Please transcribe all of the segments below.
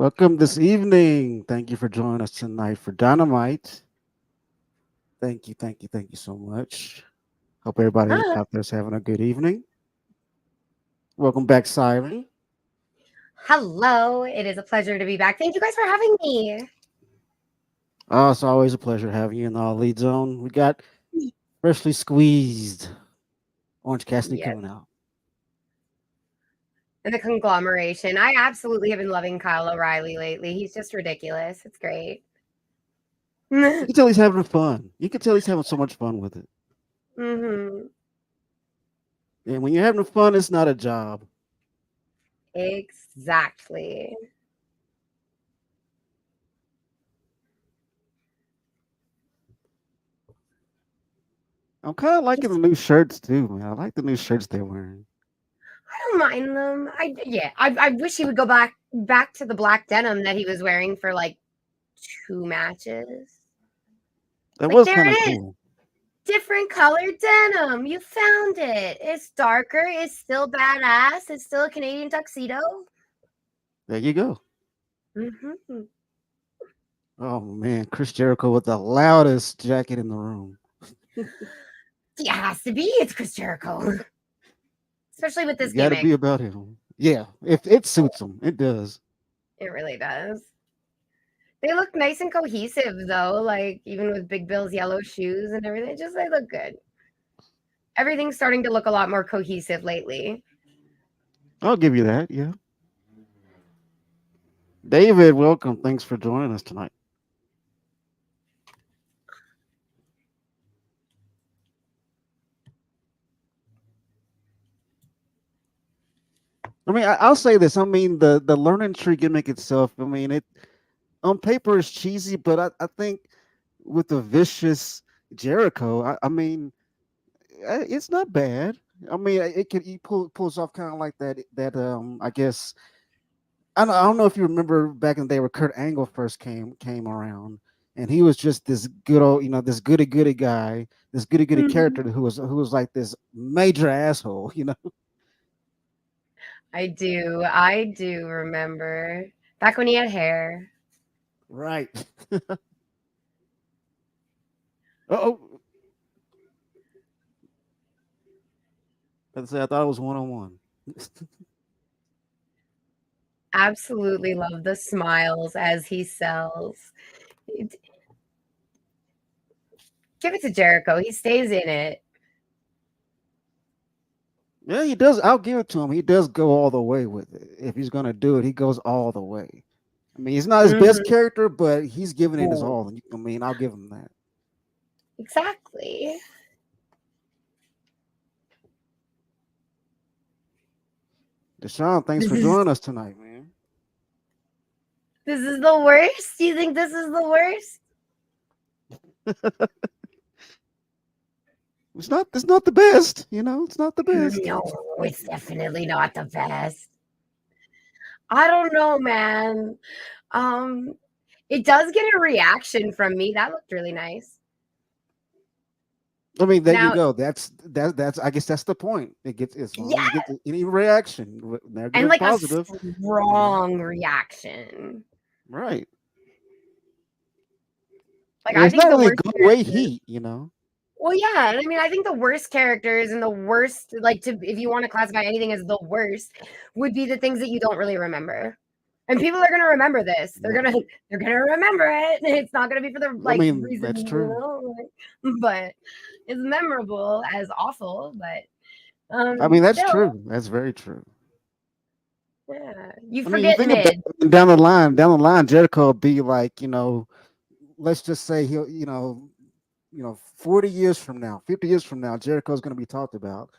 Welcome this evening. Thank you for joining us tonight for Dynamite. Thank you so much. Hope everybody Huh. out there's having a good evening. Welcome back, Siren. Hello. It is a pleasure to be back. Thank you guys for having me. Oh, it's always a pleasure having you in the lead zone. We got freshly squeezed Orange Cassidy Yes. coming out. And the conglomeration. I absolutely have been loving Kyle O'Reilly lately. He's just ridiculous. It's great. You can tell he's having fun. You can tell he's having so much fun with it. hmm And when you're having fun, it's not a job. Exactly. I'm kind of liking the He's, new shirts too, man. I like the new shirts they're wearing. I don't mind them. I wish he would go back to the black denim that he was wearing for like two matches. That Like was there kind of it is. cool. Different colored denim. You found it. It's darker. It's still badass. It's still a Canadian tuxedo. There you go. hmm Oh man, Chris Jericho with the loudest jacket in the room. It has to be. It's Chris Jericho, especially with this Got to be gimmick. about him. Yeah, if it suits him, it does. It really does. They look nice and cohesive, though. Like even with Big Bill's yellow shoes and everything, just they look good. Everything's starting to look a lot more cohesive lately. I'll give you that. Yeah, David, welcome. Thanks for joining us tonight. I mean, I'll say this. I mean, the learning tree gimmick itself. I mean, it on paper is cheesy, but I think with the vicious Jericho, I mean, it's not bad. I mean, it can he pulls off kind of like that. I guess I don't know if you remember back in the day where Kurt Angle first came around, and he was just this good old, this goody guy, this goody character Mhm. who was like this major asshole, I do remember back when he had hair. Right. Oh, let's say I thought it was 1-on-1. Absolutely love the smiles as he sells. It- Give it to Jericho. He stays in it. Yeah, he does. I'll give it to him. He does go all the way with it. If he's gonna do it, he goes all the way. I mean, he's not his best hmm character, but he's giving it his all. I mean, I'll give him that. Exactly. Deshaun, thanks This for is joining us tonight, man. this is the worst. Do you think this is the worst? It's not the best, it's not the best. No, it's definitely not the best. I don't know, man. Um, it does get a reaction from me. That looked really nice. I mean, there you Now, go. That's I guess that's the point. It gets as long yeah, as you get any reaction, and negative, like a positive, you know. strong reaction. Right. Like And I it's think not the really worst go away characters. heat. Well, yeah, I mean, I think the worst characters and the worst, like, to if you want to classify anything as the worst, would be the things that you don't really remember. And people are gonna remember this. They're Right. gonna they're gonna remember it. It's not gonna be for the I like mean, reason, that's true. but it's memorable as awful. But I mean, that's still, true. That's very true. yeah, you I mean, you forget think about mid. it, down the line, Jericho will be like, let's just say he'll, 40 years from now, 50 years from now, Jericho's going to be talked about.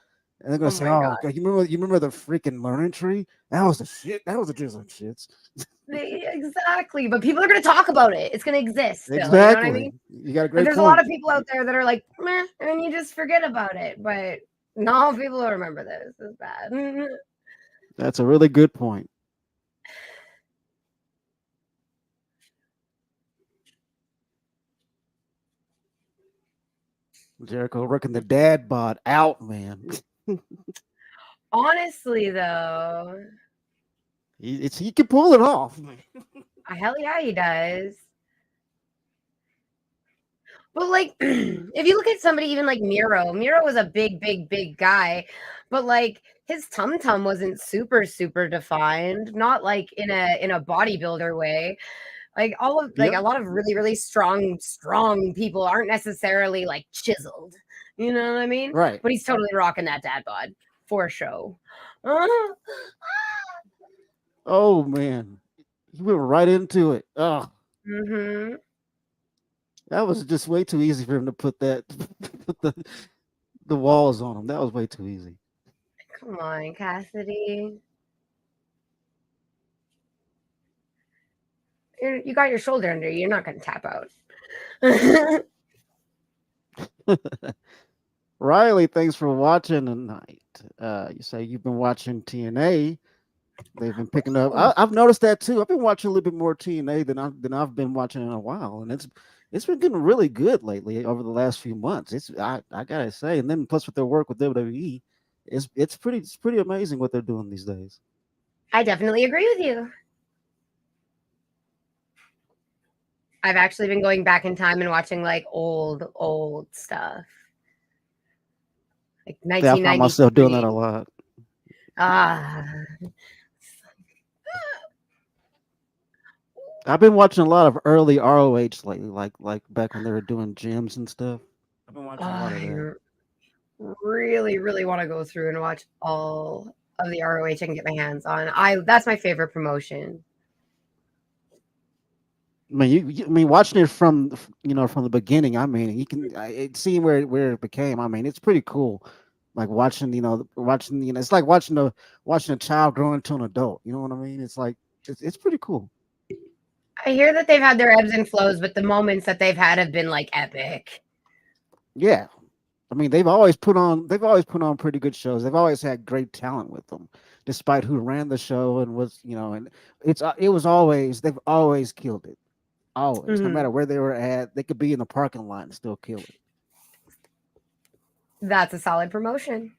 And they're going Oh to say, my oh, god, God, you remember the freaking learning tree? That was the shit. That was the drizzling shits. exactly. But people are gonna talk about it. It's gonna exist still. You know what I Exactly. mean? You got a But great there's a lot point. of people out there that are like, meh, and you just forget about it. But no, people will remember this. It's bad. That's a really good point. Jericho working the dad bod out, man. Honestly, though, He can pull it off. Hell yeah, he does. But like, if you look at somebody even like Miro was a big, big, big guy, but like his tum tum wasn't super, super defined. Not like in a bodybuilder way. Like all of like Yep. a lot of really, really strong, strong people aren't necessarily like chiseled. You know what I mean? Right. But he's totally rocking that dad bod for show. Oh man, he went right into it. Oh, Mm-hmm. that was just way too easy for him to put that put the walls on him. That was way too easy. Come on, Cassidy. You got your shoulder under you. You're not going to tap out. Riley, thanks for watching tonight. You say you've been watching TNA. They've been picking up. Oh, I've noticed that too. I've been watching a little bit more TNA than I've been watching in a while, and it's been getting really good lately over the last few months. I gotta say, and then plus with their work with WWE, it's pretty amazing what they're doing these days. I definitely agree with you. I've actually been going back in time and watching like old stuff, like Yeah, I found myself doing that a 1993. lot. Ah, I've been watching a lot of early ROH lately, like back when they were doing gyms and stuff. I've been watching a lot of I that. really, really want to go through and watch all of the ROH I can get my hands on. That's my favorite promotion. I mean, I mean, watching it from from the beginning. I mean, you can see where it became. I mean, it's pretty cool. Like watching it's like watching a child grow into an adult. You know what I mean? It's like it's pretty cool. I hear that they've had their ebbs and flows, but the moments that they've had have been like epic. Yeah, I mean, they've always put on pretty good shows. They've always had great talent with them, despite who ran the show and was and it was always they've always killed it. Always, no Mhm. matter where they were at, they could be in the parking lot and still kill it. That's a solid promotion.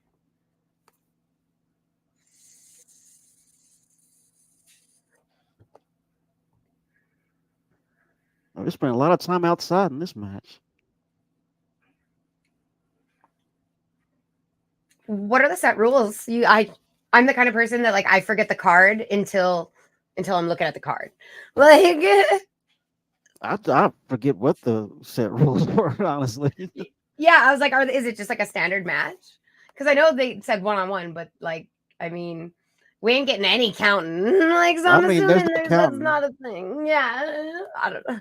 We spent a lot of time outside in this match. What are the set rules? I'm the kind of person that like I forget the card until I'm looking at the card. Like I forget what the set rules were, honestly. yeah, I was like, is it just like a standard match? Because I know they said one on one, but like I mean, we ain't getting any counting. Like so I I'm mean, there's assuming no that's counting. not a thing. Yeah, I don't know.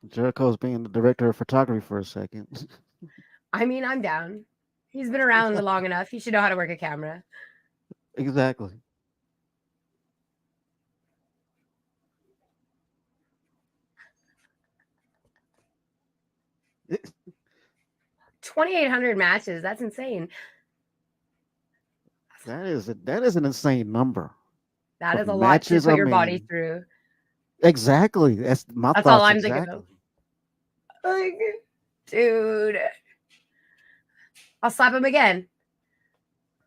Jericho's being the director of photography for a second. I mean, I'm down. He's been around long enough. He should know how to work a camera. Exactly. 2,800 matches. That's insane. That is an insane number That of is a lot to matches. put I your body mean, through. exactly. That's my That's all thoughts. I'm thinking of. Exactly. Like, dude, I'll slap him again.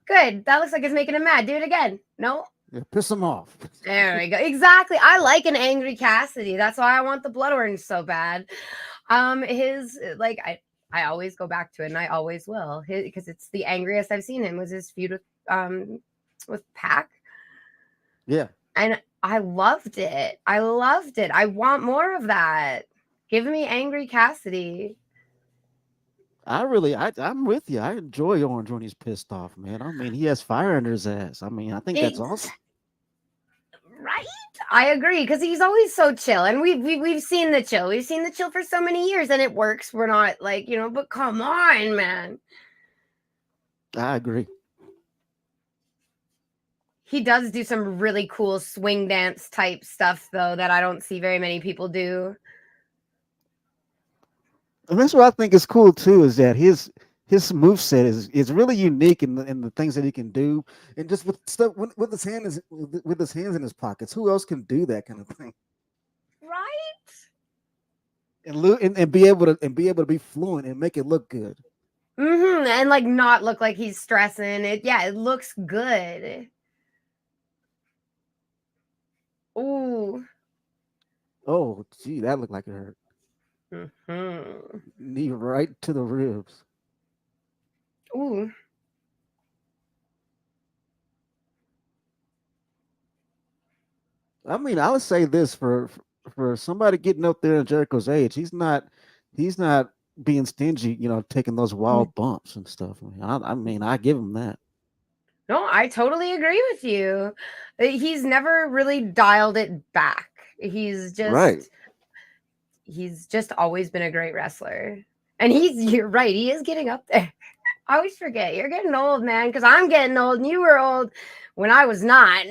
Good. That looks like it's making him mad. Do it again. No. Yeah, piss them off. There we go. Exactly. I like an angry Cassidy. That's why I want the blood orange so bad. His like I always go back to it, and I always will, because it's the angriest I've seen him was his feud with Pac, Yeah. and I loved it. I loved it. I want more of that. Give me angry Cassidy. I'm with you. I enjoy Orange when he's pissed off, man. I mean, he has fire under his ass. I mean, I think that's It's awesome. right. I agree because he's always so chill, and we've seen the chill. We've seen the chill for so many years, and it works. We're not like but come on, man. I agree. He does do some really cool swing dance type stuff though that I don't see very many people do. And that's what I think is cool too, is that his move set is really unique in the things that he can do, and just with stuff with his with his hands in his pockets. Who else can do that kind of thing Right? and be able to be fluent and make it look good? And like not look like he's stressing it. Yeah, it looks good. Ooh. Oh, gee, that looked like it hurt. Hmm. Knee right to the ribs. Ooh. I mean, I would say this for somebody getting up there in Jericho's age, he's not being stingy, taking those wild bumps and stuff. I mean, I give him that. No, I totally agree with you. He's never really dialed it back. He's Right. just he's just always been a great wrestler. And you're right, he is getting up there. I always forget. You're getting old, man, because I'm getting old and you were old when I was not.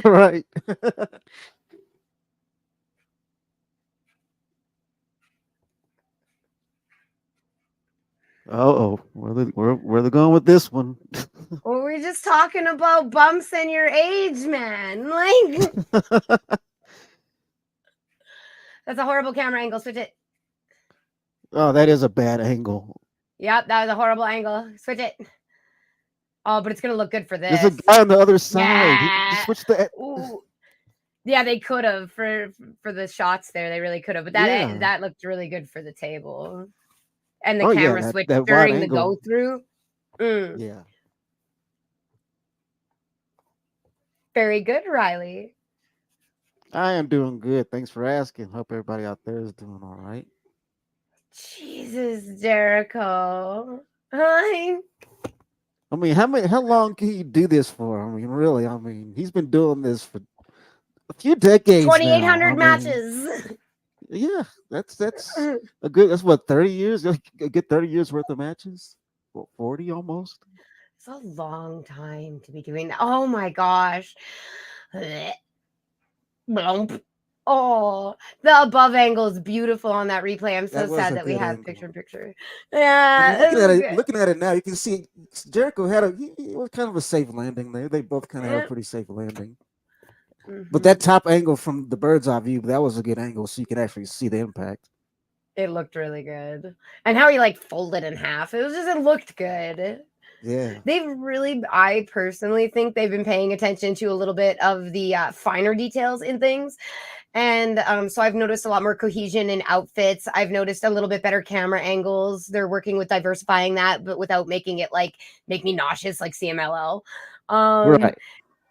Right. Oh, where they going with this one? Well, we're just talking about bumps and your age, man. Like, that's a horrible camera angle. Switch it. Oh, that is a bad angle. Yep, that was a horrible angle. Switch it. Oh, but it's gonna look good for There's a this. guy on the other side. He just Yeah. switched the. Ooh. Yeah, they could have for the shots there. They really could have, but Yeah. that looked really good for the table and the Oh yeah, camera that switch that wide during the go angle. through. Mm, Yeah. very good, Riley. I am doing good. Thanks for asking. Hope everybody out there is doing all right. Jesus, Jericho. Hi. I mean, how long can you do this for? I mean, really, I mean, he's been doing this for a few decades now. I 2,800 mean, matches. yeah, that's a good. That's what 30 years. A good 30 years worth of matches. What, 40 almost. It's a long time to be doing that. Oh my gosh. Blump. Oh, the above angle is beautiful on that replay. I'm so That was sad a that we good have picture angle. in picture. I mean, Yeah, it's so good. looking at it now, you can see Jericho had he was kind of a safe landing there. They both kind of had a Yeah. pretty safe landing. But that Hmm. top angle from the bird's eye view, that was a good angle, so you could actually see the impact. It looked really good. And how he like folded in half. It looked good. Yeah. They've really, I personally think they've been paying attention to a little bit of the finer details in things. And so I've noticed a lot more cohesion in outfits. I've noticed a little bit better camera angles. They're working with diversifying that, but without making it like make me nauseous like CMLL. Um, Right.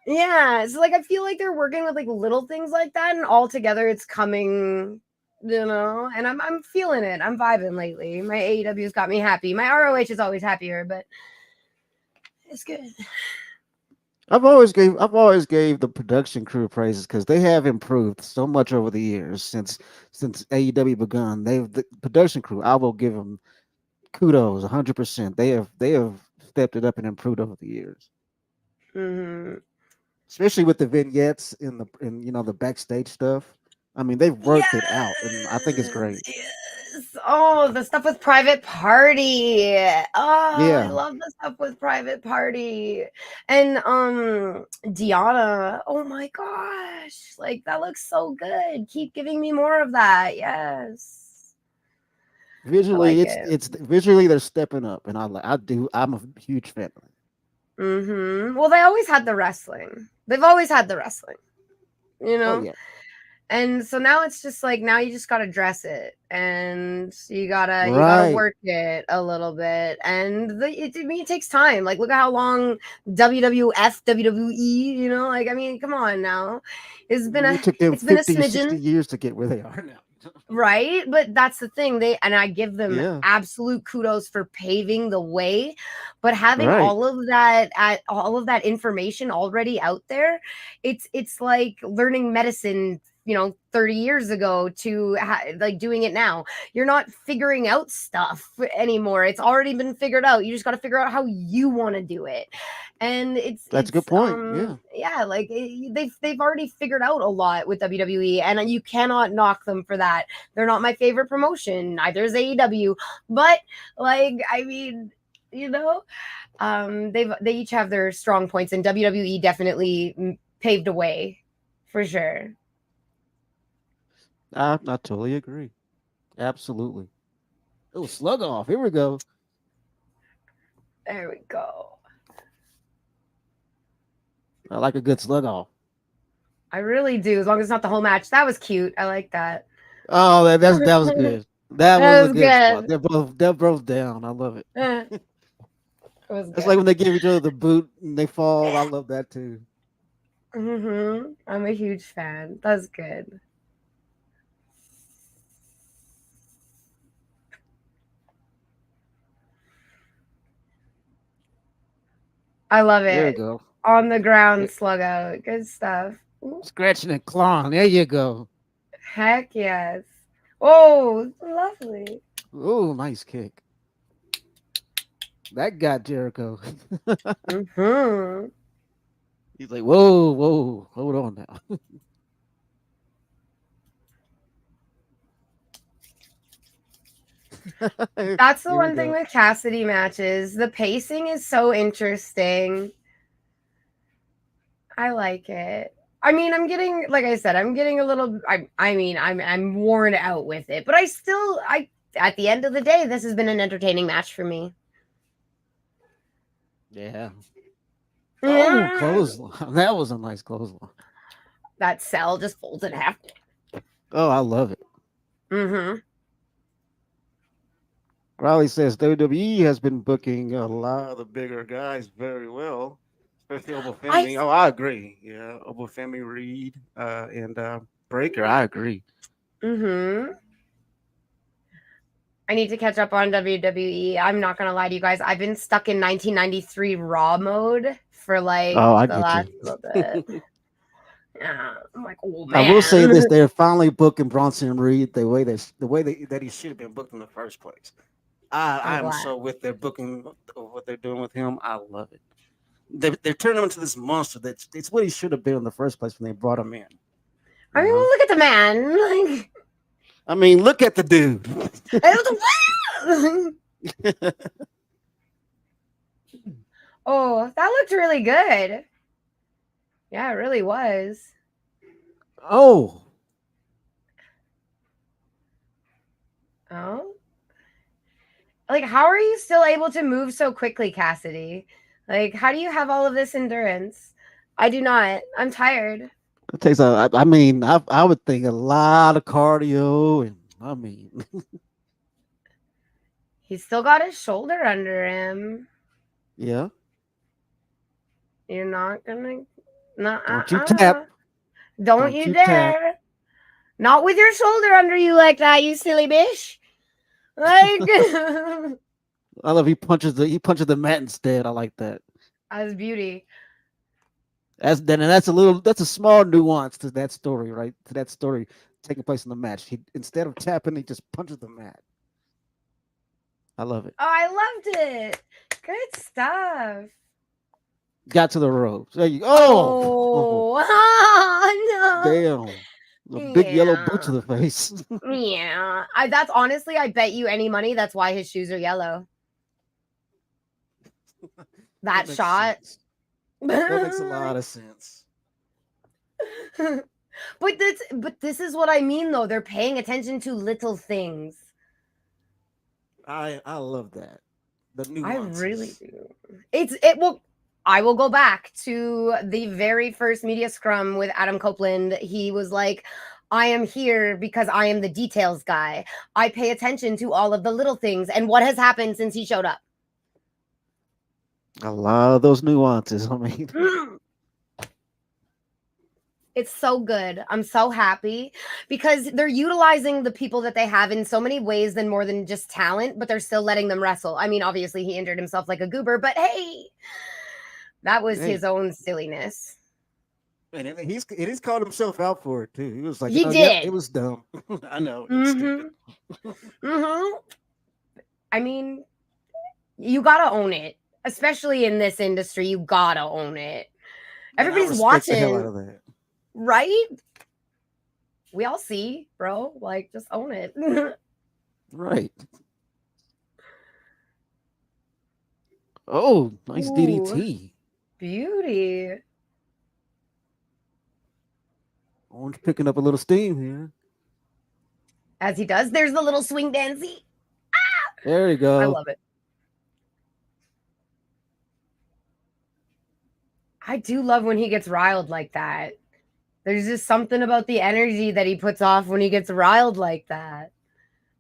yeah, so like I feel like they're working with like little things like that, and all together it's coming, and I'm feeling it. I'm vibing lately. My AEW's got me happy. My ROH is always happier, but it's good. I've always gave the production crew praises because they have improved so much over the years since AEW begun. The production crew. I will give them kudos 100%. They have stepped it up and improved over the years, Hmm. especially with the vignettes in the backstage stuff. I mean, they've worked it out, and I think it's Yes, great. yes. Oh, the stuff with Private Party. Oh, I Yeah. love the stuff with Private Party. And Diana. Oh my gosh. Like that looks so good. Keep giving me more of that. Yes. I Visually, like it's it. it's visually they're stepping up, and I'm a huge fan of it. Well, they always had the wrestling. They've always had the wrestling, you Oh know? yeah. And so now it's just like now you just gotta dress it and you gotta Right. work it a little bit. And I mean it takes time. Like look at how long WWF, WWE, like I mean, come on now. It's I been mean, a it took them it's been a 50 or 60 smidgen. years to get where they are now. Right? But that's the thing. I give them Yeah. absolute kudos for paving the way, but having Right. all of that information already out there, it's like learning medicine, 30 years ago to like doing it now. You're not figuring out stuff anymore. It's already been figured out. You just got to figure out how you want to do it. And That's a good point. Yeah. yeah, like they've already figured out a lot with WWE, and you cannot knock them for that. They're not my favorite promotion. Neither is AEW, but like I mean, they each have their strong points, and WWE definitely paved a way for sure. I totally agree. Absolutely. Oh, slug off. Here we go. There we go. I like a good slug off. I really do. As long as it's not the whole match. That was cute. I like that. Oh, that was good. That was That a was good spot. good. They're both down. I love it. It was It's like good. when they give each other the boot and they fall. I love that too. I'm a huge fan. That's good. I love There you it. go. On the Eh, ground, slug out. Good stuff. Ooh, scratching and clawing. There you go. heck yes. Oh, lovely. Oh, nice kick. That got Jericho. Hmm He's like, whoa, whoa, hold on now. That's the Here we one thing go. with Cassidy matches. The pacing is so interesting. I like it. I mean, I'm getting, like I said, I'm getting a little. I'm worn out with it, but I. At the end of the day, this has been an entertaining match for me. Yeah. Oh, Yeah. clothesline. That was a nice clothesline. That cell just folds in half. Oh, I love it. Mm-hmm. Riley says WWE has been booking a lot of the bigger guys very well, especially I. Obafemi. Oh, I agree. Yeah, Obafemi Reed and Breaker. I agree. Mm-hmm. I need to catch up on WWE. I'm not gonna lie to you guys. I've been stuck in 1993 Raw mode for like Oh, I the get last you. little bit. Yeah, I'm like, oh I will say man. this: they're finally booking Bronson Reed the way that he should have been booked in the first place. I'm I am glad. so with their booking of what they're doing with him. I love it. They're turning him into this monster. That's it's what he should have been in the first place when they brought him in. I You mean, well, know, look at the man. Like, I mean, look at the dude. oh, that looked really good. Yeah, it really was. Oh, Oh, like, how are you still able to move so quickly, Cassidy? Like, how do you have all of this endurance? I do not. I'm tired. it takes a. I mean, I would think a lot of cardio, and I mean, He's still got his shoulder under him. yeah. You're not gonna. Nah, Don't you tap? don't Don't you you tap? dare. Not with your shoulder under you like that, you silly bitch. Like, I love he punches the mat instead. I like that. as beauty. That's a small nuance to that story, right? To that story taking place in the match. He instead of tapping, he just punches the mat. I love it. Oh, I loved it. Good stuff. Got to the ropes. There you oh, Oh, damn. A no. big yellow boot Yeah. to the face. Yeah. That's honestly, I bet you any money that's why his shoes are yellow. That That makes shot. sense. That makes a but lot of sense. this is what I mean though. They're paying attention to little things. I love that. The I really nuances. do. It will I will go back to the very first media scrum with Adam Copeland. He was like, I am here because I am the details guy. I pay attention to all of the little things. And what has happened since he showed up? A lot of those nuances. I mean, It's so good. I'm so happy because they're utilizing the people that they have in so many ways than more than just talent, but they're still letting them wrestle. I mean, obviously he injured himself like a goober, but hey, that was hey, his own silliness. and he's called himself out for it too. He was like, He "Oh, yep, it did. was dumb. I know it was stupid." Mhm. Mhm. I mean, you got to own it. Especially in this industry, you got to own it. And I Everybody's respect the hell out watching, of that. right? We all see, bro. Like just own it. Right. Oh, nice Ooh, DDT. beauty. Orange picking up a little steam here. As he does. There's the little swing dancey. There you I go. love it. I do love when he gets riled like that. There's just something about the energy that he puts off when he gets riled like that.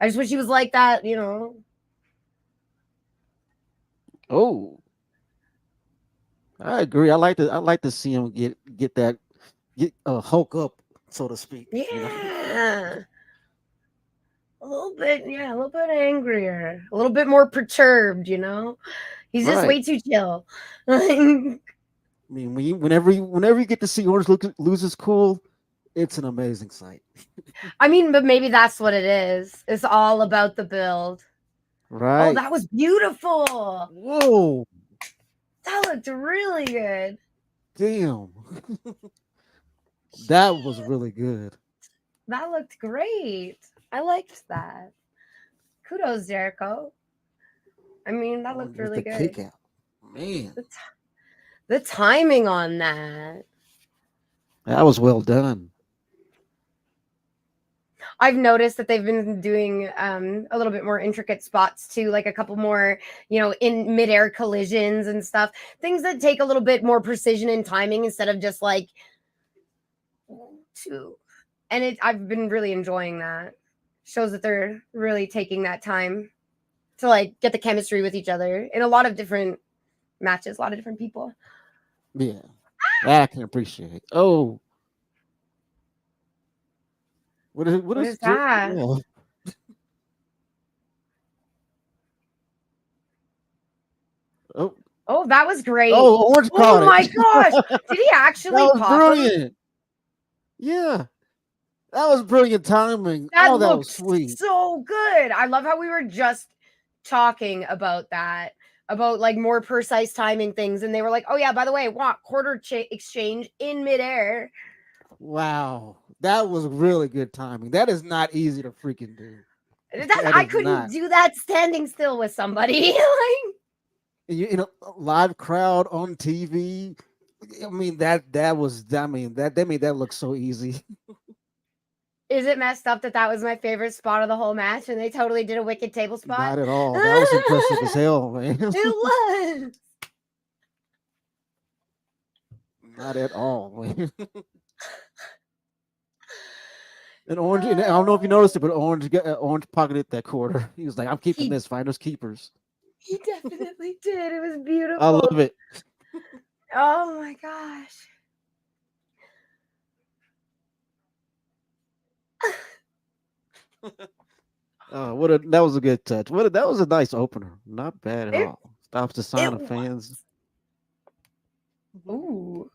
I just wish he was like that, you know. Oh, I agree. I like to see him get that get Hulk up, so to speak. Yeah. A little bit, yeah, a little bit angrier, a little bit more perturbed, you know? He's just Right. way too chill. I I mean, whenever you get to see Orange lose his cool, it's an amazing sight. mean, but maybe that's what it is. It's all about the build. Oh, Right. that was beautiful. Whoa. That looked really good. Damn. That was really good. That looked great. I liked that. Kudos, Jericho. I mean, that looked Orange with really the good. kick out. Man, The, t- the timing on that. that was well done. I've noticed that they've been doing a little bit more intricate spots too, like a couple more, in midair collisions and stuff. Things that take a little bit more precision and timing instead of just like two. And I've been really enjoying that. Shows that they're really taking that time to like get the chemistry with each other in a lot of different matches, a lot of different people. Yeah. That I can appreciate. Oh, what What is is that? yeah. Oh, Oh, that was great. oh, Orange Oh caught it. my gosh. Did he That actually was pop him? brilliant. Yeah. That was brilliant timing. That Oh, that was looked sweet. so good. I love how we were just talking about that, about like more precise timing things. And they were like, oh, yeah, by the way, quarter exchange in midair. Wow. That was really good timing. That is not easy to freaking do. That I is couldn't not. do that standing still with somebody. Like, And you in a live crowd on TV. I mean that was I mean that they made that look so easy. is it messed up that that was my favorite spot of the whole match and they totally did a wicked table spot? Not at all. That was impressive as hell, man. It was. Not at all, man. And Orange, and I don't know if you noticed it, but Orange pocketed that quarter. He was like, "I'm keeping he this. Finders keepers." he definitely did. It was I beautiful. love it. Oh my gosh. That was a good touch. That was a nice opener. Not bad at It all. Stops the it sign of was. fans. Ooh.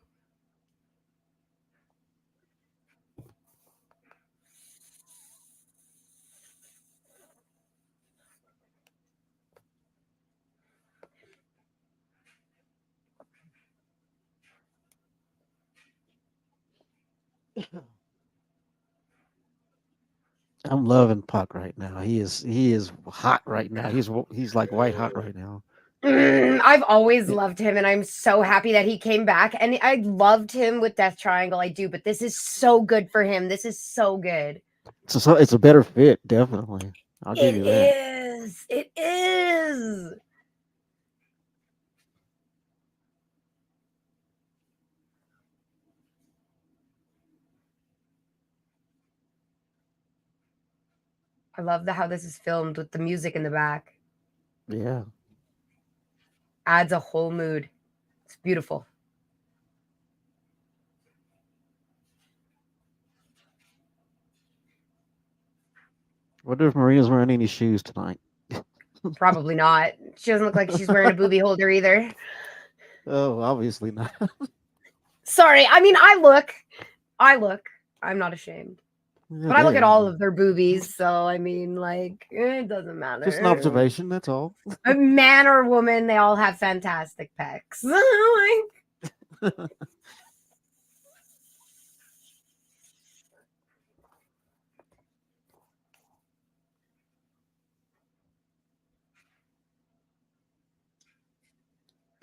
I'm loving Puck right now. He is hot right now. He's like white hot right now. I've always Yeah, loved him, and I'm so happy that he came back. And I loved him with Death Triangle. I do, but this is so good for him. This is so good. it's a better fit, definitely. I'll give It you that. is. It is. I love how this is filmed with the music in the back. Yeah. Adds a whole mood. It's beautiful. Wonder if Marina's wearing any shoes tonight. Probably not. She doesn't look like she's wearing a booby holder either. Oh, obviously not. Sorry. I mean, I look. I'm not ashamed. Yeah, But I look at all damn. of their boobies, so I mean, like, it doesn't Just an matter. observation. That's all. A man or woman, they all have fantastic pecs.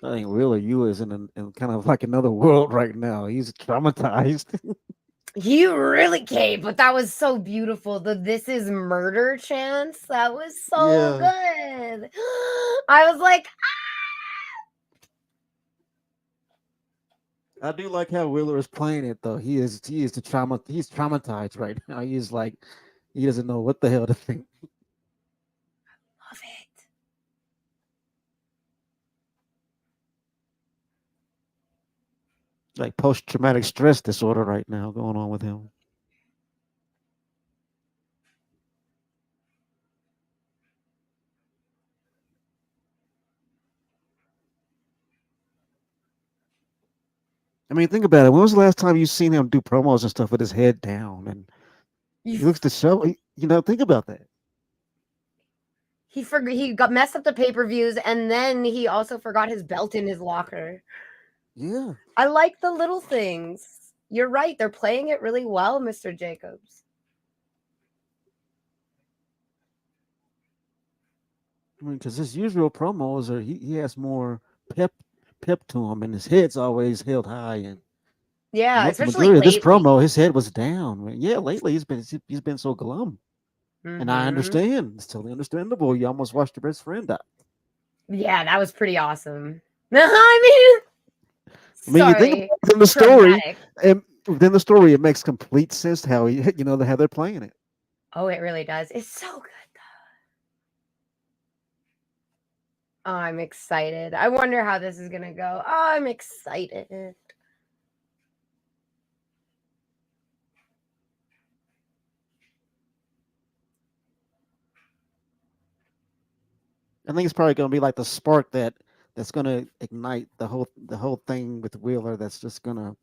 I think really you is in kind of like another world right now. He's traumatized. He really came, but that was so beautiful. The "This is murder" chants, that was so Yeah. good. I was like, I do like how Wheeler is playing it though. He's traumatized right now. He is like he doesn't know what the hell to think. Love it. Like post traumatic stress disorder right now going on with him. I mean, think about it. When was the last time you seen him do promos and stuff with his head down and You he looks to show? Think about that. he got messed up the pay-per-views, and then he also forgot his belt in his locker. Yeah. I like the little things. You're right. They're playing it really well, Mr. Jacobs. I mean, because his usual promos are he has more pep pep to him, and his head's always held high. And Yeah, the especially majority of this lately. promo, his head was down. Yeah, lately he's been so glum, and I Hmm. understand. It's totally understandable. You almost watched your best friend die. Yeah, that was pretty awesome. I mean, I mean, you think sorry, about it in the story, traumatic. and within the story, it makes complete sense how how they're playing it. Oh, it really does. It's so good. Oh, I'm excited. I wonder how this is gonna go. Oh, I'm excited. I think it's probably going to be like the spark that's going to ignite the whole thing with Wheeler. That's just going to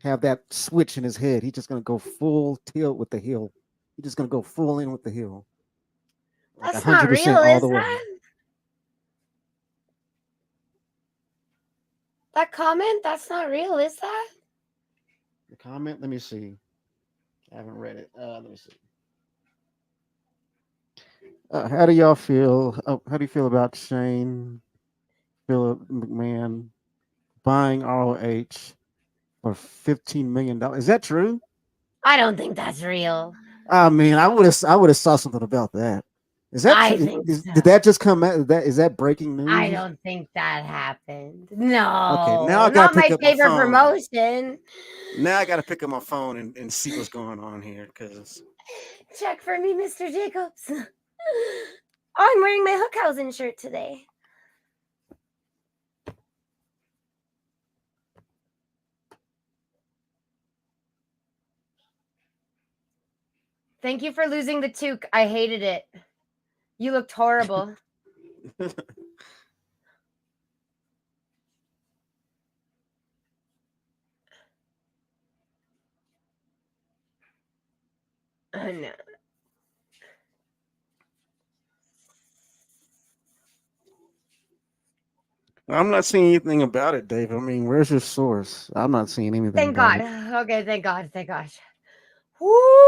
have that switch in his head. He's just going to go full tilt with the heel. He's just going to go full in with the heel, like That's not 100% real, all is the way. that? That comment? That's not real, is that? The comment. Let me see. I haven't read it. Let me see. How do y'all feel? How do you feel about Shane Phillip McMahon buying ROH for $15 million? Is that true? I don't think that's real. I mean, I would have saw something about that. Is that I true? think Did so. that just come out? Is that breaking I news? don't think that happened. Okay, now No, I gotta not pick my up my favorite phone. promotion. Now I gotta pick up my phone and see what's going on here. Because Check for me, Mr. Jacobs. I'm wearing my Hookhausen shirt today. Thank you for losing the toque. I hated it. You looked horrible. No. I'm not seeing anything about it, Dave. I mean, where's your source? I'm not seeing anything Thank about God. it. Okay, thank God. Thank gosh.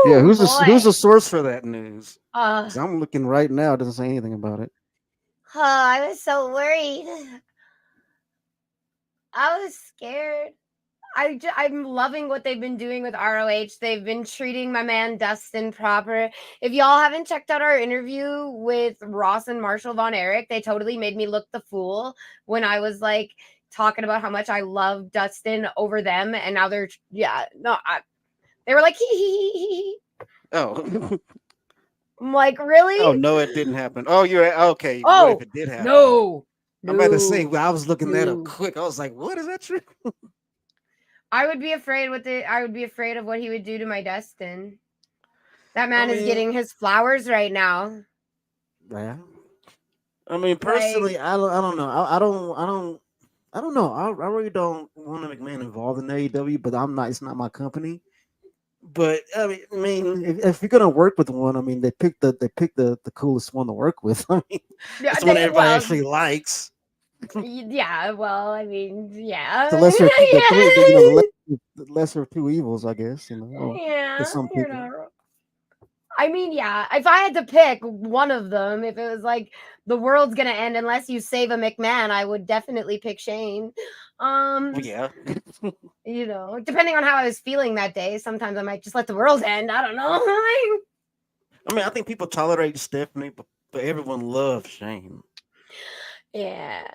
Yeah, Whoo, who's boy. the source for that news? Uh, Because I'm looking right now. It doesn't say anything about it. I was so worried. I was scared. I'm loving what they've been doing with ROH. They've been treating my man Dustin proper. If y'all haven't checked out our interview with Ross and Marshall Von Erich, they totally made me look the fool when I was like talking about how much I love Dustin over them, and now they're they were like hee. Oh, I'm like, oh really? no, it didn't happen. Oh, you're okay. What if Oh it did happen? no, I'm about to say. no, Well, I was looking that up no. quick. I was like, what is that true? I would be afraid I would be afraid of what he would do to my Dustin. That I man is mean, getting his flowers right now. yeah. I mean, Like, personally, I don't know. I don't know. I really don't want to McMahon involved in AEW, but I'm not. It's not my company. But I mean, if you're gonna work with one, I mean, they picked the coolest one to work with. I mean, yeah, it's the one that everybody well, actually likes. yeah, well, I mean, yeah, The lesser of two, the three, the lesser of two evils, I guess. Or to yeah, some you're people. not wrong. I mean, yeah, if I had to pick one of them, if it was like the world's gonna end unless you save a McMahon, I would definitely pick Shane. Well, yeah. Depending on how I was feeling that day, sometimes I might just let the world end. I don't know. I mean, I think people tolerate Stephanie, but everyone loves Shane. Yeah.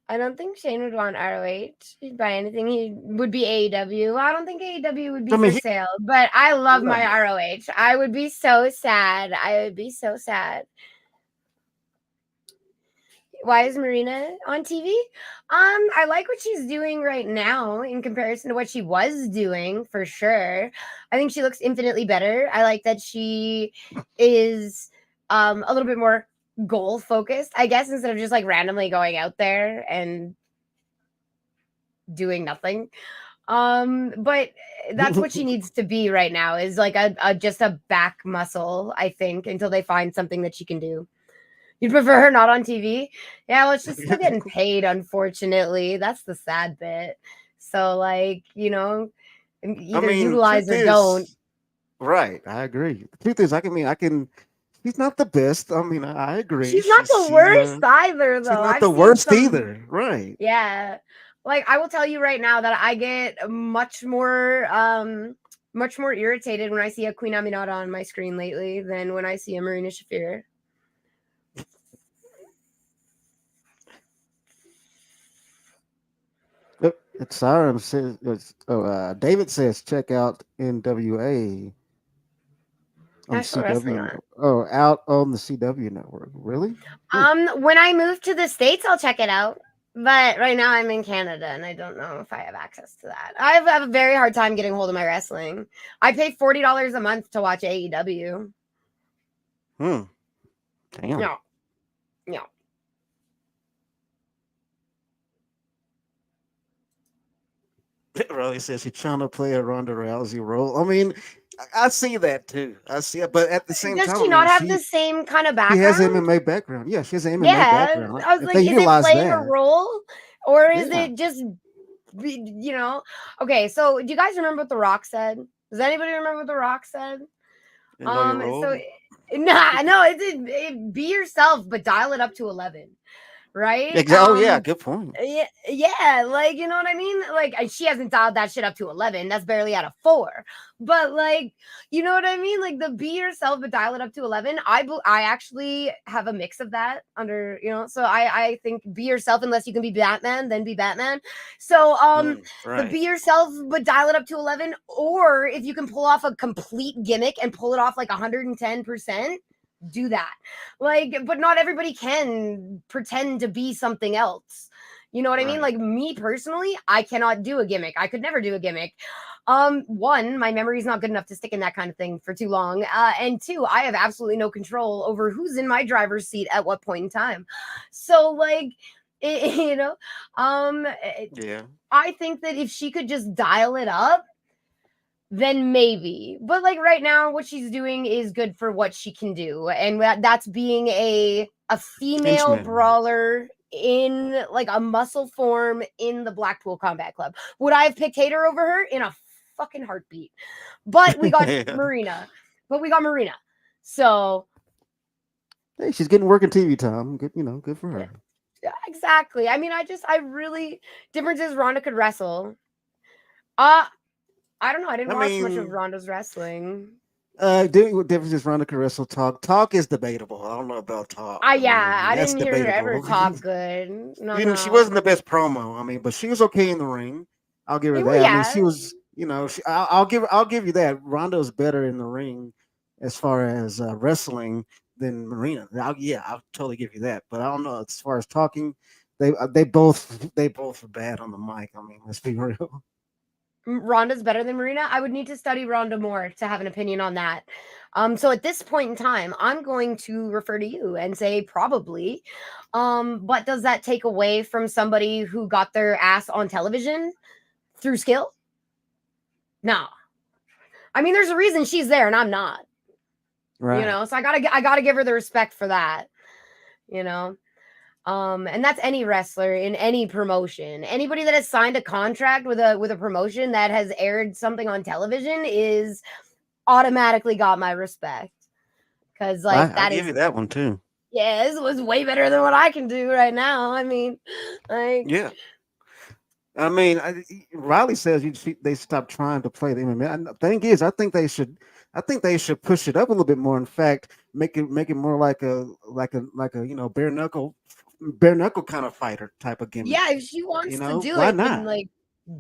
I don't think Shane would want ROH. He'd buy anything. He would be AEW. I don't think AEW would I be mean, for sale, but I love my right. ROH. I would be so sad. I would be so sad. Why is Marina on TV? I like what she's doing right now in comparison to what she was doing for sure. I think she looks infinitely better. I like that she is a little bit more goal focused, I guess, instead of just like randomly going out there and doing nothing. But that's what she needs to be right now is like a just a back muscle, I think, until they find something that she can do. You'd prefer her not on TV? Yeah, well, she's still getting paid, unfortunately. That's the sad bit. So, like, I either mean, utilize truth or don't. is, right. I agree. The truth is, I can. She's not the best. I mean, I agree. She's not the worst either, She's though. not I've the seen worst some, either. Right. yeah. Like, I will tell you right now that I get much more irritated when I see a Queen Aminata on my screen lately than when I see a Marina Shafir. It's Siren says. David says check out NWA on National Wrestling CW. on. Oh, out on the CW network. Really? Hmm. When I move to the States, I'll check it out. But right now I'm in Canada and I don't know if I have access to that. have a very hard time getting hold of my wrestling. I pay $40 a month to watch AEW. Hmm. Damn. No, no. Riley says she's trying to play a Ronda Rousey role. I mean, I see that too. I see it, but at the same Does time, I she mean, not have the same kind of she has an background? MMA background. Yeah, she has an MMA Yeah. background. I was If like, they is it utilize playing a that, role? Or is yeah, it just, Okay, so do you guys remember what The Rock said? Does anybody remember what The Rock said? and know your So role. no, be yourself, but dial it up to 11, right? Oh yeah, good point. Yeah, like you know what I mean. Like she hasn't dialed that shit up to 11. That's barely at a 4. But like, you know what I mean. Like the be yourself, but dial it up to 11. I actually have a mix of that under So I think be yourself unless you can be Batman, then be Batman. So the be Right. yourself, but dial it up to 11, or if you can pull off a complete gimmick and pull it off like 110%, do that. Like, but not everybody can pretend to be something else. You know what I mean? Right. Like me personally, I cannot do a gimmick. I could never do a gimmick. One, my memory's not good enough to stick in that kind of thing for too long. And two, I have absolutely no control over who's in my driver's seat at what point in time. So like, you know, um, Yeah. I think that if she could just dial it up, then maybe. But like right now, what she's doing is good for what she can do, and that's being a female Henchman. brawler in like a muscle form in the Blackpool Combat Club. Would I have picked Hater over her in a fucking heartbeat? But we got Yeah. Marina. But we got Marina. So Hey, she's getting working TV time. Good, good for her. yeah, exactly. I mean, I really difference is Ronda could wrestle. Uh I don't know. I didn't I watch much of mean, Ronda's wrestling. doing what difference is Ronda Caressa talk? Talk is debatable. I don't know about talk. I Yeah, mean, I that's didn't hear her ever debatable. talk good. No, She no. wasn't the best promo. I mean, but she was okay in the ring. I'll give her Well, that. I mean, yeah. she was. I'll give you that. Ronda's better in the ring as far as wrestling than Marina. Yeah, I'll totally give you that. But I don't know as far as talking. They both are bad on the mic. I mean, let's be real. Ronda's better than Marina. I would need to study Ronda more to have an opinion on that. So at this point in time, I'm going to refer to you and say probably. But does that take away from somebody who got their ass on television through skill? No. I mean, there's a reason she's there and I'm not. Right. So I gotta give her the respect for that. You know. And that's any wrestler in any promotion. Anybody that has signed a contract with a promotion that has aired something on television is automatically got my respect. Cause like I'll that give is you that one too. yeah, this was way better than what I can do right now. I mean, like Yeah. I mean, Riley says they stopped trying to play the MMA. And the thing is, I think they should push it up a little bit more. In fact, make it more like a bare knuckle bare knuckle kind of fighter type of gimmick. Yeah, if she You wants to know, do why it, then not like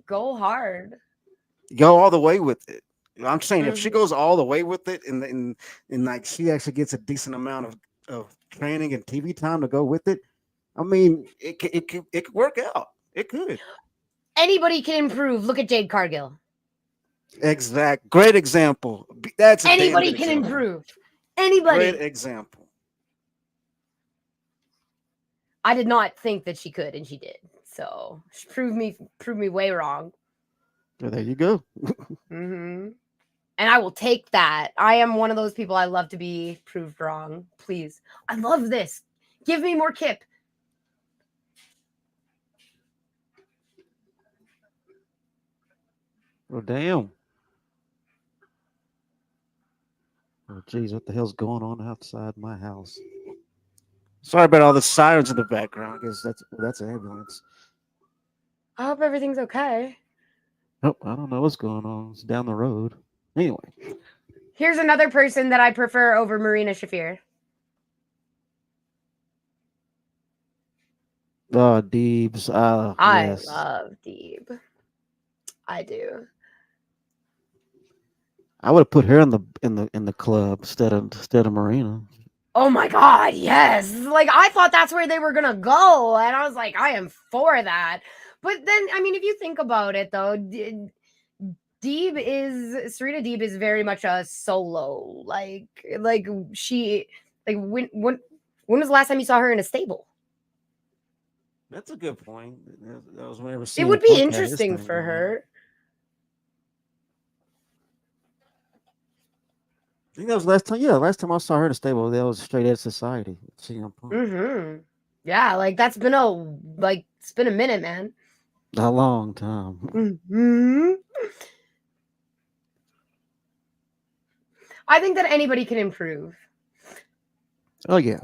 go hard. go all the way with it? I'm saying if she Mhm. goes all the way with it, and like she actually gets a decent amount of training and TV time to go with it, I mean, it could work out. It could. Anybody can improve. Look at Jade Cargill. Exact. Great example. That's a damn Anybody good can example. improve. Great Anybody. example. I did not think that she could, and she did. So she proved me way wrong. So there you go. Hmm. And I will take that. I am one of those people I love to be proved wrong. Please. I love this. Give me more Kip. Oh damn. Oh geez, what the hell's going on outside my house? Sorry about all the sirens in the background. I guess that's an ambulance. I hope everything's okay. Nope, I don't know what's going on. It's down the road. Anyway. Here's another person that I prefer over Marina Shafir. Oh, Deebs. Ah, I yes. love Deeb. I do. I would have put her in the club instead of Marina. Oh my god, yes. Like I thought that's where they were gonna go, and I was like, I am for that. But then, I mean, if you think about it, though, Sarita Deeb is very much a solo. Like she, like when was the last time you saw her in a stable? That's a good point. That was whenever It CM would be Punk had his interesting thing for going. her. I think that was last time. Yeah, last time I saw her in a stable, that was Straight Edge Society. CM Punk. Mm-hmm. Yeah, like that's been it's been a minute, man. A long time. Hmm. I think that anybody can improve. Oh yeah.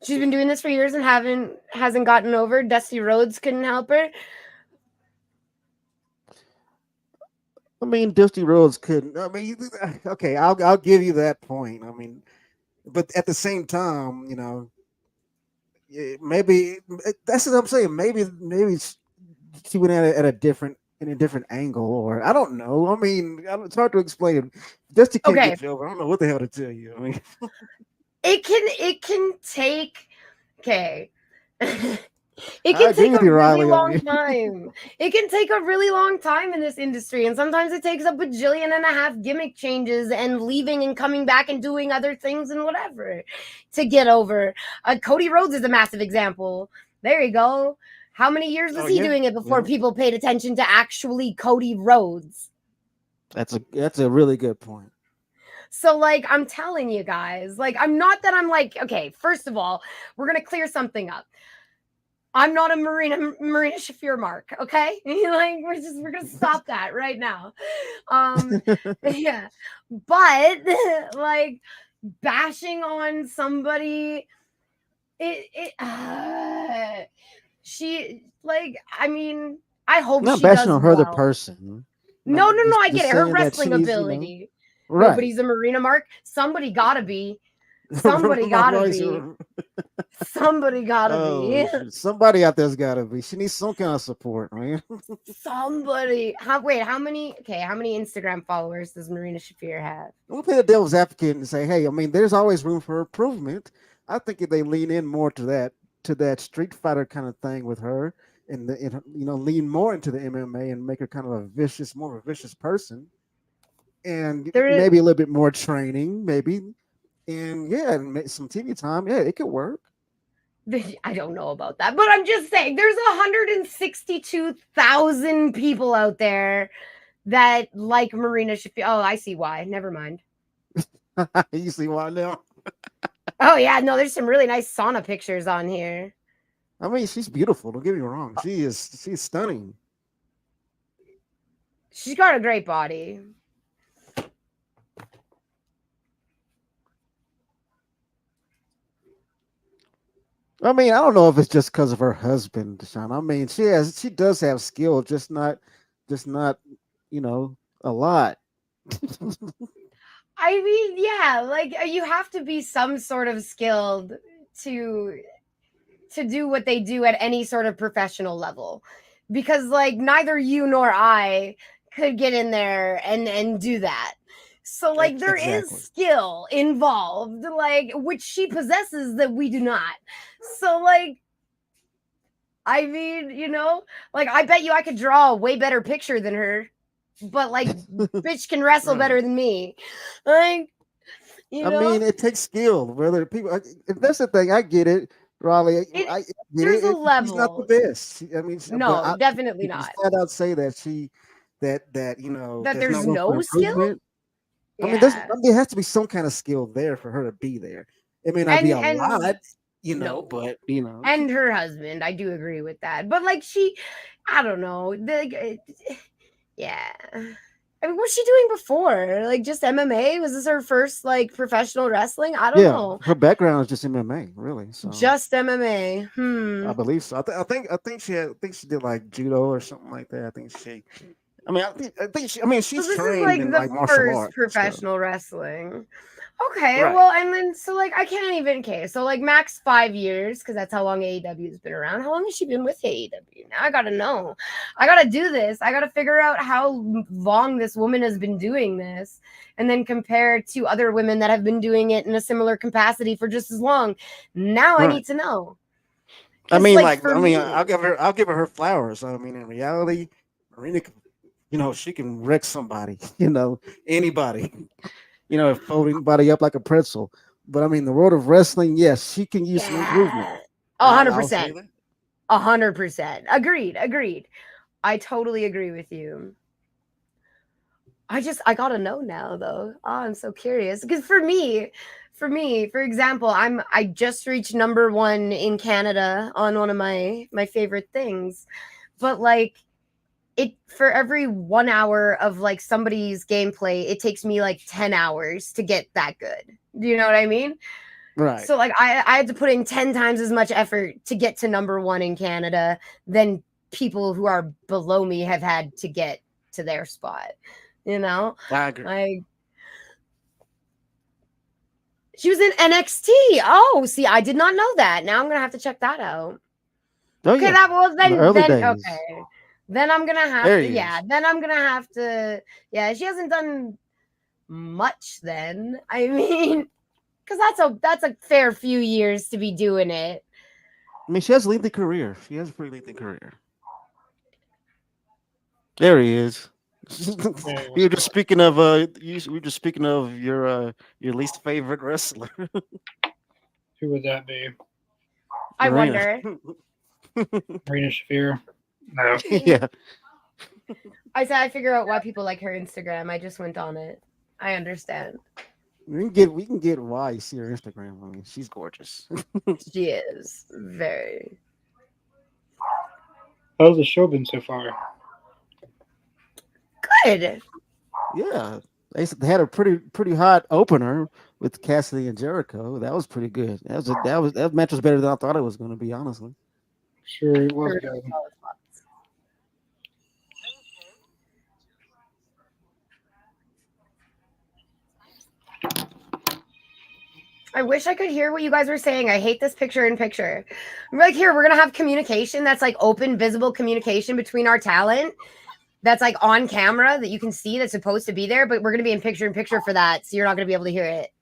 She's been doing this for years and hasn't gotten over. Dusty Rhodes couldn't help her. I mean, Dusty Rhodes couldn't. I mean, okay, I'll give you that point. I mean, but at the same time, maybe that's what I'm saying. Maybe she went at it at a different in a different angle, or I don't know. I mean, it's hard to explain. Dusty can't Okay, get you over. I don't know what the hell to tell you. I mean, it can take okay. It I can agree take with a you, really Riley. I long mean, time. It can take a really long time in this industry, and sometimes it takes a bajillion and a half gimmick changes and leaving and coming back and doing other things and whatever to get over. Cody Rhodes is a massive example. There you go. How many years was oh he yeah, doing it before yeah. people paid attention to actually Cody Rhodes? That's a really good point. So, like, I'm telling you guys, like, I'm not that I'm like, okay, first of all, we're going to clear something up. I'm not a Marina Shafir mark, okay? Like we're gonna stop that right now. Um, yeah, but like bashing on somebody, she like I mean I hope Not she bashing does on her, the well. person. No, Not no, no, I get just it. Her saying that she wrestling needs, ability. right. Nobody's a Marina mark. Somebody gotta be. Somebody gotta be. Somebody gotta be. Oh, somebody out there's got to be. She needs some kind of support, man. Somebody. How many? Okay, how many Instagram followers does Marina Shafir have? We'll play the devil's advocate and say, hey, I mean, there's always room for improvement. I think if they lean in more to that Street Fighter kind of thing with her, and lean more into the MMA and make her kind of more of a vicious person, and There, maybe a little bit more training, maybe, and yeah, and some TV time, yeah, it could work. I don't know about that, but I'm just saying there's 162,000 people out there that like Marina Shafir. Oh, I see why. Never mind. You see why now? Oh yeah, no, there's some really nice sauna pictures on here. I mean, she's beautiful. Don't get me wrong. She's stunning. She's got a great body. I mean, I don't know if it's just because of her husband, Deshaun. I mean, she does have skill, just not, a lot. I mean, yeah, like you have to be some sort of skilled to do what they do at any sort of professional level. Because like neither you nor I could get in there and do that. So like there is Exactly. skill involved, like which she possesses that we do not. So like I mean, like I bet you I could draw a way better picture than her, but like bitch can wrestle Right. better than me. Like, you I know, mean, it takes skill. Whether people, if that's the thing, I get it, Raleigh. it I get there's it. a She's not the level. best. I mean, but No, definitely you can not. flat out say that That there's not there's room for no skill? improvement. I mean, Yeah. there has to be some kind of skill there for her to be there. It may not be a And lot, no. but And her husband, I do agree with that. But like I don't know. Yeah. I mean, what's she doing before? Like just MMA? Was this her first like professional wrestling? I don't yeah, know. her background is just MMA, really. So Just MMA. I believe so. I think I think she did like judo or something like that. I think she. I mean, So she's this is trained like in the like martial first arts and stuff. professional wrestling. Okay, Right. well, and then so like I can't even okay. So like max 5 years because that's how long AEW has been around. How long has she been with AEW? Now I gotta know. I gotta do this. I gotta figure out how long this woman has been doing this, and then compare to other women that have been doing it in a similar capacity for just as long. Now I Right. need to know I because mean, like like, for me, I'll give her flowers. I mean, in reality, Marina, she can wreck somebody. Anybody. Fold anybody up like a pretzel. But I mean, the world of wrestling, yes, she can use some improvement. yeah, a hundred I'll say percent, that. 100%. Agreed. I totally agree with you. I gotta know now though. Oh, I'm so curious because for example, I just reached number one in Canada on one of my favorite things, but like it for every 1 hour of like somebody's gameplay, it takes me like 10 hours to get that good. Do you know what I mean? Right. So like I had to put in 10 times as much effort to get to number one in Canada than people who are below me have had to get to their spot. You know, I agree. like she was in NXT. Oh, see, I did not know that. Now I'm gonna have to check that out. Oh Okay, yeah, that was in the early then days. okay. Then I'm gonna have There to he is. then I'm gonna have to she hasn't done much then. I mean, because that's a fair few years to be doing it. I mean, she has a lengthy career. She has a pretty lengthy career. There he is. Hey, we what's were just up? speaking of we were just speaking of your least favorite wrestler, Who would that be? I Marina. wonder. Marina Shafir? No. Yeah, I said I figure out why people like her Instagram. I just went on it. I understand. we can get why you see her Instagram. I mean, she's gorgeous. She is very How's the show been so far? good. Yeah, they had a pretty hot opener with Cassidy and Jericho. That was pretty good. That match was better than I thought it was going to be. Honestly. Sure, it was good. I wish I could hear what you guys were saying. I hate this picture in picture. I'm like, here, we're gonna have communication that's like open, visible communication between our talent that's like on camera that you can see that's supposed to be there, but we're gonna be in picture for that, so you're not gonna be able to hear it.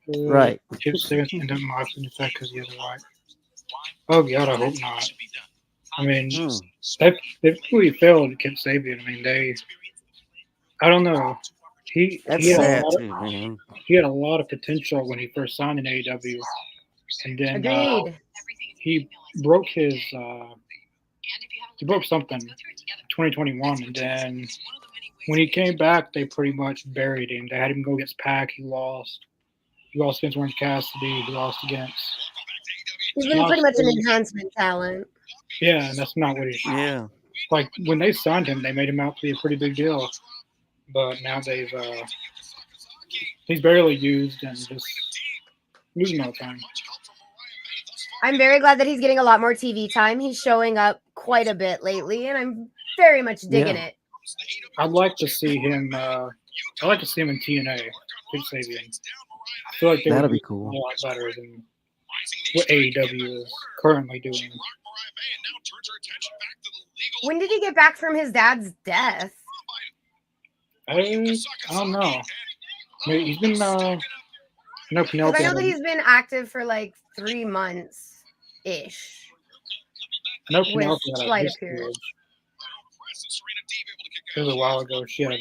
Right. Kip Sabian end up watching the fact because he has a wife. Oh God, I hope not. I mean, Mm, they've really failed Kip Sabian. I mean, I don't know. that's He had a sad lot of too, man. he had a lot of potential when he first signed in AEW, and then Agreed. he broke his he broke something 2021, and then when he came back, they pretty much buried him. They had him go against Pac. He lost. He lost against Orange Cassidy. He lost against. He's been pretty much an Honestly, enhancement talent. yeah, and that's not what he's Yeah. like. When they signed him, they made him out to be a pretty big deal, but now he's barely used and just losing all the time. I'm very glad that he's getting a lot more TV time. He's showing up quite a bit lately, and I'm very much digging Yeah. it. I'd like to see him. I'd like to see him in TNA. Kid Sabian. I feel like they That'd would be be cool. a lot better than what AEW is currently doing. When did he get back from his dad's death? I don't know. Maybe he's been no Because Penelope. I know that he's been active for like 3 months ish. I know with Penelope had a slight disc appearance. bridge. It was a while ago. She had.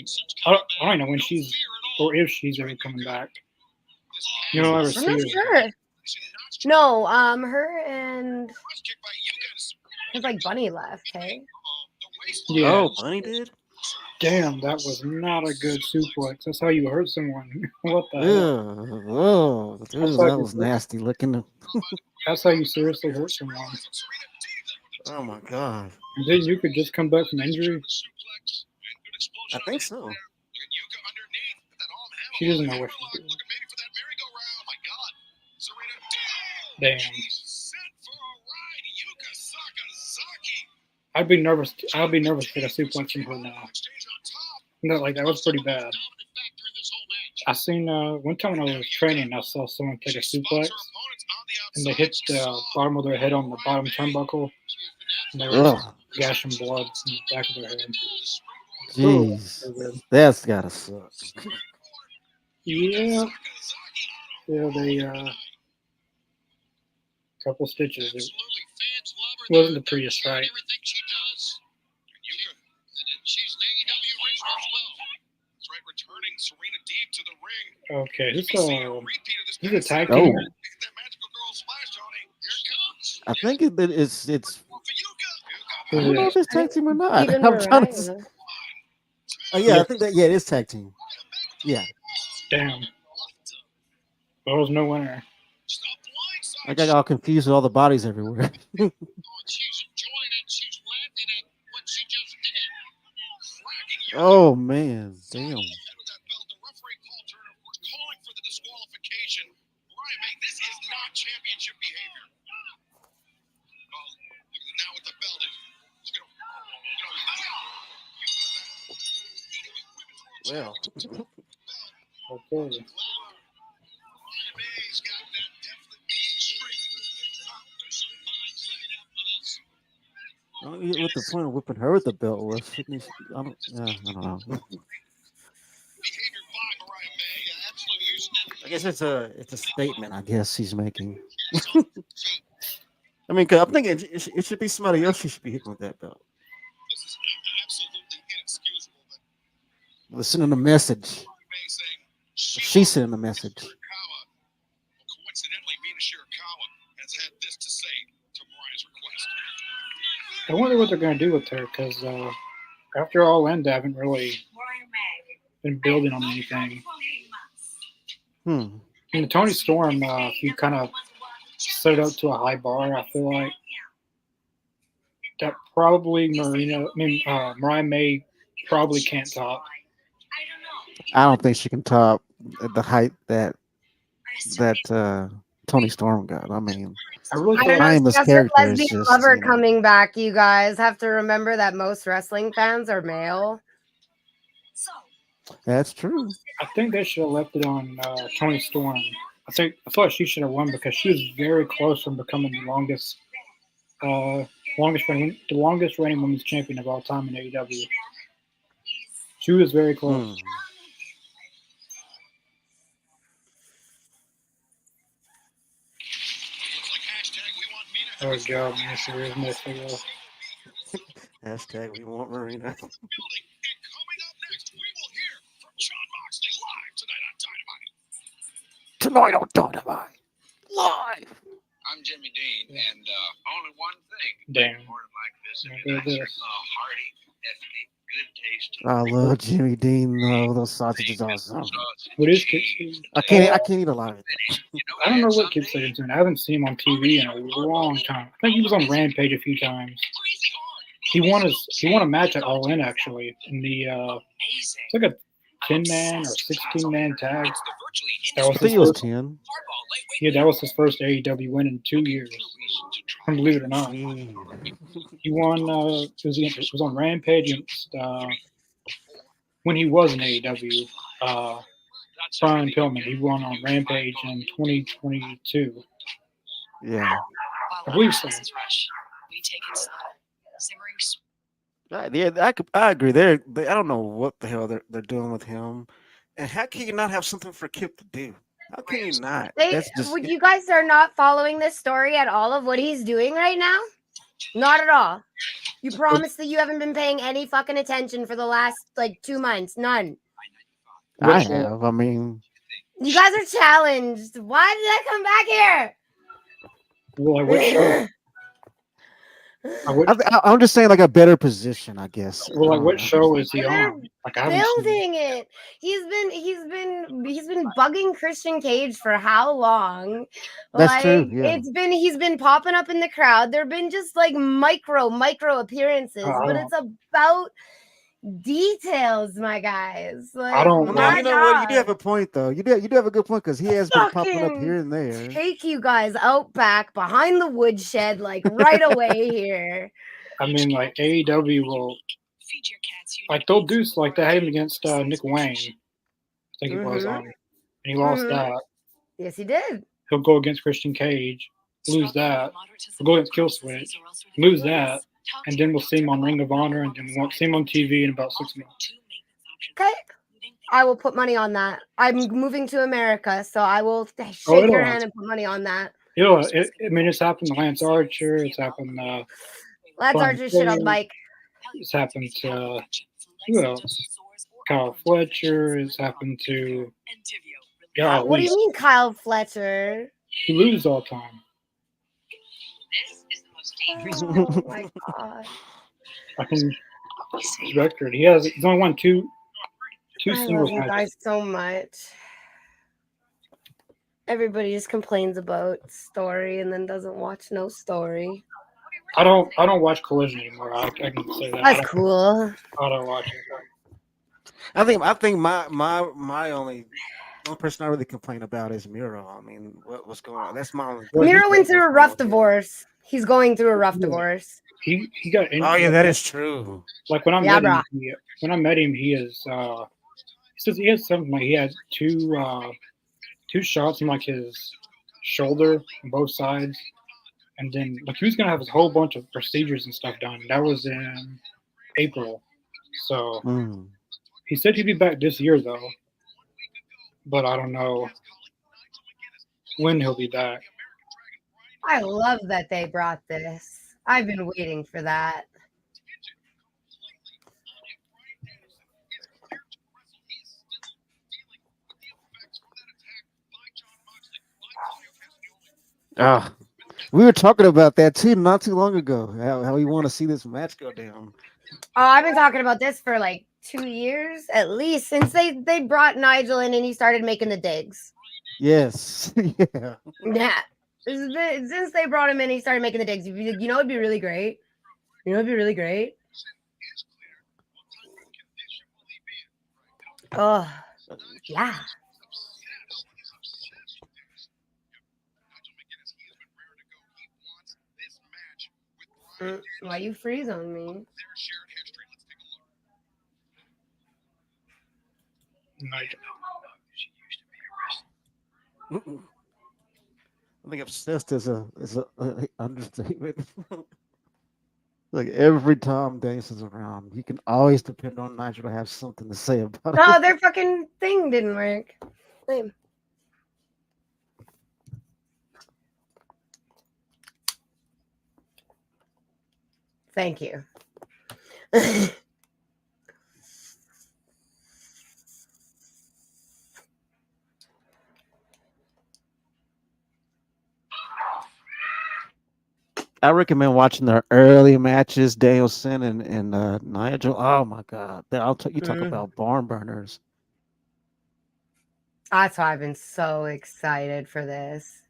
I don't know when she's or if she's ever coming back. You don't ever I'm see not her. sure. No, her and it's like Bunny left, hey? Yeah. Oh, Bunny did? Damn, that was not a good suplex. That's how you hurt someone. What the hell? Ew. Oh, dude, that was nasty looking. That's how you seriously hurt someone. Oh my god. And then you could just come back from injury. I think so. She doesn't know what she's doing. Damn. I'd be nervous to get a suplex from her now. No, like that was pretty bad. I seen one time when I was training, I saw someone take a suplex, and they hit the bottom of their head on the bottom turnbuckle, and they were Ugh. gashing blood in the back of their head. Jeez. So good. That's gotta suck. Yeah. Yeah, they couple stitches. It wasn't the prettiest sight. Okay, this is a tag team. Oh. I think it's. I don't know if it's tag team or not. Even I'm trying to. Mariah. Oh yeah, I think that it is tag team. Yeah. Damn. There was no winner. I got all confused with all the bodies everywhere. Oh man, damn. Well, Okay. I don't get what the point of whipping her with the belt was. Shouldn't he? I don't know. I guess it's a statement. I guess he's making. I mean, 'cause I'm thinking it should be somebody else. She should be hitting with that belt. They're sending a message. She's sending a message. I wonder what they're going to do with her because after All In, they haven't really been building on anything. In the Tony Storm, if you kind of set it up to a high bar, I feel like that probably Mariah May probably can't top. I don't think she can top the height that Tony Storm got. I mean, I really I feel don't know. like Timeless She has her character is lesbian just, lover you know. coming back. You guys have to remember that most wrestling fans are male. That's true. I think they should have left it on Tony Storm. I thought she should have won because she was very close from becoming the longest reigning women's champion of all time in AEW. She was very close. Oh god, man, serious mess. Hashtag we want Marina. Tonight on Dynamite. Live. I'm Jimmy Dean, and only one thing Damn. more like this Look is at this. hearty, ethnic, good taste. I love Jimmy Dean. Oh, those sausages are awesome. What is Kip Sabian? I can't eat a lot of it. I don't know what Kip Sabian's doing. I haven't seen him on TV in a long time. I think he was on Rampage a few times. He won a match at All In actually in the it's like a 10-man or 16-man tag. That I was think his it was first, 10. yeah, that was his first AEW win in 2 years. Believe it or not, he won. It was on Rampage against when he was in AEW. Brian Pillman. He won on Rampage in 2022. Yeah. I believe so. Right, yeah, I agree. I don't know what the hell they're doing with him, and how can you not have something for Kip to do? How can you not? That's just Would you guys are not following this story at all of what he's doing right now? Not at all. You promise that you haven't been paying any fucking attention for the last like 2 months. None. I have. I mean, You guys are challenged. Why did I come back here? Well, I'm just saying like a better position, I guess. well, I like don't what know. show is he They're on? Like I haven't seen. building it. He's been bugging Christian Cage for how long? That's Like true. Yeah. he's been popping up in the crowd. There've been just like micro appearances, but it's about details, my guys. Like I don't I like- mean, you know what? You do have a point, though. You do have a good point because he has been popping up Fucking here and there. take you guys out back behind the woodshed, like right away here. I mean, like AEW will, like they'll do like they had him against Nick Wayne. I think it was on, and he lost that. Yes, he did. He'll go against Christian Cage, lose that. He'll go against Killswitch, lose that, and then we'll see him on Ring of Honor, and then we won't see him on TV in about 6 months. Okay. I will put money on that. I'm moving to America, so I will shake your hand and put money on that. You know, I mean, it's happened to Lance Archer. It's happened to Lance Archer shit on Mike. It's happened to who else? Kyle Fletcher. It's happened to What do you mean, Kyle Fletcher? He loses all the time. Oh my god! I can his record. He's only won two I singles love you matches. guys so much. Everybody just complains about story and then doesn't watch no story. I don't watch Collision anymore. I can say that. That's cool. I don't watch it. I think my only person I really complain about is Miro. I mean, what's going on? That's my only. Miro went through a rough divorce. He's going through a rough divorce. He got injured. Oh yeah, that is true. Like when I met him, he is he says he has something like he had two shots in like his shoulder on both sides, and then like he was gonna have a whole bunch of procedures and stuff done. That was in April, so he said he'd be back this year though, but I don't know when he'll be back. I love that they brought this. I've been waiting for that. We were talking about that too not too long ago. How we want to see this match go down. Oh, I've been talking about this for like 2 years at least since they brought Nigel in and he started making the digs. Yes. Yeah. Yeah. Since they brought him in, he started making the digs. You know, it'd be really great. You know, it'd be really great. Oh, yeah. Why you freeze on me? Nigel. I think obsessed is a understatement. Like every time Danielson's around, you can always depend on Nigel to have something to say about it. No, their fucking thing didn't work. Same. Thank you. I recommend watching the early matches, Danielson and Nigel. Oh my God, you talk about barn burners. That's why I've been so excited for this.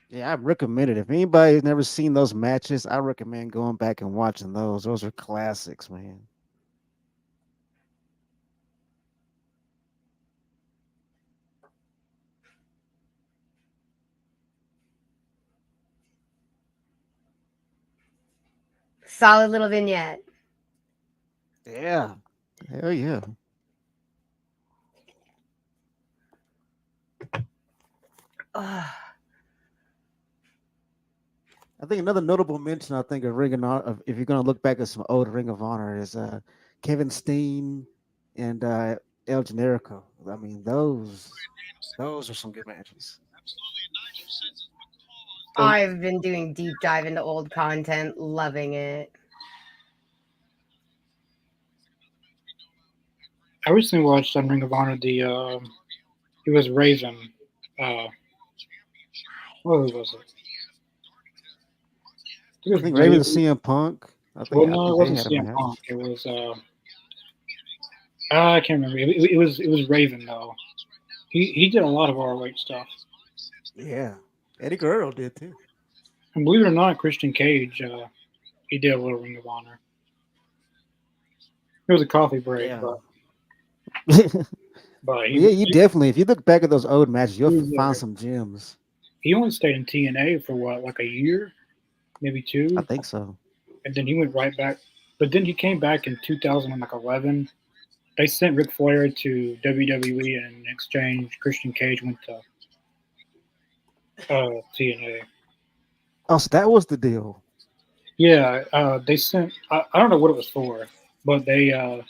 Yeah, I recommend it. If anybody's never seen those matches, I recommend going back and watching those. Those are classics, man. Solid little vignette. Yeah. Hell yeah. Ugh. I think another notable mention I think of Ring of Honor, if you're gonna look back at some old Ring of Honor, is Kevin Steen and El Generico. I mean, those are some good matches. So I've been doing deep dive into old content, loving it. I recently watched on Ring of Honor. It was Raven. Uh, what was it? It I was think Raven and Raven. CM Punk. Well, I no, it think they wasn't had a CM match. Punk. It was I can't remember. It was Raven though. He did a lot of ROH stuff. Yeah, Eddie Guerrero did too. And believe it or not, Christian Cage he did a little Ring of Honor. It was a coffee break, Yeah. but Yeah, you definitely. If you look back at those old matches, you'll find he, some gems. he only stayed in TNA for what, like a year, maybe I two, think so. and then he went right back. But then he came back in 2011. They sent Ric Flair to WWE, and in exchange, Christian Cage went to TNA. Oh, so that was the deal. Yeah, they sent. I don't know what it was for, but they Title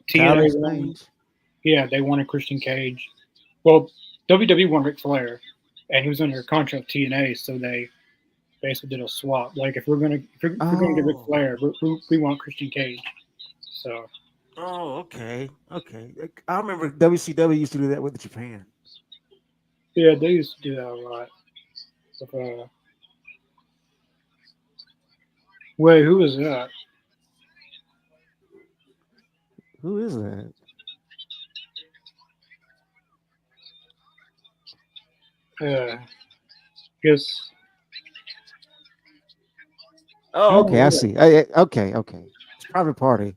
TNA won. exchange. Yeah, they wanted Christian Cage. Well, WWE won Ric Flair, and he was under contract with TNA, so they basically did a swap. Like if we're gonna get Ric Oh. Flair, we want Christian Cage. So Oh, okay. Okay. I remember WCW used to do that with Japan. yeah, they used to do that a lot. With, wait, who was that? Who is that? Guess. Oh, Oh, okay. I yeah. see. Okay. Okay. It's Private Party.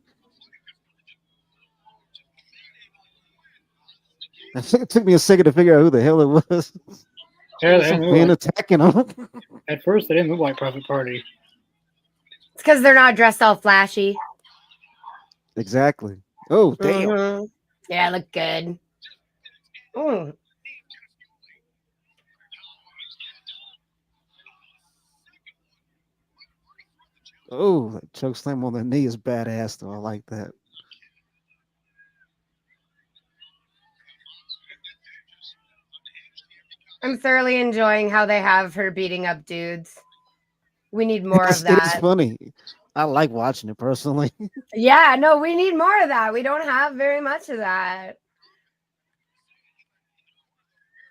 It took me a second to figure out who the hell it was. Yeah, Some Finn attacking them. at first they didn't look like Private Party. It's because they're not dressed all flashy. Exactly. Oh, damn. Mm-hmm. Yeah, look good. Ooh. Oh, that choke slam on the knee is badass though. I like that. I'm thoroughly enjoying how they have her beating up dudes. We need more of It is that. funny. I like watching it personally. Yeah, no, we need more of that. We don't have very much of that.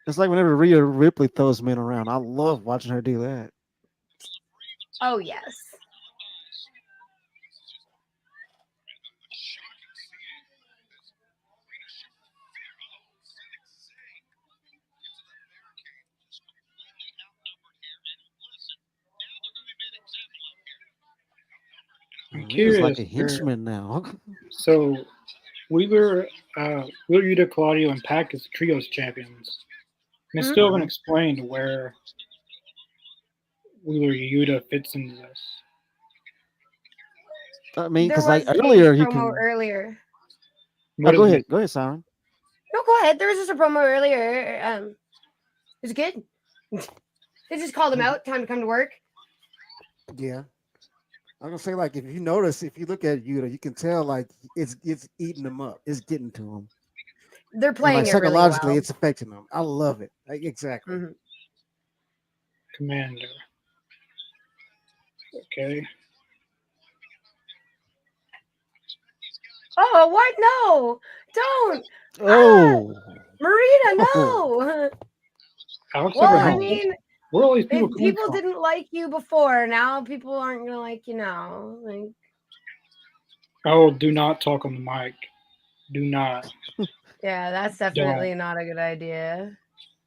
It's like whenever Rhea Ripley throws men around. I love watching her do that. Oh, yes. I'm Rhea's like curious. a henchman now. So Wheeler, Wheeler Yuta, Claudio, and Pac is trios champions. And they Mhm. still haven't explained where Wheeler Yuta fits into this. I mean, There because like was a earlier you promo can. earlier. Oh, What is it? go ahead, Siren. No, go ahead. There was just a promo earlier. It was good. They just called him out. Time to come to work. Yeah, I'm gonna say like if you notice, if you look at Yuta, you can tell like it's eating him up. It's getting to him, They're and like playing it really psychologically, well. it's affecting him. I love it. Like, exactly. Mhm. Commander. Okay. Oh, what? No, don't. Ah, Oh, Marina, oh, no. Alex Well, I Abraham. oh. mean, Where are all these people if coming people from? didn't like you before, now people aren't gonna like you now. Like, Oh, do not talk on the mic. Do not. yeah, that's Don't. definitely not a good idea.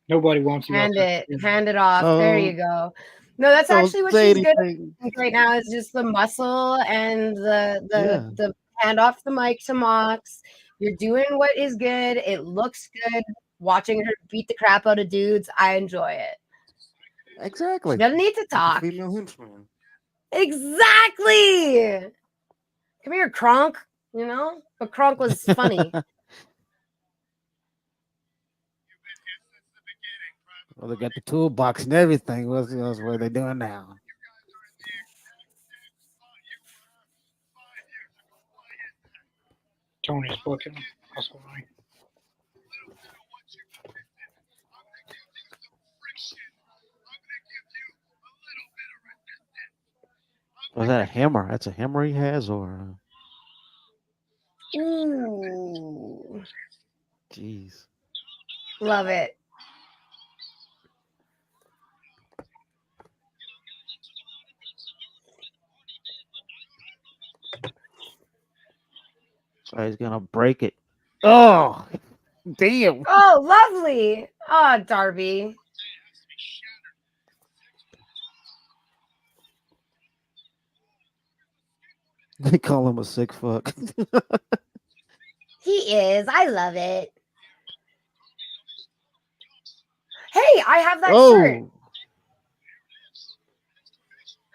Nobody wants you out there. Hand it off. There you Oh, go. No, that's don't actually what say she's good at anything. right now is just the muscle and Yeah, the hand off the mic to Mox. You're doing what is good. It looks good. Watching her beat the crap out of dudes, I enjoy it. She exactly. doesn't need to Like a talk. female henchman. Exactly. Come here, Kronk. You know, but Kronk was funny. Well, they got the toolbox and everything. What's else? What are they doing now? Tony's booking. That's why. Was that a hammer? That's a hammer he has, or Ooh, jeez. love it. Oh, he's gonna break it. Oh, damn! Oh, lovely. Oh, Darby. They call him a sick fuck. He is. I love it. Hey, I have that shirt.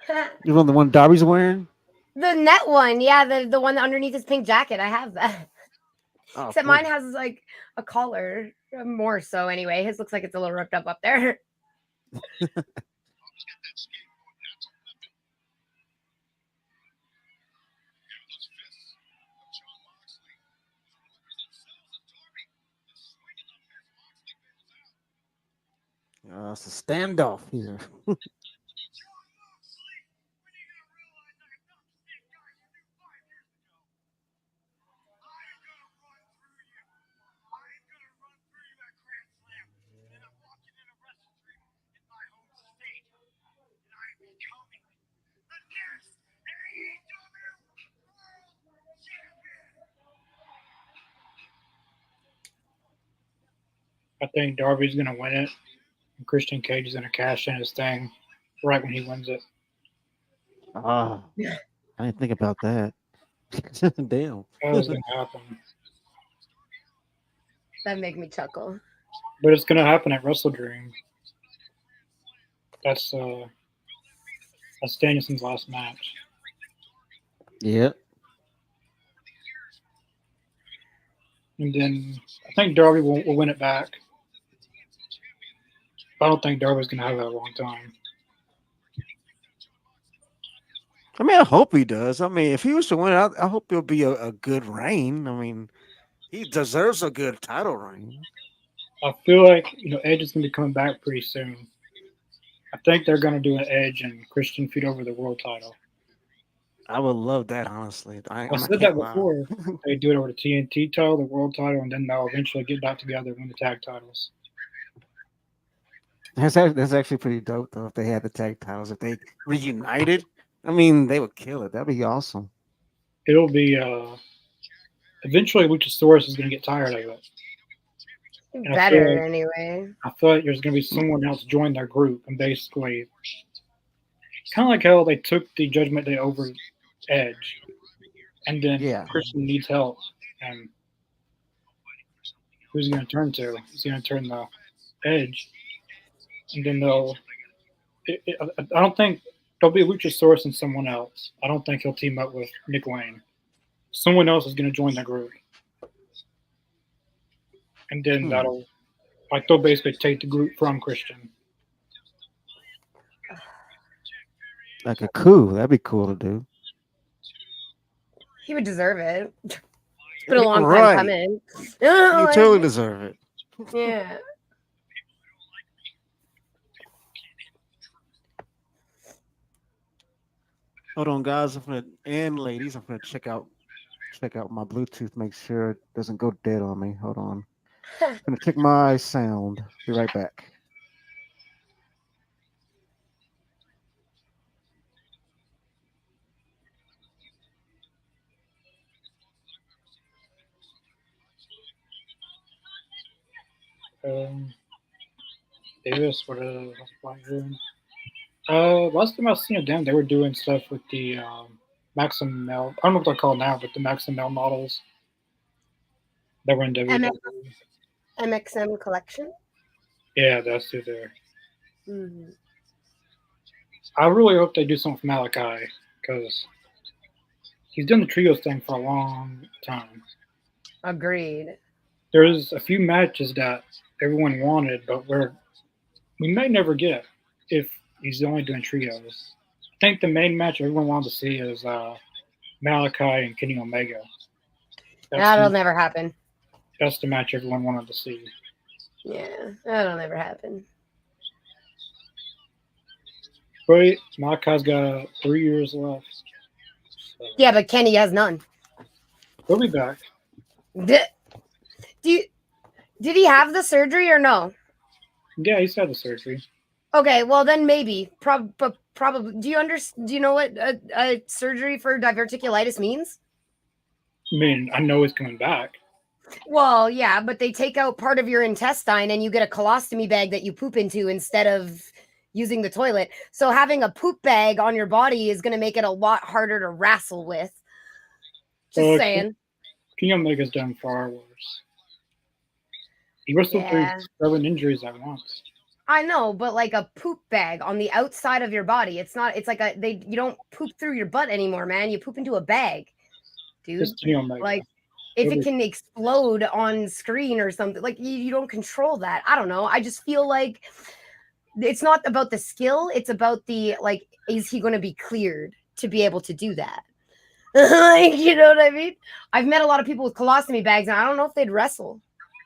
Oh, you want the one Darby's wearing? The net one. Yeah, the one underneath his pink jacket. I have that. Oh, Except cool. mine has like a collar. More so anyway. His looks like it's a little ripped up there. It's a standoff here. I think Darby's gonna win it, and Christian Cage is gonna cash in his thing right when he wins it. Ah, I didn't think about that. Damn. That was gonna happen, That make me chuckle. but it's gonna happen at Wrestle Dream. That's Danielson's last match. Yeah. And then I think Darby will win it back. I don't think Darby's gonna have that a long time. I mean, I hope he does. I mean, if he was to win, I hope it'll be a good reign. I mean, he deserves a good title reign. I feel like Edge is gonna be coming back pretty soon. I think they're gonna do an Edge and Christian feud over the world title. I would love that, honestly. I I said that can't lie. before. They do it over the TNT title, the world title, and then they'll eventually get back together and win the tag titles. That's actually pretty dope, though. If they had the tag titles, if they reunited, I mean, they would kill it. That'd be awesome. It'll be eventually Luchasaurus is gonna get tired of it. And Better anyway. I feel like there's gonna be someone else join their group and basically kind of like how they took the Judgment Day over Edge, and then Yeah. Christian needs help, and who's he going to turn to? He's going to turn the Edge, and then they'll. I don't think there'll be Luchasaurus and someone else. I don't think he'll team up with Nick Wayne. Someone else is going to join the group, and then that'll they'll basically take the group from Christian. Like a coup. That'd be cool to do. He would deserve it. It's been a long time Right. coming. You Like, totally deserve it. yeah. Hold on, guys. And ladies, I'm gonna check out my Bluetooth, make sure it doesn't go dead on me. Hold on. I'm gonna check my sound. Be right back. Um, Davis, whatever. Last time I seen them, they were doing stuff with the Maxim Mel. I don't know what they're called now, but the Maxim Mel models that were in WWE. MXM collection. Yeah, that's who they're. Mm-hmm. I really hope they do something with Malachi because he's done the trios thing for a long time. Agreed. There's a few matches that everyone wanted, but we may never get if he's only doing trios. I think the main match everyone wanted to see is Malachi and Kenny Omega. That'll never happen. That's the match everyone wanted to see. Yeah, that'll never happen. But Malachi's got 3 years left. So. Yeah, but Kenny has none. He'll be back. Did he have the surgery or no? Yeah, he's had the surgery. Okay, well then maybe. Probably. Do you know what a surgery for diverticulitis means? I mean, I know he's coming back. Well, yeah, but they take out part of your intestine and you get a colostomy bag that you poop into instead of using the toilet. So having a poop bag on your body is going to make it a lot harder to wrestle with. Just saying. Kenny Omega's done far worse. He wrestled through 7 injuries at once. I know, but like a poop bag on the outside of your body, it's like you don't poop through your butt anymore, man. You poop into a bag, dude. Just Kenny Omega. Like if it can explode on screen or something, like you don't control that. I don't know. I just feel like it's not about the skill. It's about the, like, is he going to be cleared to be able to do that? Like, you know what I mean? I've met a lot of people with colostomy bags, and I don't know if they'd wrestle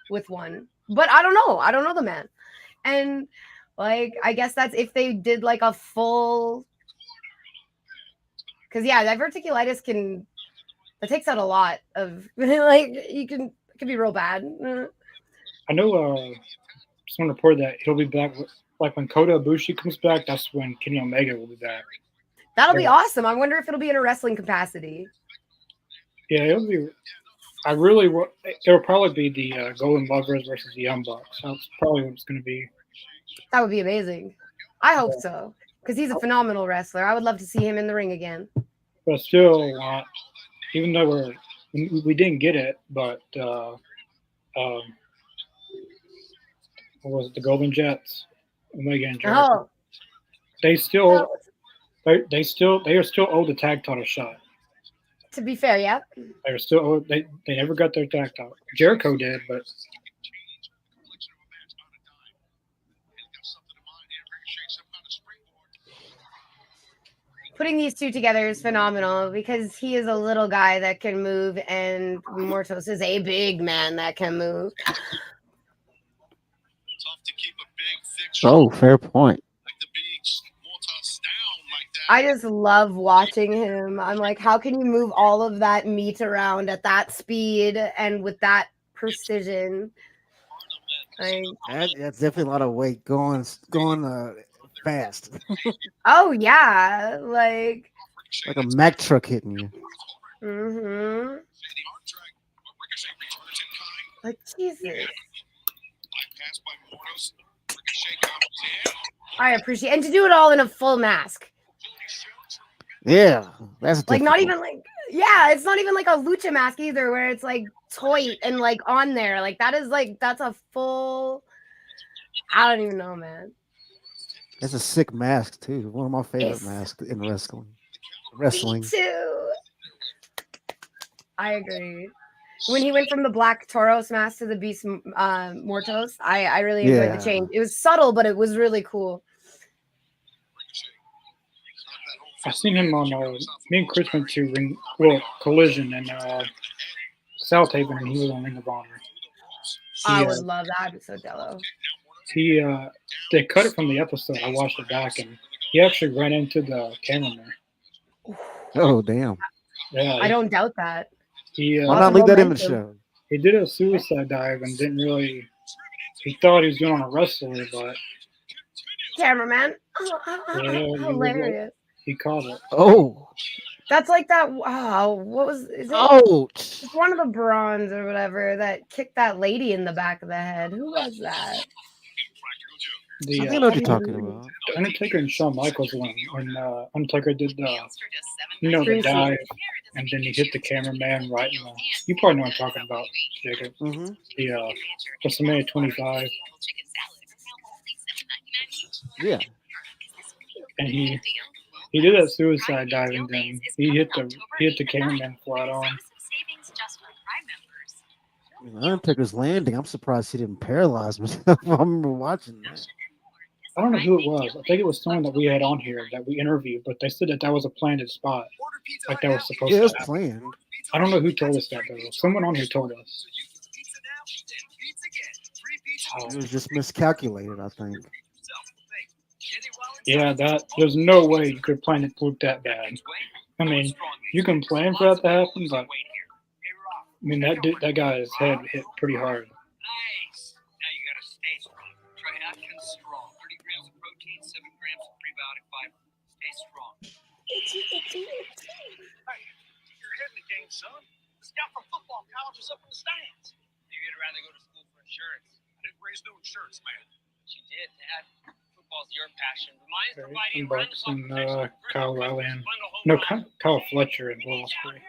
with one. But I don't know. I don't know the man. And, like, I guess that's if they did, like, a full... Because, yeah, diverticulitis it takes out a lot of... Like, it can be real bad. I know someone reported that he'll be back... Like when Kota Ibushi comes back, that's when Kenny Omega will be back. That'll be awesome. I wonder if it'll be in a wrestling capacity. Yeah, it'll be. It'll probably be the Golden Lovers versus the Young Bucks. That's probably what it's going to be. That would be amazing. I hope so, because he's a phenomenal wrestler. I would love to see him in the ring again. But still, even though we didn't get it, but what was it? The Golden Jets. Omega and Jericho. Oh. They are still owed the tag title shot. To be fair, yeah. They're still owed, they never got their tag title. Jericho did, but putting these two together is phenomenal because he is a little guy that can move and Mortos is a big man that can move. Oh, fair point. I just love watching him. I'm like, how can you move all of that meat around at that speed and with that precision? That's definitely a lot of weight going fast. Oh yeah, like a Mack truck hitting you. Mm-hmm. Like Jesus. I appreciate, and to do it all in a full mask. Yeah, that's like not even like it's not even like a lucha mask either, where it's like toy and like on there. Like that's a full. I don't even know, man. That's a sick mask too. One of my favorite masks in wrestling. Me too. I agree. When he went from the Black Toros mask to the Beast Mortos, I really enjoyed the change. It was subtle, but it was really cool. I've seen him on me and Chris went to Collision in South Haven, and he was on Ring of Honor. I would love that. I'd be so jello. They cut it from the episode. I watched it back, and he actually ran into the cameraman. Oh damn! Yeah, I don't doubt that. Why not leave that in the show? He did a suicide dive and didn't really. He thought he was going on a wrestler, but cameraman, hilarious. He caught it. Oh, that's like that. Wow, what was? Is it? Oh, it's one of the Bronze or whatever that kicked that lady in the back of the head. Who was that? The I think I know what you're talking about. Undertaker and Shawn Michaels one when Undertaker did the Dream dive Sequence. and then he hit the cameraman right in the. You probably know what I'm talking about, Jacob. Hmm. The WrestleMania 25, Yeah. and he did that suicide dive and then he hit the cameraman flat on. Undertaker's landing. I'm surprised he didn't paralyze himself. I remember watching that. I don't know who it was. I think it was someone that we had on here that we interviewed, but they said that that was a planned spot, like that was supposed Yeah, it to was happen. planned. I don't know who told us that though. Someone on here told us. It was just miscalculated, I think. Yeah, there's no way you could plan it look that bad. I mean, you can plan for that to happen, but I mean that guy's head hit pretty hard. Nice. Now you gotta stay strong. Try Atkins Strong. 30 grams of protein, 7 grams of prebiotic fiber. Stay strong. Hey, keep your head in the game, son. The scout for football college is up in the stands. Maybe you'd rather go to school for insurance. I didn't raise no insurance, man. But you did, Dad. Football's your passion. But mine is providing Bucks and Kyle Riley and no Kyle Fletcher and Will Ospreay.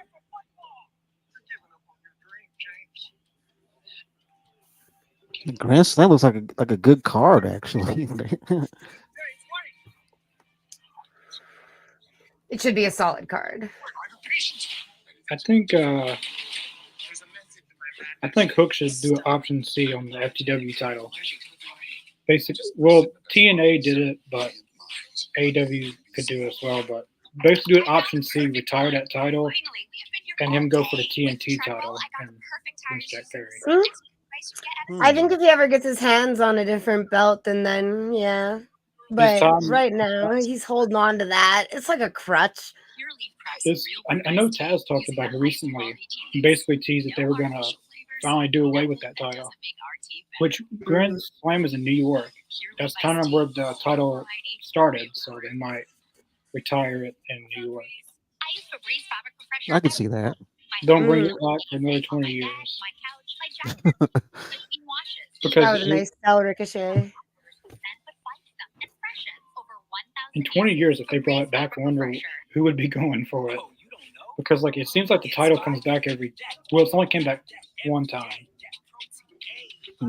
The Grand Slam looks like a good card, actually. It should be a solid card. I think Hook should do an option C on the FTW title. Basically, well, TNA did it, but AEW could do it as well. But basically, do an option C, retire that title, and him go for the TNT title and Jack Perry. I think if he ever gets his hands on a different belt, then yeah. But right now, he's holding on to that. It's like a crutch. I know Taz talked about it recently. And basically teased that they were going to finally do away with that title. Which Grand Slam is in New York. That's kind of where the title started, so they might retire it in New York. I can see that. Don't bring it back for another 20 years. Because that was a nice style ricochet. In 20 years, if they brought it back, I wonder who would be going for it. Because like it seems like the title comes back it's only came back one time.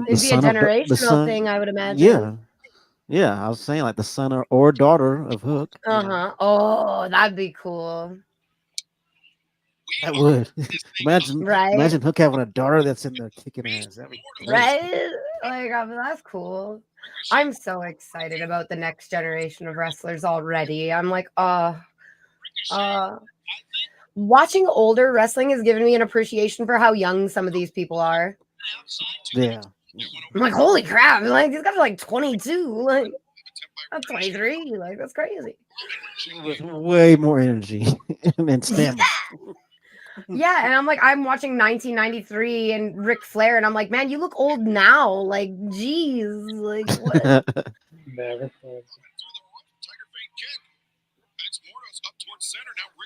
It'd be a generational thing, I would imagine. Yeah. I was saying like the son or daughter of Hook. Oh, that'd be cool. That would. Imagine Hook having a daughter that's in there kicking ass. That'd be right? Like, that's cool. I'm so excited about the next generation of wrestlers already. I'm like, watching older wrestling has given me an appreciation for how young some of these people are. Yeah. I'm like, holy crap. Like, these guys are like 22. Like, I'm 23. Like, that's crazy. With way more energy and stamina. Yeah, and I'm like, I'm watching 1993 and Ric Flair, and I'm like, man, you look old now. Like, geez, like what?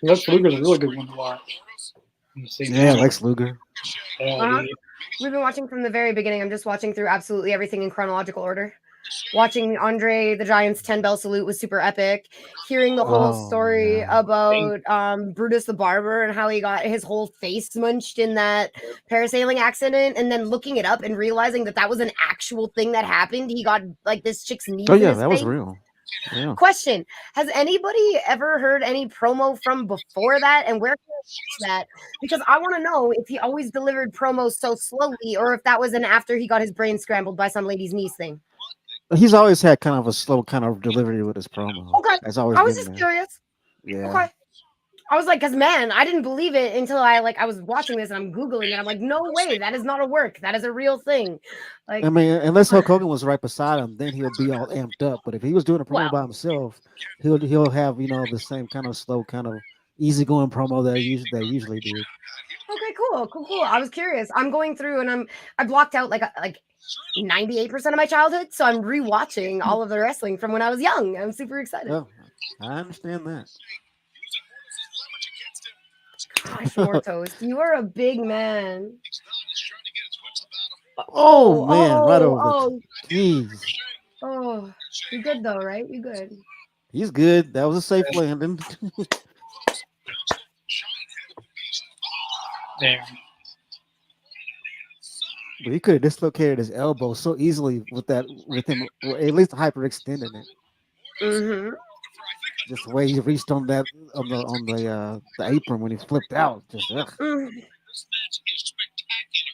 Lex Luger's a really good one to watch. Yeah, Lex Luger. We've been watching from the very beginning. I'm just watching through absolutely everything in chronological order. Watching Andre the Giant's 10-bell salute was super epic. Hearing the whole story about Brutus the Barber and how he got his whole face munched in that parasailing accident, and then looking it up and realizing that was an actual thing that happened. He got like this chick's knee. Oh yeah, that was real. Yeah. Question: has anybody ever heard any promo from before that, and where can I watch that? Because I want to know if he always delivered promos so slowly, or if that was an after he got his brain scrambled by some lady's niece thing. He's always had kind of a slow kind of delivery with his promo. Okay, I was just curious. Yeah. Okay. I was like, because man, I didn't believe it until I was watching this and I'm Googling it. I'm like, no way, that is not a work. That is a real thing. Like, I mean, unless Hulk Hogan was right beside him, then he'll be all amped up. But if he was doing a promo by himself, he'll have the same kind of slow, kind of easygoing promo that they usually do. Okay, cool. I was curious. I'm going through and I blocked out like 98% of my childhood, so I'm rewatching all of the wrestling from when I was young. I'm super excited. Oh, I understand that. Gosh, Mortos, you are a big man. Oh man, right over. Jeez. Oh, you good though, right? You good? He's good. That was a safe landing. Damn. But he could have dislocated his elbow so easily with him, or at least hyperextending it. Mm-hmm. Just the way he reached on that on the apron when he flipped out. Just Mm. This match is spectacular.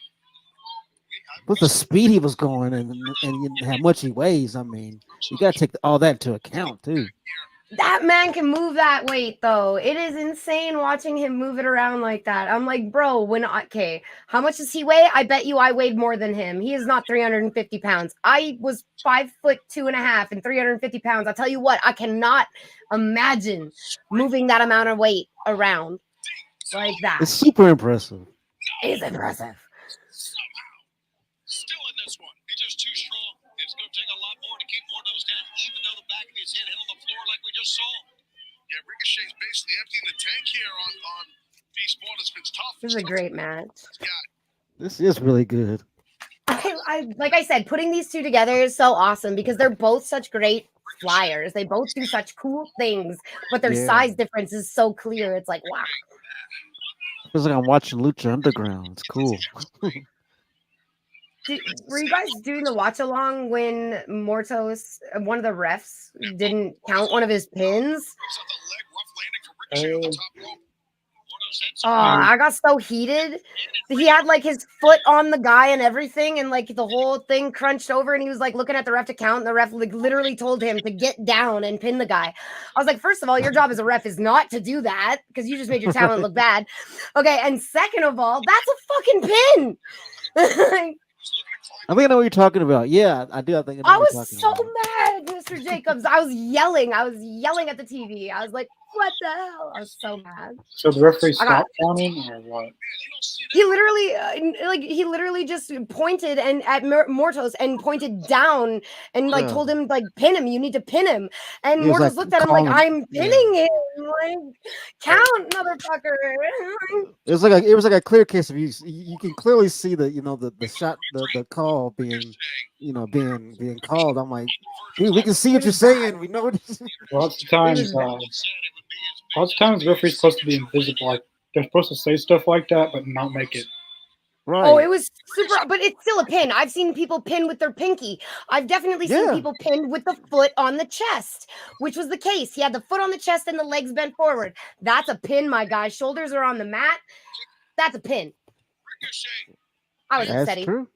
with the speed he was going and how much he weighs. I mean, you got to take all that into account too. That man can move that weight though. It is insane watching him move it around like that. I'm like, bro, okay, how much does he weigh? I bet you I weighed more than him. He is not 350 pounds. I was 5'2.5" and 350 pounds. I'll tell you what, I cannot imagine moving that amount of weight around like that. It's super impressive. It's impressive. Still in this one. He's just too strong. It's going to take a lot more to keep Mordo's down, even though the back of his head hit on the floor like we just saw. Yeah, Ricochet's basically emptying the tank here on Beast Mordo's been tough. This is a great match. This is really good. I like I said, putting these two together is so awesome because they're both such great flyers. They both do such cool things, but their Yeah. size difference is so clear. It's like, wow. Feels like I'm watching Lucha Underground. It's cool. Were you guys doing the watch along when Mortos, one of the refs, didn't count one of his pins? Oh, I got so heated. He had like his foot on the guy and everything, and like the whole thing crunched over, and he was like looking at the ref to count, and the ref like literally told him to get down and pin the guy. I was like, first of all, your job as a ref is not to do that because you just made your talent look bad. Okay, and second of all, that's a fucking pin. I think I know what you're talking about. Yeah, I do. I think I know I what you're was talking so about. mad, Mr. Jacobs. I was yelling. at the TV. I was like, what the hell? I was so mad. So the referee I got- stopped counting or what? He literally just pointed and at Mortos and pointed down and like Yeah. told him like pin him. You need to pin him. And He was, Mortos like, looked at him like calling- I'm pinning him. Like count, motherfucker. It was like a clear case of you can clearly see the shot the call being being called. I'm like, dude, we can see what you're saying. We know it. Lots of times, lots of times the referee's supposed to be invisible. Like they're supposed to say stuff like that, but not make it. Right. Oh, it was super, but it's still a pin. I've seen people pin with their pinky. I've definitely seen Yeah. people pin with the foot on the chest, which was the case. He had the foot on the chest and the legs bent forward. That's a pin, my guy. Shoulders are on the mat. That's a pin. I was That's upsetting. true.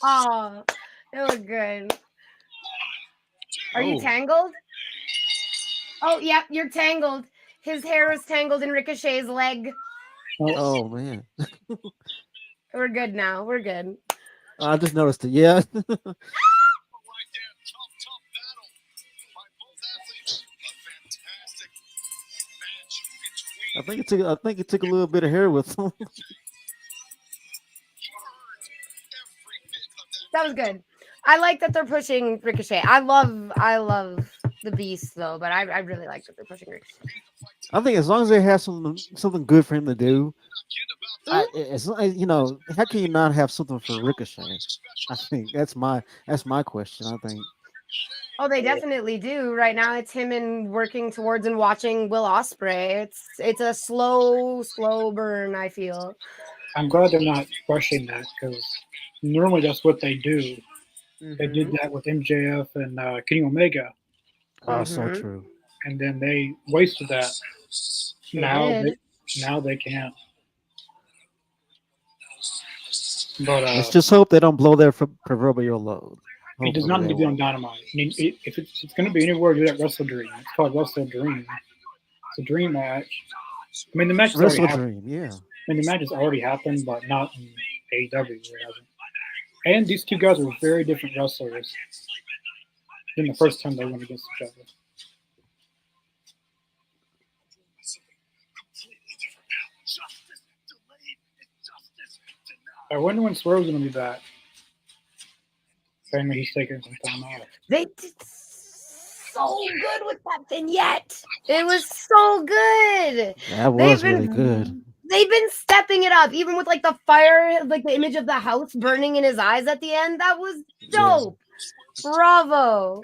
Oh, it was good. Are you Oh. tangled? Oh, yeah, you're tangled. His hair is tangled in Ricochet's leg. Oh man, We're good now. We're good. I just noticed it. Yeah. I think it took a little bit of hair with him. That was good. I like that they're pushing Ricochet. I love the Beast though, but I really like that they're pushing Ricochet. I think as long as they have something good for him to do, how can you not have something for Ricochet? I think that's my question. I think. Oh, they definitely do. Right now, it's him and working towards and watching Will Ospreay. It's a slow burn. I feel. I'm glad they're not rushing that because normally that's what they do. They did that with MJF and Kenny Omega, Oh, so Mhm. true. and then they wasted that. They Now did. they can't. But Let's just hope they don't blow their proverbial load. it does Hopefully not need they to be on won't. Dynamite. I mean, if it's going to be anywhere, do that Wrestle Dream. It's called Wrestle Dream. It's a dream match. I mean, the match has already Wrestle happened. Dream, yeah. I mean, the match has already happened, but not in AEW. It hasn't. And these two guys are very different wrestlers than the first time they went against each other. I wonder when Swerve's going to be back. Apparently, he's taking some time off. They did so good with that vignette. It was so good. That was really good. They've been stepping it up, even with like the fire, like the image of the house burning in his eyes at the end. That was dope. Bravo.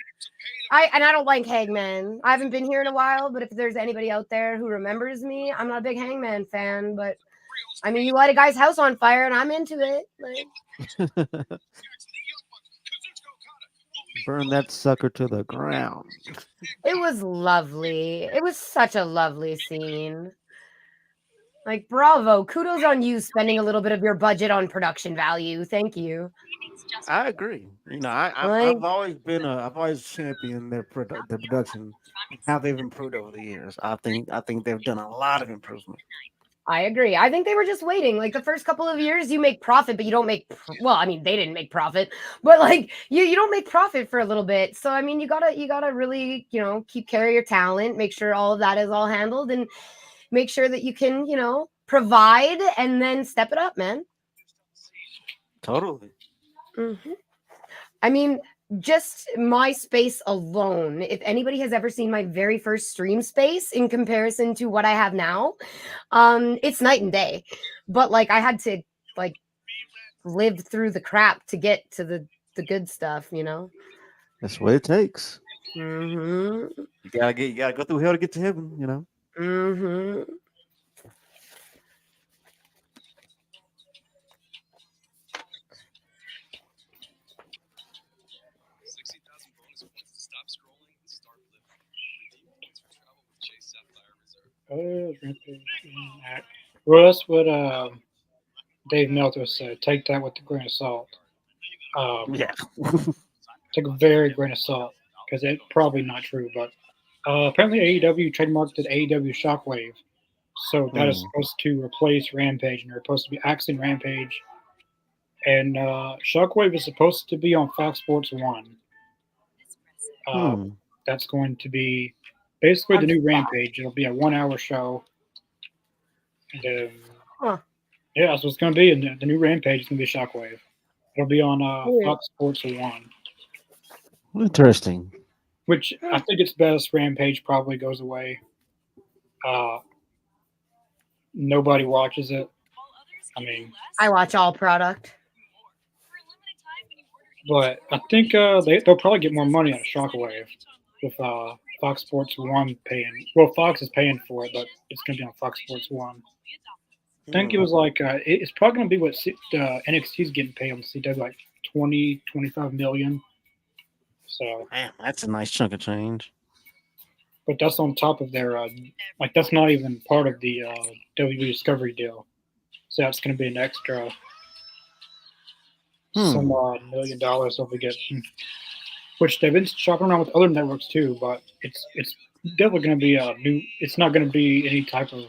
I don't like Hangman. I haven't been here in a while, but if there's anybody out there who remembers me, I'm not a big Hangman fan. But I mean, you light a guy's house on fire, and I'm into it. Like, Burn that sucker to the ground. it was lovely. It was such a lovely scene. Like, bravo. Kudos on you spending a little bit of your budget on production value. Thank you. I agree. You know, Like, I've always been I've always championed their production, how they've improved over the years. I think they've done a lot of improvement. I agree. I think they were just waiting. Like the first couple of years, you make profit, but you don't make. Well, I mean, they didn't make profit, but like you don't make profit for a little bit. So I mean, you gotta really keep care of your talent, make sure all of that is all handled, and make sure that you can provide, and then step it up, man. Totally. Mm-hmm. I mean, just my space alone, if anybody has ever seen my very first stream space in comparison to what I have now, it's night and day. But like I had to like live through the crap to get to the good stuff. That's what it takes. Mm-hmm. You gotta go through hell to get to heaven, you know. Mm-hmm. Well, that's what Dave Meltzer said. Take that with a grain of salt. Yeah. Take a very grain of salt because it's probably not true. But apparently AEW trademarked it AEW Shockwave, so that is supposed to replace Rampage, and they're supposed to be axing Rampage. And Shockwave is supposed to be on Fox Sports One. That's going to be basically the new Rampage. It'll be a 1 hour show. And yeah, that's what it's going to be. And the new Rampage is going to be Shockwave. It'll be on Fox Sports 1. Interesting. Which I think it's best. Rampage probably goes away. Nobody watches it. I mean, I watch all product. But I think they'll probably get more money out of Shockwave with Fox Sports 1 paying. Well, Fox is paying for it, but it's going to be on Fox Sports 1. I think it was like it's probably going to be what NXT's getting paid on CW, like 25 million. So man, that's a nice chunk of change. But that's on top of their like that's not even part of the WWE Discovery deal. So that's going to be an extra some $1 million they'll be getting, which they've been shopping around with other networks too. But it's definitely going to be a new. It's not going to be any type of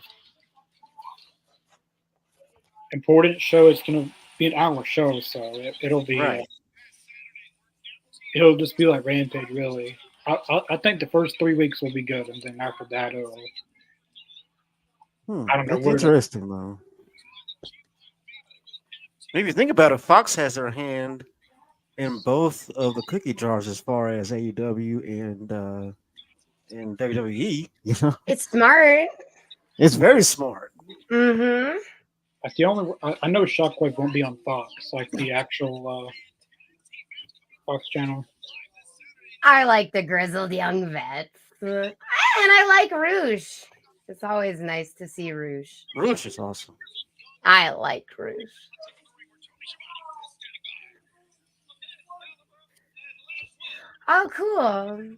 important show. It's going to be an hour show, so it'll be right. It'll just be like Rampage, really. I think the first 3 weeks will be good, and then after that, it'll. I don't know. That's interesting, though. Maybe think about it. Fox has their hand in both of the cookie jars as far as AEW and WWE. You know, it's smart. It's very smart. Mm-hmm. That's the only. I know Shockwave won't be on Fox, like the actual Fox channel. I like the grizzled young vets, and I like Rouge. It's always nice to see Rouge. Rouge is awesome. I like Rouge. Oh, cool.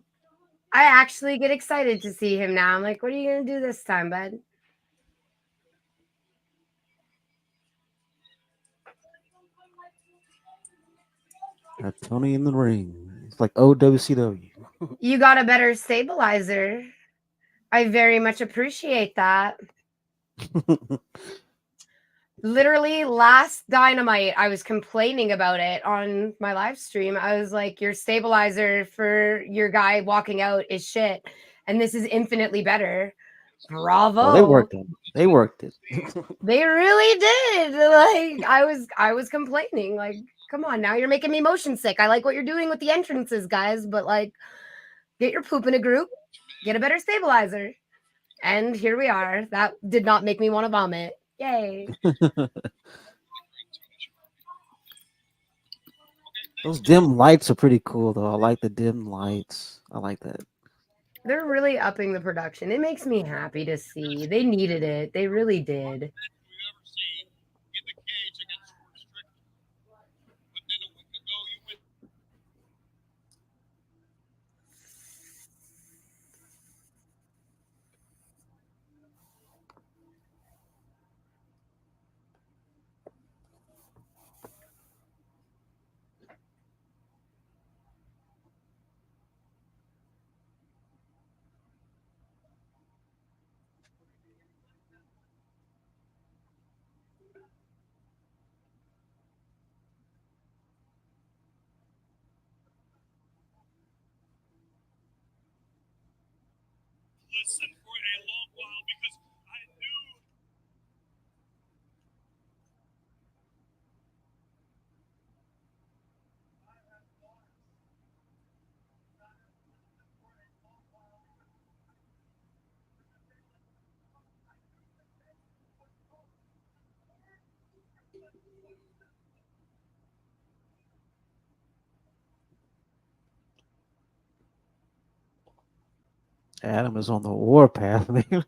I actually get excited to see him now. I'm like, what are you going to do this time, bud? Got Tony in the ring. It's like OWCW. You got a better stabilizer. I very much appreciate that. Literally last Dynamite, I was complaining about it on my live stream. I was like, your stabilizer for your guy walking out is shit. And this is infinitely better. Bravo. Oh, they worked it. They worked it. They really did. Like I was complaining. Like, come on, now you're making me motion sick. I like what you're doing with the entrances, guys, but like get your poop in a group, get a better stabilizer. And here we are. That did not make me want to vomit. Yay. Those dim lights are pretty cool, though. I like the dim lights. I like that. They're really upping the production. It makes me happy to see. They needed it. They really did. We ever see in the cage against George Strickland. But then a week ago, you went. Listen for a long while because I knew. Adam is on the warpath, man.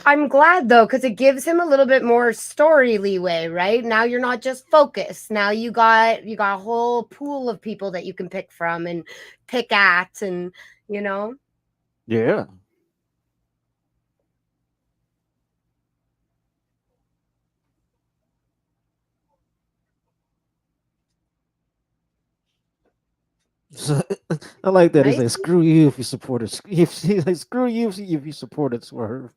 I'm glad though, because it gives him a little bit more story leeway, right? Now you're not just focused. Now you got a whole pool of people that you can pick from and pick at, and you know. Yeah. So, I like that. He's Nice. like, "Screw you if you supported." He's like, "Screw you if you supported Swerve."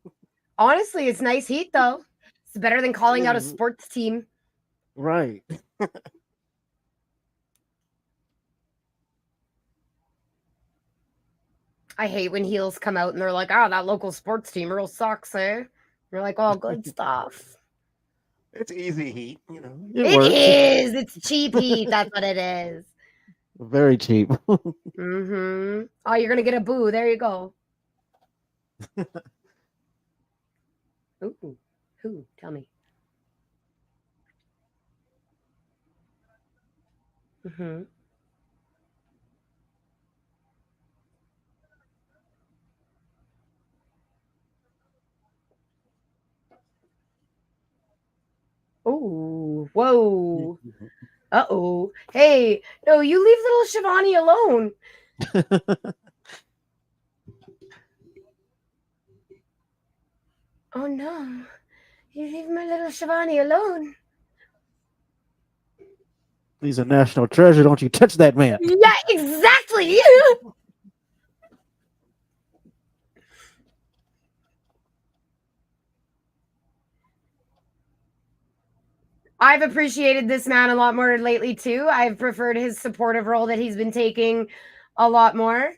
Honestly, it's nice heat though. It's better than calling out a Mm, sports team. right. I hate when heels come out and they're like, "Oh, that local sports team real sucks, eh?" You're like, "Oh, good stuff." It's easy heat, you know. It It works. is. It's cheap heat. That's what it is. Very cheap. Mm-hmm. Oh, you're gonna get a boo. There you go. Ooh, who? Tell me. Mm-hmm. Oh, whoa. Uh-oh. Hey, no, you leave little Shivani alone. Oh no. You leave my little Shivani alone. He's a national treasure. Don't you touch that man. Yeah, exactly. I've appreciated this man a lot more lately too. I've preferred his supportive role that he's been taking a lot more.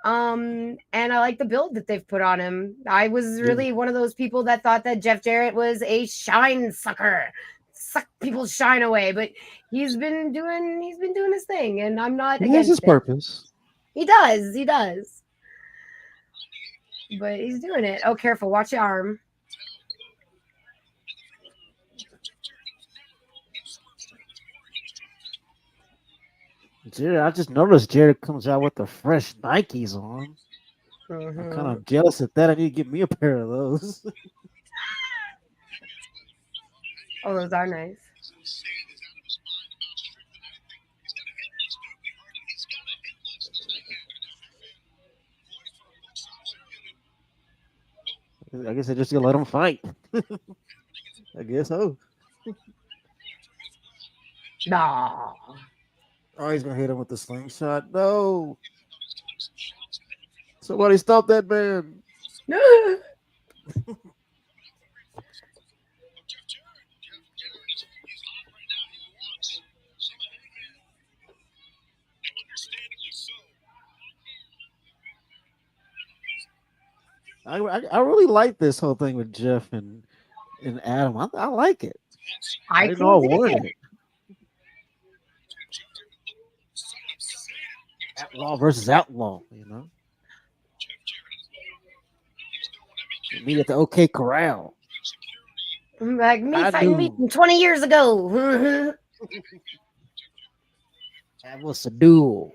And I like the build that they've put on him. I was Yeah. really one of those people that thought that Jeff Jarrett was a shine sucker, suck people's shine away, but he's been doing his thing, and I'm not He has his against it. purpose. He does, but he's doing it. Oh, careful, watch your arm. Jared, I just noticed Jared comes out with the fresh Nikes on. I'm kind Mhm. of jealous at that. I need to get me a pair of those. Oh, those are nice. Saying he's out of his mind about Strickland. I think he's got a hit list, dude. We heard it. He's got a hit list. This nightmare. Boys for a book unit. I guess I just gonna let him fight. I guess so. Nah. Oh, he's gonna hit him with the slingshot. No, somebody stop that man. Jeff Jarrett. Jeff Jarrett is he's hot right now. He wants some of Hangman. Understandably so. I really like this whole thing with Jeff and Adam. I like it. I I didn't know I can dig wanted it. it. Outlaw versus outlaw. You know, meet at the OK Corral. Like me I fighting me do. from 20 years ago. That was a duel.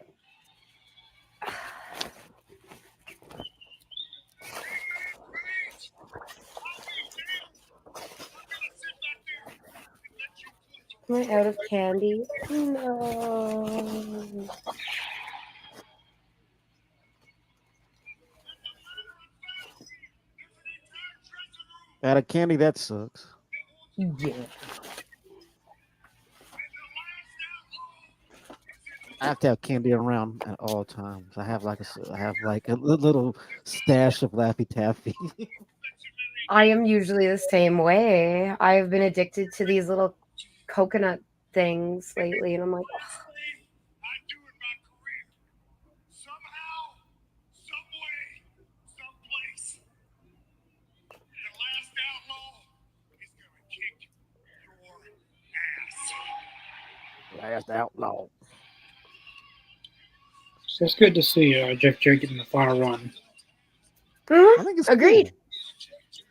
Am I out of candy? No. Out of candy, that sucks. Yeah. I have to have candy around at all times. I have like a little stash of Laffy Taffy. I am usually the same way. I've been addicted to these little coconut things lately, and I'm like, I do in my career. Somehow, some way, someplace, the last outlaw is gonna kick your ass. Last outlaw. So it's good to see Jeff Jarrett getting the final run. I think it's agreed.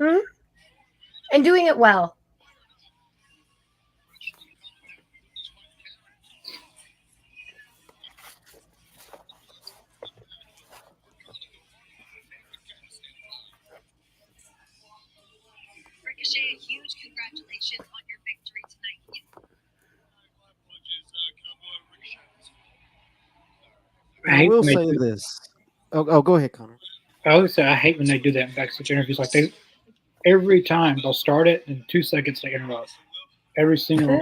cool. And doing it well. Ricochet, a huge congratulations on your victory tonight. I I hate will when they say do. this. Oh, go ahead, Connor. I always say I hate when they do that in backstage interviews. Like they every time they'll start it in 2 seconds they interrupt. Every single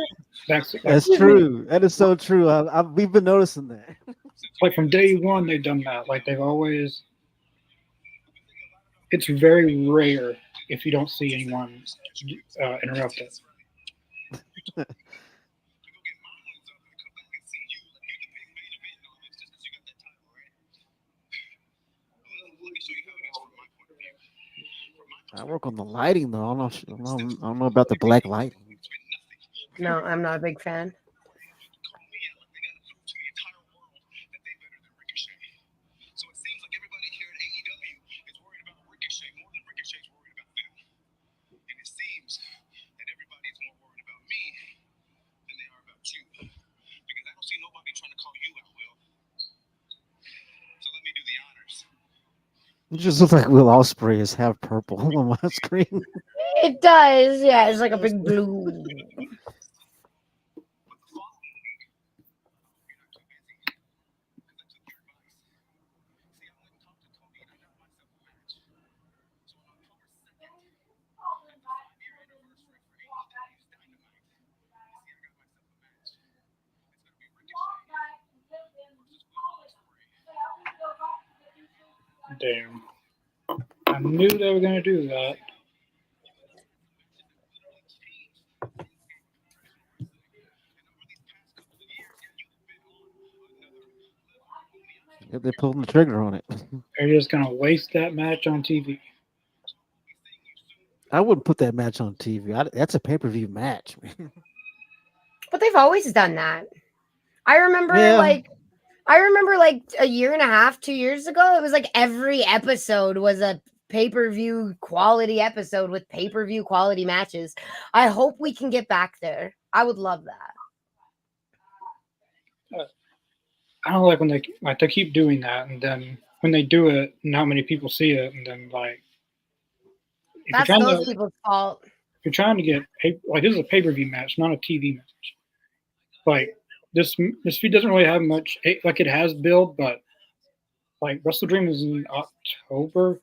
backstage, That's true. That is so true. We've been noticing that. like from day one they've done that. Like they've always. It's very rare if you don't see anyone interrupt it. I work on the lighting though. I don't know about the black lighting. No, I'm not a big fan. So it seems like everybody here at AEW is worried about Ricochet more than Ricochet's worried about them. And it seems that everybody's more worried about me than they are about you. Because I don't see nobody trying to call you out, Will. So let me do the honors. It just looks like Will Ospreay is half purple on my screen. It does. Yeah, it's like a big blue. But the following week, you're not too busy. Because I took your advice. See, I went and talked to Cody and I got myself a match. So on October 2nd, at the 5-year anniversary for AEW's Dynamite, see, I got myself a match. It's going to be Ricochet versus Will Ospreay. Damn. I knew they were gonna do that. If they're pulling the trigger on it. They're just gonna waste that match on TV. I wouldn't put that match on TV. That's a pay-per-view match. But they've always done that. I remember Yeah. like a year and a half, 2 years ago, it was like every episode was a pay-per-view quality episode with pay-per-view quality matches. I hope we can get back there. I would love that. I don't like when they keep doing that, and then when they do it, not many people see it, and then like if That's those people's fault. you're trying to get like this is a pay per view match, not a TV match. Like this feud doesn't really have much. Like it has build, but like Wrestle Dream is in October.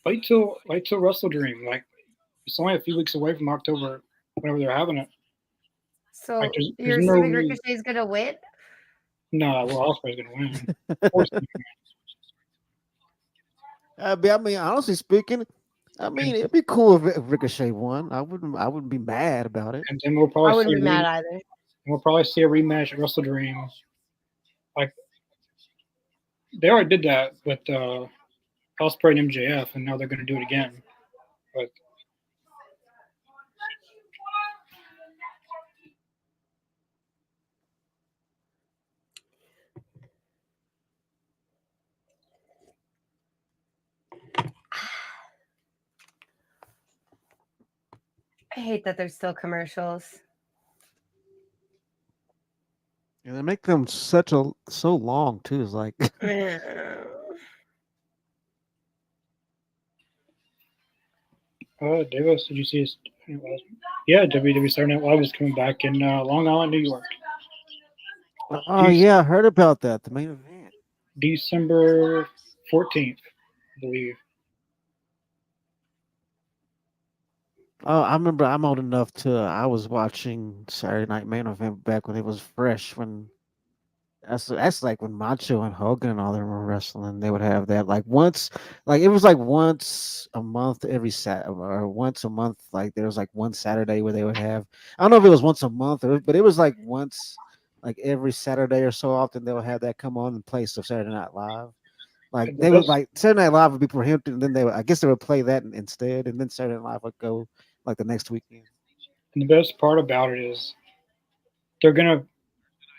Wait till Wrestle Dream. Like it's only a few weeks away from October whenever they're having it. So Like you're there's no assuming reason. Ricochet's gonna win? No, well, Ospreay's gonna win. Of course. I mean, honestly speaking, I mean, it'd be cool if Ricochet won. I wouldn't be mad about it. And then we'll I probably wouldn't be mad either. see a rematch at Wrestle Dream. Like they already did that with Ospreay and MJF, and now they're going to do it again. But I hate that there's still commercials. And they make them so long too. It's like Davis, did you see his? Yeah, WWE Saturday Night Live is coming back in Long Island, New York. oh yeah, I heard about that. The main event. December 14th, I believe. Oh, I remember. I'm old enough to. I was watching Saturday Night Main Event back when it was fresh. When that's like when Macho and Hogan and all them were wrestling. They would have that like once, like it was like once a month every Sat or once a month. Like there was like one Saturday where they would have. I don't know if it was once a month but it was like once, like every Saturday or so often they would have that come on in place of Saturday Night Live. Like The they would best, like Saturday Night Live would be prohibited, and then they would, I guess they would play that instead, and then Saturday Night Live would go like the next weekend. and the best part about it is they're gonna.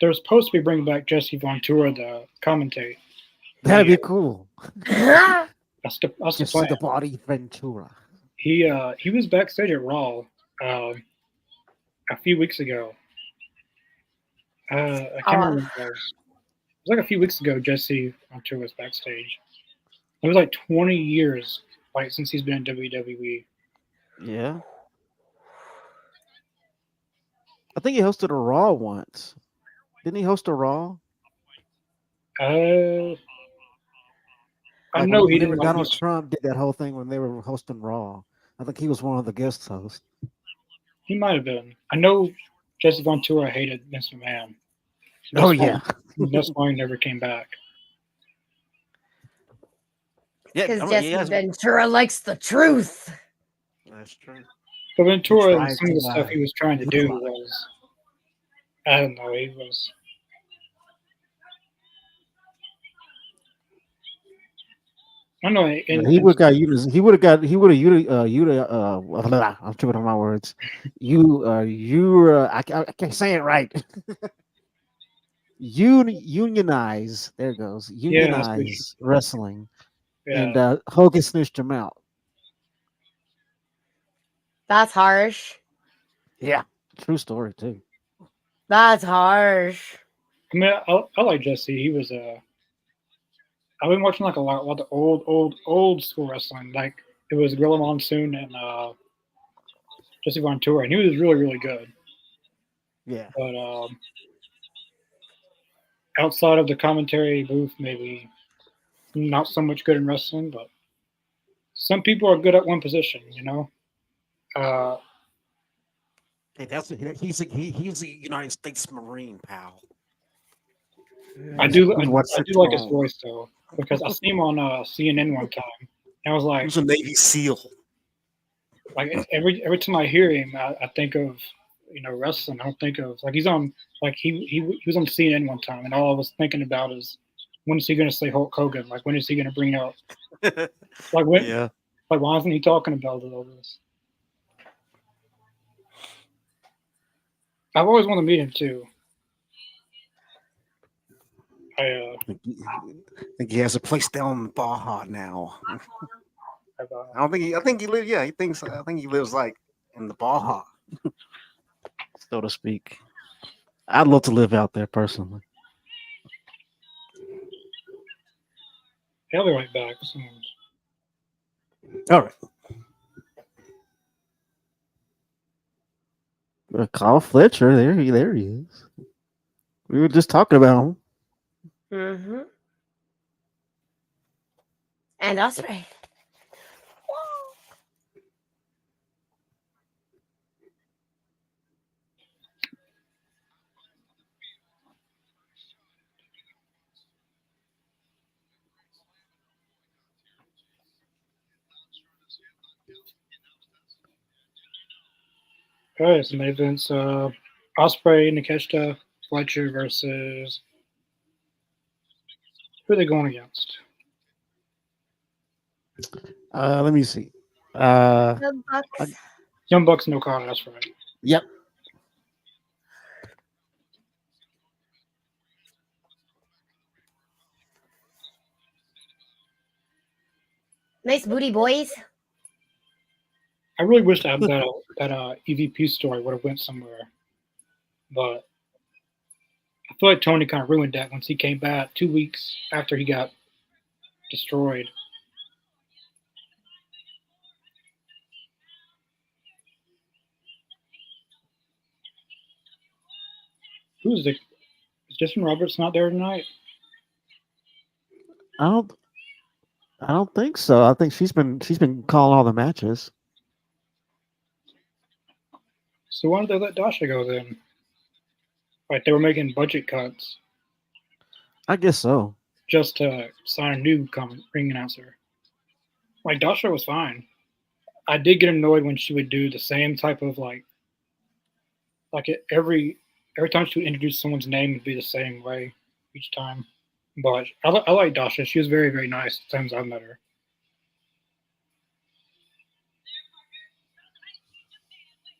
They're supposed to be bringing back Jesse Ventura to commentate. That'd be cool. That's the Just plan. the body Ventura. He was backstage at Raw a few weeks ago. I can't remember when it was. It was like a few weeks ago. Jesse Ventura was backstage. It was like 20 years, like since he's been in WWE. Yeah, I think he hosted a Raw once. Didn't he host a Raw? Uh, I Like know he whenever didn't like Donald this. Trump did that whole thing when they were hosting Raw. I think he was one of the guest hosts. He might have been. I know Jesse Ventura hated Vince McMahon. Oh That's why. yeah, That's why he never came back. yeah. Because I mean, Jesse yeah, Ventura likes the truth. that's true. But He Ventura and tried some of to the stuff he was trying to do utilize. was, I don't know, he was. I don't know. Yeah, he would got unis. He would have got. He would have I'm tripping on my words. I can't say it right. Unionize. There it goes. Yeah, that's what you, Unionize wrestling, and yeah. Hogan snitched him out. That's harsh. Yeah, true story too. That's harsh. I mean, I like Jesse. He was I've been watching like a lot of old school wrestling. Like it was Gorilla Monsoon and Jesse Ventura, and he was really good. Yeah, But outside of the commentary booth, maybe not so much good in wrestling. But some people are good at one position, you know. Uh, hey, he's a United States Marine, pal. He's I watched do it like his wrong. voice though because I seen him on CNN one time. And I was like, He's a Navy SEAL. every time I hear him, I think of wrestling. I don't think of like he's on like he was on CNN one time, and all I was thinking about is when is he going to say Hulk Hogan? Like when is he going to bring out like when Yeah. like why isn't he talking about all this? I've always wanted to meet him too. I I think he has a place down in Baja now. I've, I don't think he. I think he lives. Yeah, he thinks. I think he lives like in the Baja, so to speak. I'd love to live out there personally. I'll be right back. All right. Carl Fletcher, there he is. We were just talking about him. Mm-hmm. And Osprey. All right, so main events: Osprey, Nikeshita, Fletcher versus who are they going against? Let me see. The Bucks. Young Bucks and Okada. That's right. Yep. Nice booty, boys. I really wish that EVP story would have went somewhere, but I feel like Tony kind of ruined that once he came back 2 weeks after he got destroyed. Who's the? Is Justin Roberts not there tonight? I don't. I don't think so. I think she's been calling all the matches. So why did they let Dasha go then? Like they were making budget cuts I guess so. just to sign a new ring announcer. Like Dasha was fine. I did get annoyed when she would do the same type of every time she would introduce someone's name, it'd be the same way each time. But I like Dasha. She was very very nice the times I've met her.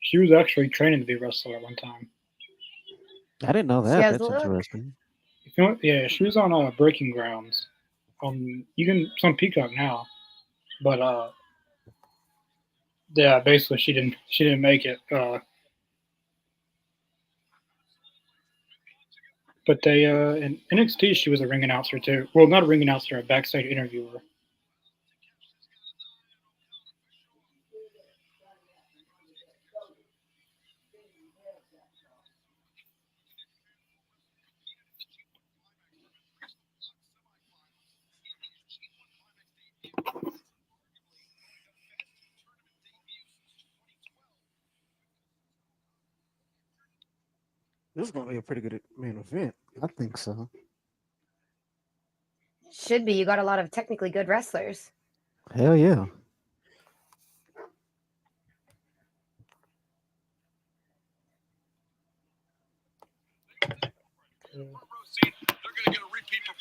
She was actually training to be a wrestler at one time. I didn't know She that. has That's look. interesting. You know what? Yeah, she was on Breaking Grounds. You can it's on Peacock now, but yeah, basically she didn't make it. But they in NXT she was a ring announcer too. Well, not a ring announcer, a backstage interviewer. This is gonna be a pretty good main event. I think so. Should be. You got a lot of technically good wrestlers. Hell yeah.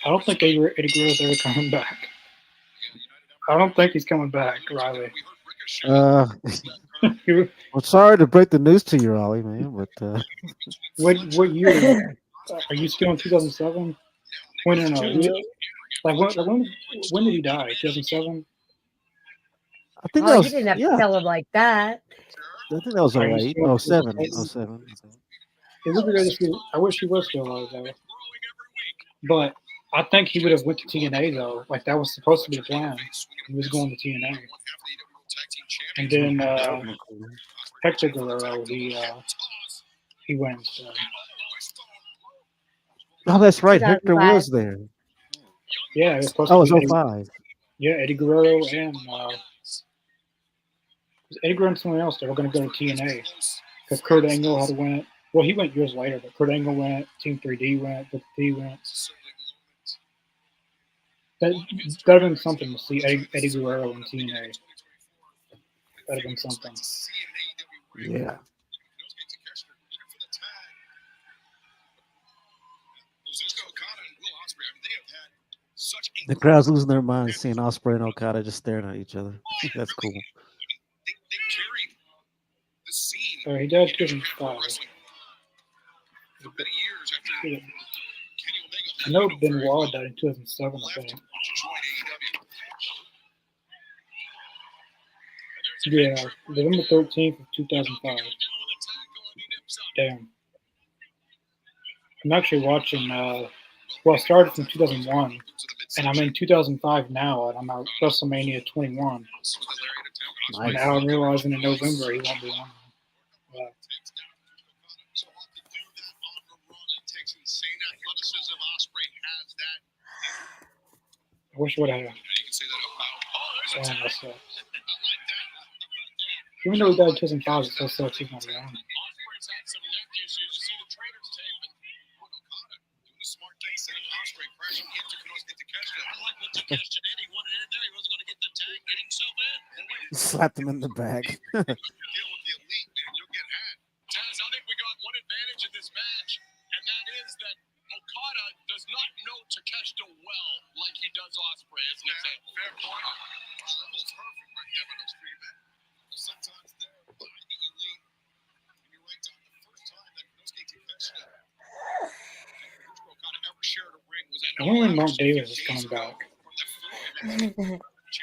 I don't think Eddie Guerrero's ever coming back. I don't think he's coming back, Riley. Uh, well, sorry to break the news to you, Ollie, man, but what year? Are you still in 2007? When when did he die? 2007. I think that Oh, you was didn't have to yeah. tell him like that. I think that was Are you 08, still in 07, 2007? 07. It would be great if I wish he was still alive though. But I think he would have went to TNA though. Like that was supposed to be the plan. He was going to TNA, and then That would've been cool. Hector Guerrero he went instead. Oh, that's right. Hector 2005. was there. Yeah, it was supposed Oh, to it was be Eddie, 05. yeah Eddie Guerrero and Eddie Guerrero and someone else. They were going to go to TNA because Kurt Angle had went. Well, he went years later, but Kurt Angle went. Team 3D went. Booker T went. That'd have been something to see Eddie Guerrero in TNA. That'd have been something. Yeah. The crowd's losing their minds seeing Osprey and Okada just staring at each other. That's cool. He died 2005. I know Benoit died in 2007, I think. Yeah, November 13th of 2005. Damn. I'm actually watching, I started from 2001, and I'm in 2005 now, and I'm at WrestleMania 21. Nice. Now I'm realizing in November he won't be on. Yeah. I wish I would have. Damn, that sucks. Even though he died in 2005, it still sucks he's not around. Slapped him in the back. Taz, I think we got one advantage in this match, and that is that Okada does not know Takeshita well like he does Ospreay, as an example. Fair point. Almost perfect right there by those three men. Sometimes they're by the elite. And you're right, Don, the first time that Konosuke Takeshita and Okada ever shared a ring was at I wonder when Mark Davis is coming back.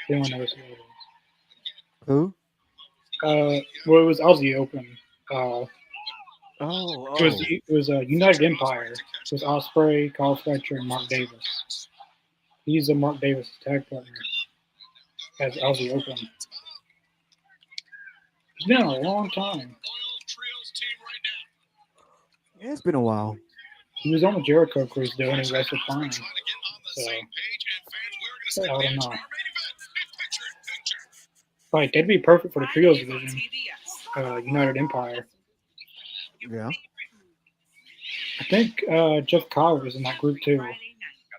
Anyone knows who it is. Who? Well, it was Aussie Open. Oh, It was a United Empire. It was Osprey, Carl Fletcher, and Mark Davis. He's a Mark Davis tag partner as Aussie Open. It's been a long time. yeah, it's been a while. He was on the Jericho cruise though, and he wrestled fine. So I don't know. Like they'd be perfect for the trios division. United Empire. Yeah. I think Jeff Cobb was in that group too.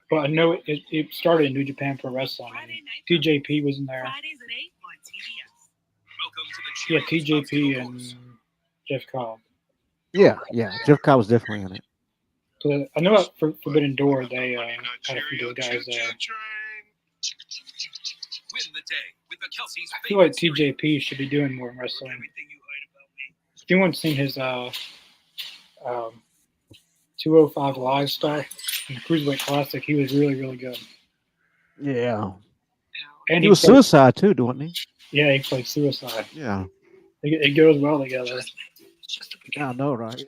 But I know it started in New Japan Pro Wrestling. And TJP was in there. Yeah, TJP and Jeff Cobb. Yeah. Jeff Cobb was definitely in it. So I know at Forbidden Door they had a few of those guys there. I feel like TJP should be doing more in wrestling. If anyone's seen his 205 Live stuff in the Cruiserweight Classic, he was really, really good. Yeah. And He was played, Suicide too, didn't he? Yeah, he played Suicide. Yeah. It goes well together. I know, right?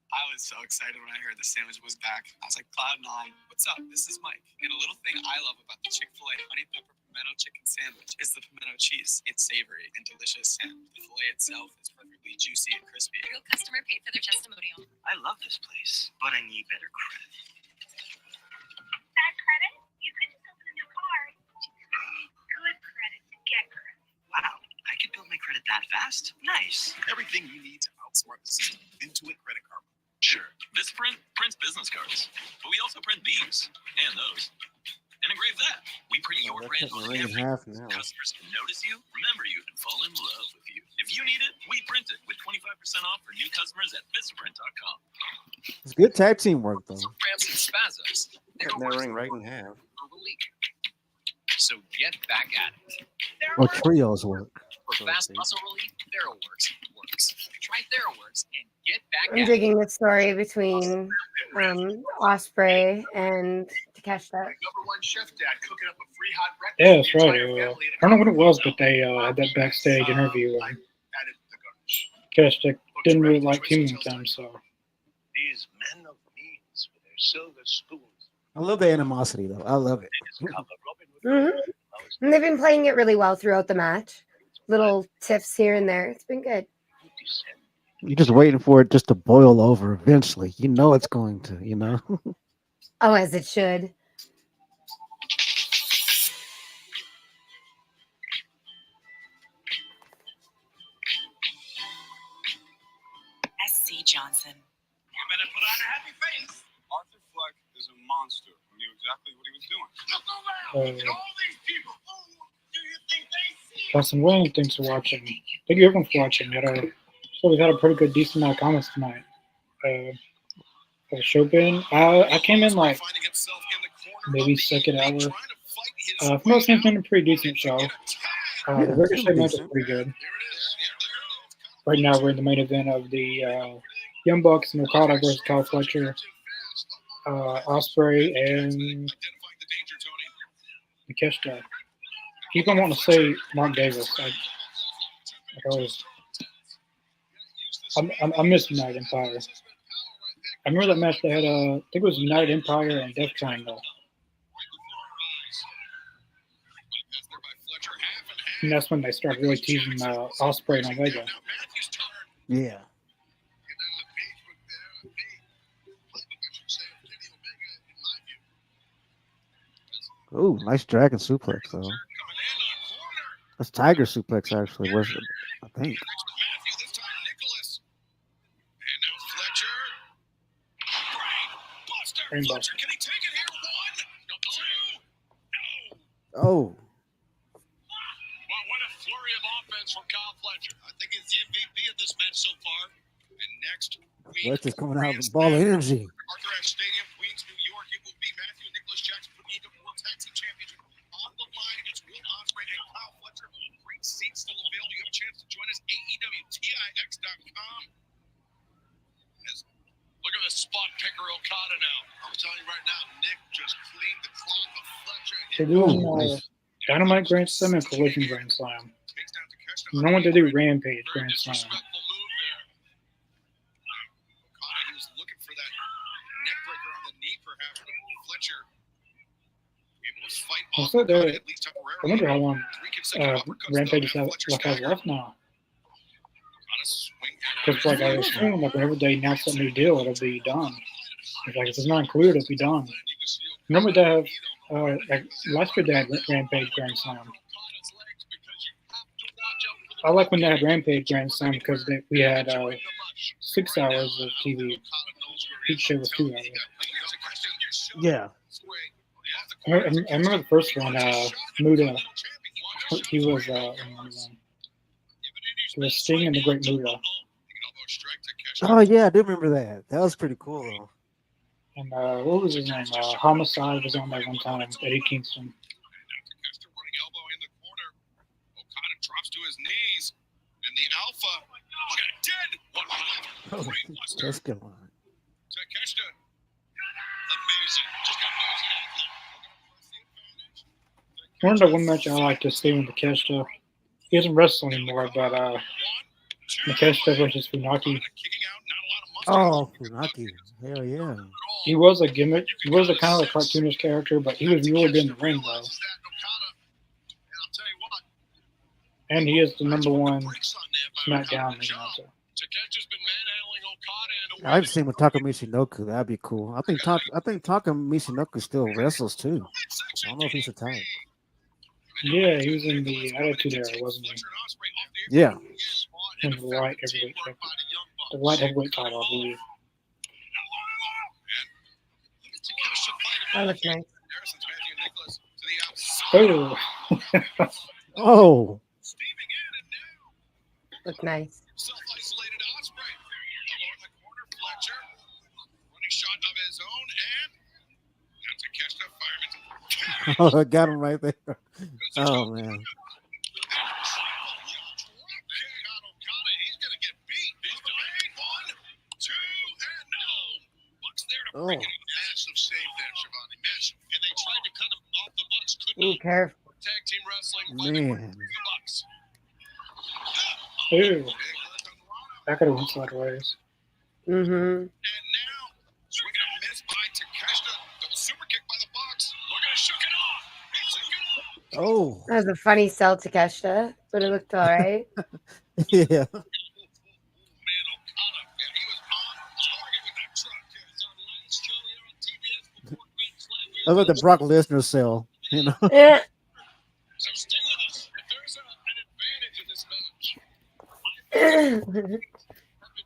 I was so excited when I heard the sandwich was back. I was like, Cloud9, what's up? This is Mike. And a little thing I love about the Chick-fil-A honey pepper pimento chicken sandwich is the pimento cheese. It's savory and delicious, and the filet itself is perfectly juicy and crispy. Real customer paid for their testimonial. I love this place, but I need better credit. Bad credit? You could just open a new card. Good credit to get credit. Wow, I could build my credit that fast? Nice. Everything you need to outsmart the system. Intuit Credit Card. Sure. This prints business cards, but we also print these and those. And engrave that. We print your brand on every customers can notice you, remember you, and fall in love with you. If you need it, we print it with 25% off for new customers at visprint.com. It's good tag team work though. Some cramps and spasms. Cut narrowing right in half. So get back at it. Or trios work. For fast muscle relief, TheraWorks works. Try TheraWorks and get back I'm at it. digging the story between Osprey and Takeshita. Number one chef dad cooking up a free hot breakfast. Yeah, that's for the right. entire I family in a don't know what it couple was, of but they had that backstage interview. I And added the garnish. Kesha didn't really like teaming with them, so. These men of means with their silver spoons. I love the animosity though. I love it. They just cover Robin with Mhm. And they've been playing it really well throughout the match. Little tiffs here and there. It's been good. You're just waiting for it just to boil over eventually. You know it's going to, you know? Oh, as it should. SC Johnson. You better put on a happy face. Arthur Fleck is a monster who knew exactly what he was doing. Look around at all these people. Who do you think they see? Justin Wayne, thanks for watching. Thank you everyone for watching. We've had a pretty good, decent amount of comments tonight. For the show bin, I came in like Finding himself in the corner maybe of the second ring, hour. trying to fight his For most things, it's been a pretty decent show. The Yeah, Ricochet match is decent. pretty good. There it is. Right now, we're in the main event of the Young Bucks and Okada versus Kyle Fletcher, Osprey, and Takeshita. Keep on wanting to say Mark Davis. I miss United Empire. I remember that match they had. I think it was United Empire and Death Triangle. And that's when they started really teasing Osprey and Omega. Yeah. Ooh, nice dragon suplex though. That's Tiger suplex actually, was it? I think. Brainbuster. Can he take it here? One, two, no. Oh, Well, what a flurry of offense from Kyle Fletcher. I think he's the MVP of this match so far. And next week, Fletcher's coming out with a ball of energy. Arthur Ashe Stadium, Queens, New York. It will be Matthew Nicholas Jackson for the AEW World Tag Team Championship on the line against Will Ospreay and Kyle Fletcher. Great seats still available. You have a chance to join us. AEWTIX.com. Look Look at the spot picker Okada now. I'm telling you right now, Nick just cleaned the clock of Fletcher. They're doing Nice. Dynamite Grand Slam and Collision Grand Slam. No one to do Rampage Grand Slam. Okada, he was looking for that neck breaker on the knee, perhaps, but Fletcher able to fight I off thought Okada, that- at least I temporarily. wonder how long Three consecutive uppercuts, Rampage though, has and Fletcher has staggered. left now. Okada swing at Because like I was saying, like whenever they announce a new deal, it'll be done. It's like if it's not included, it'll be done. Remember they have like last year they had Rampage Grand Slam. I like when they had Rampage Grand Slam because we had 6 hours of TV. Each show was 2 hours. Yeah. I remember the first one, Muda. He was Sting and the Great Muda. Oh yeah, I do remember that. That was pretty cool though. And what was his name? Homicide was on there one time. Eddie Kingston. Running elbow in the corner. Okada drops to his knees, and the Alpha. Look at it, dead. Oh, Brainbuster. that's good one. Takeshita. Amazing. Just got amazing athlete. One of the one match I like to see with Takeshita. He doesn't wrestle anymore, but Takeshita versus Funaki. Oh, Funaki. Hell yeah. He was a gimmick. He was a kind of a cartoonish character, but he was really good in the ring, though. And he is the number one SmackDown ring announcer. I've seen with Taka Michinoku. That'd be cool. I think Taka Michinoku still wrestles too. I don't know if he's retired. Yeah, he was in the Attitude Era, wasn't he? Yeah. In the light heavyweight title, I believe. That looks nice. Oh, Oh. Look nice. Self-isolated Osprey. Elbow in the corner, Fletcher. Running shot of his own, and now Takeshita fireman. Oh, I got him right there. Oh man. Okada, he's gonna get beat. He's delayed. 1, 2, and no. Bucks there to break it. Massive save there, Shivani. Massive. And they tried to cut him off the Bucks. Could Ooh, not. careful. Tag team wrestling. Finally Man. working the Bucks. ew. That could have went sideways. Mm-hmm. And now, swinging a miss by Takeshita. Double super kick by the Bucks. Look at it, shook it off. He shook it off. Oh. That was a funny sell to Takeshita, but it looked all right. Yeah. Man, Okada. Yeah, he was on target with that truck. Yeah, it's our last show here on TBS before Grand Slam. I love the Brock Lesnar sell. You know. Eh. So stay with us. If there's an advantage in this match, we've been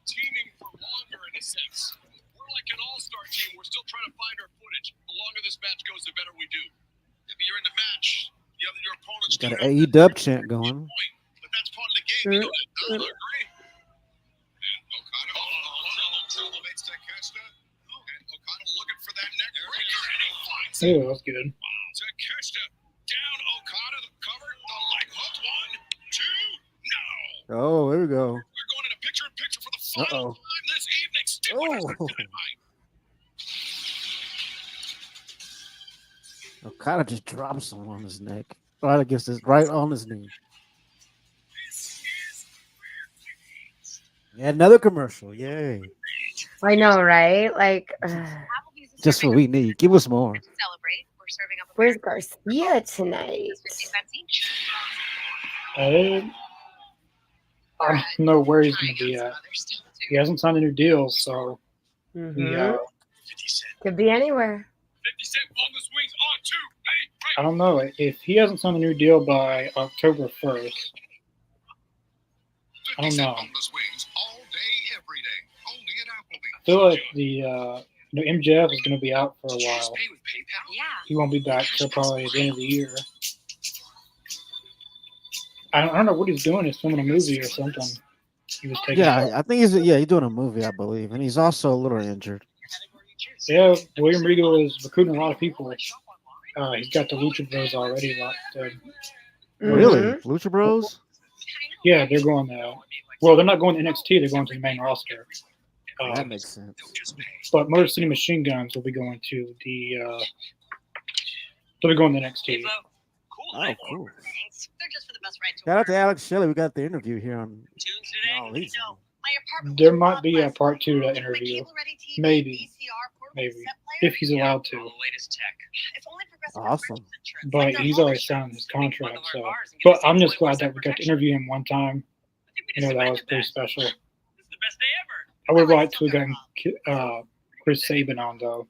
teaming for longer in a sense. We're like an all-star team. We're still trying to find our footage. The longer this match goes, the better we do. If you're in the match, the other your opponent's Got doing an AEW chant going. but that's part of the game. You know that. I agree. And Okada elevates Takeshita. And Okada looking for that neck breaker. And he finds it. Ew, that was good. Takeshita down Okada, the cover, the leg hook. 1, 2, no. Oh, there we go. We're going in a picture-in-picture for the final Uh-oh. time this evening. Stick with us Oh. for Dynamite. Okada just dropped someone on his neck. Right, I guess it's right on his knee. Yeah, another commercial. Yay. I know, right? Like, Just what we need. Give us more. Celebrate. We're serving up a where's Garcia tonight? 50 cents each. I don't know where he's going to be at. He hasn't signed a new deal, so Mhm. he, 50 Cent. Could be anywhere. 50 Cent on the swings on 2. Ready, I don't know. If he hasn't signed a new deal by October 1st, I don't know. On the swings all day, every day. Only at Applebee's. I feel like the MJF is going to be out for a while. Pay with PayPal? Yeah. He won't be back till probably the end of the year. I don't know what he's doing. He's filming a movie or something. He was taking. Yeah, I think he's doing a movie, I believe, and he's also a little injured. Yeah, William Regal is recruiting a lot of people. He's got the Lucha Bros already locked in. Really, Mhm. Lucha Bros? Yeah, they're going. Well, they're not going to NXT. They're going to the main roster. That makes sense. But Motor City Machine Guns will be going to the. They'll be going to NXT. Oh, cool. Thanks. They're just for the best ride to Shout out work. to Alex Shelley. We got the interview here on Tunes today? All Elite Zone. My apartment There was might robbed be a last part night. 2 to that My interview. cable-ready TV, Maybe. VCR, portable Maybe. cassette player. If he's allowed to. All the latest tech. If only Progressive Awesome. had purchase insurance. But Like their he's home already insurance. signed his contract, so. Bundle our cars and get But the same I'm just glad 24/7 that we got to protection. interview him one time. I think we You know, just that went was the pretty best. special. This is the best day ever. I would have Oh, I liked to still have got gotten Chris Sabin on, though.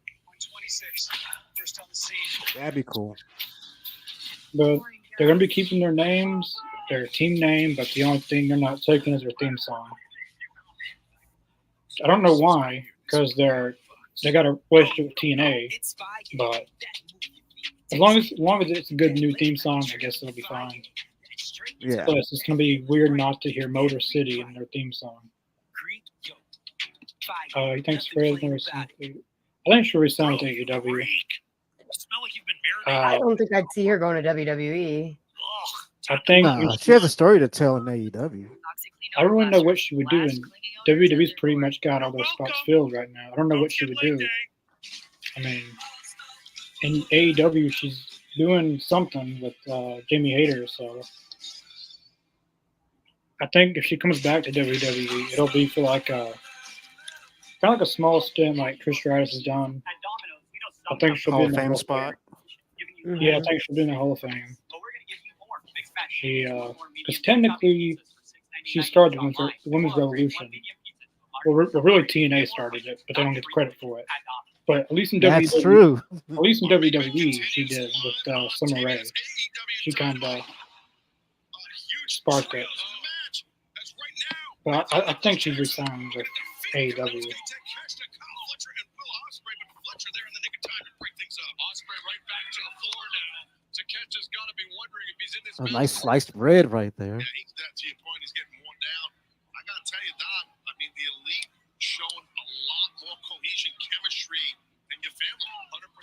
26, first on the scene. That'd be cool. But they're going to be keeping their names, their team name, but the only thing they're not taking is their theme song. I don't know why, because they got a relationship with TNA, but as long as it's a good new theme song, I guess it'll be fine. Yeah. Plus, it's going to be weird not to hear Motor City in their theme song. He thinks Fred's never seen. I think she'll resign with AEW. Smell like you've been I marinated. don't think I'd see her going to WWE. I think Nah, she has a story to tell in AEW. I don't really know what she would do, and WWE's pretty much got all those spots filled right now. I don't know what she would do. I mean, in AEW, she's doing something with Jamie Hayter, so I think if she comes back to WWE, it'll be for like a kind of like a small stint like Trish Stratus has done. I think she'll be Hall in of the Fame Hall of spot. Fame. Yeah, I think she'll be in the Hall of Fame. She, because technically, she started the Women's Revolution. Well, really TNA started it, but they don't get the credit for it. But at least in That's WWE, true. at least in WWE, she did with Summer Rae. She kind of sparked it. But I think she's resigned with AEW. A nice sliced bread right there. That's your point. He's getting worn down. I gotta tell you, Don. I mean, the elite showing a lot more cohesion, chemistry than your family. 100%.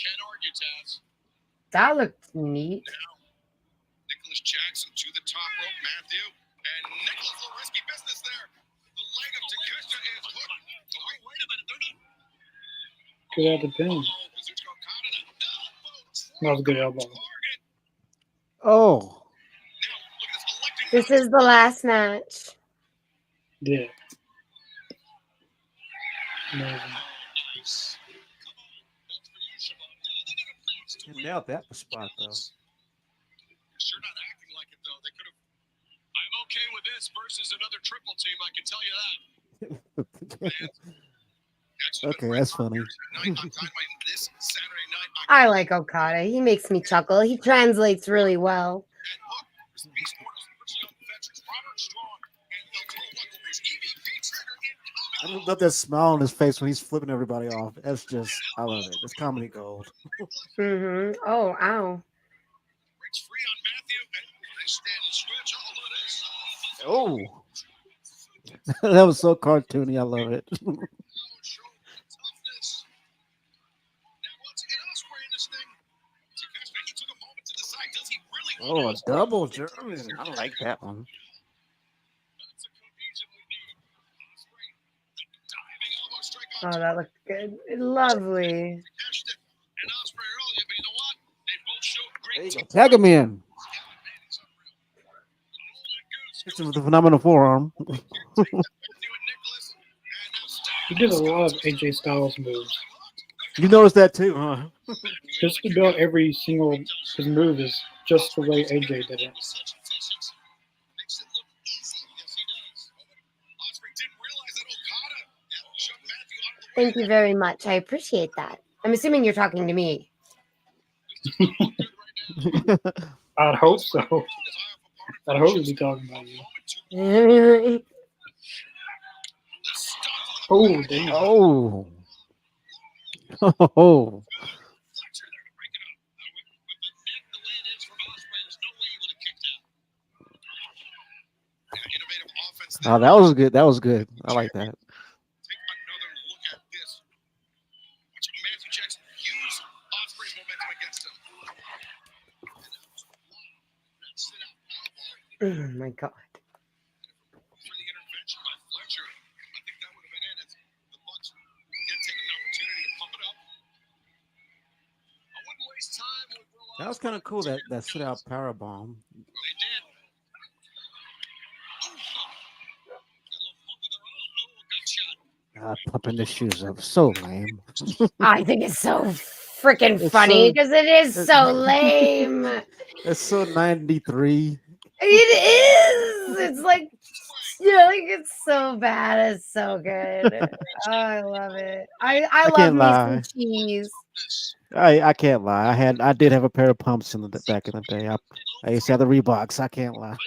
Can't argue, Taz. That looked neat. Now, Nicholas Jackson to the top rope, Matthew, and Nicholas a risky business there. The leg of Takeshita is hooked. Oh, wait a minute, they're not. Could have the pin. Kazuchika Okada, the elbow. That was a good elbow. Target. Oh, Now, look at this electing. This is the last match. Yeah. Amazing. Nice. Come on. That's for you, Siobhan. Yeah, they got a match to you win. nailed that spot though. They're sure not acting like it, though. They could have. I'm okay with this versus another triple team, I can tell you that. Okay, that's funny. I like Okada. He makes me chuckle. He translates really well. I just love that smile on his face when he's flipping everybody off. That's just, I love it. It's comedy gold. Mm-hmm. Oh, ow. Oh, that was so cartoony. I love it. Oh, a double German. I like that one. Oh, that looked good. Lovely. There you go. Tag him in. This is the phenomenal forearm. He did a lot of AJ Styles moves. You noticed that too, huh? Just about every single his move is just the way AJ did it. Thank you very much. I appreciate that. I'm assuming you're talking to me. I'd hope so. I'd hope he'd be talking about you. Oh, damn. Oh. Oh. Oh, that was good. That was good. I like that. Take another look at this. Watch Matthew Jackson use Ospreay's momentum against him. Oh my god. For the intervention by Fletcher, I think that would have been it. That was kind of cool. That sit out power bomb. They did. Pumping the shoes up. So lame. I think it's so freaking It's funny so because it is it- so lame. it's so 93. It is. It's like, yeah, like it's so bad. It's so good. Oh, I love it. I I love can't me some lie. cheese. I can't lie. I did have a pair of pumps back in the day. I used to have the Reeboks. I can't lie.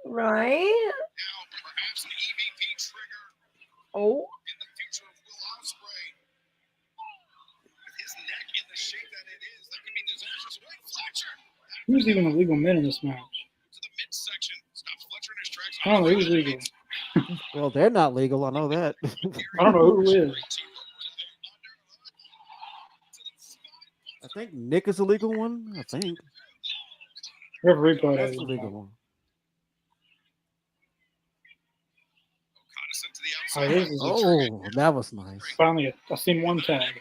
Right? Now, perhaps an EVP trigger Oh, in the future of Will Ospreay. With his neck in the shape that it is, that could be disastrous. Wait, Fletcher! Who's even a legal man in this match? To the midsection. Stops Fletcher in his tracks. I don't know who's legal. Well, they're not legal. I know that. I don't know who is. I think Nick is the legal one. I think Referee called that's it. the legal one. Coniston to the Oh, outside. this is Oh, that was nice. finally I seen one tag.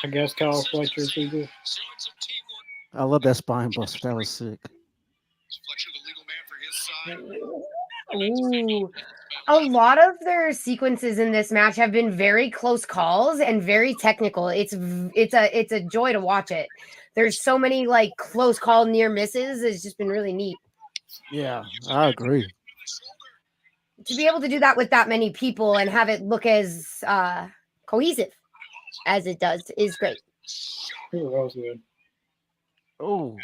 I guess Kyle Fletcher is legal. Showing some teamwork. I love that spine buster. That was sick. Fletcher, the legal man for his side. ooh. A lot of their sequences in this match have been very close calls and very technical. It's a joy to watch it. There's so many like close call near misses. It's just been really neat Yeah, I agree. to be able to do that with that many people and have it look as cohesive as it does is great. Ooh, that was good. Oh, Now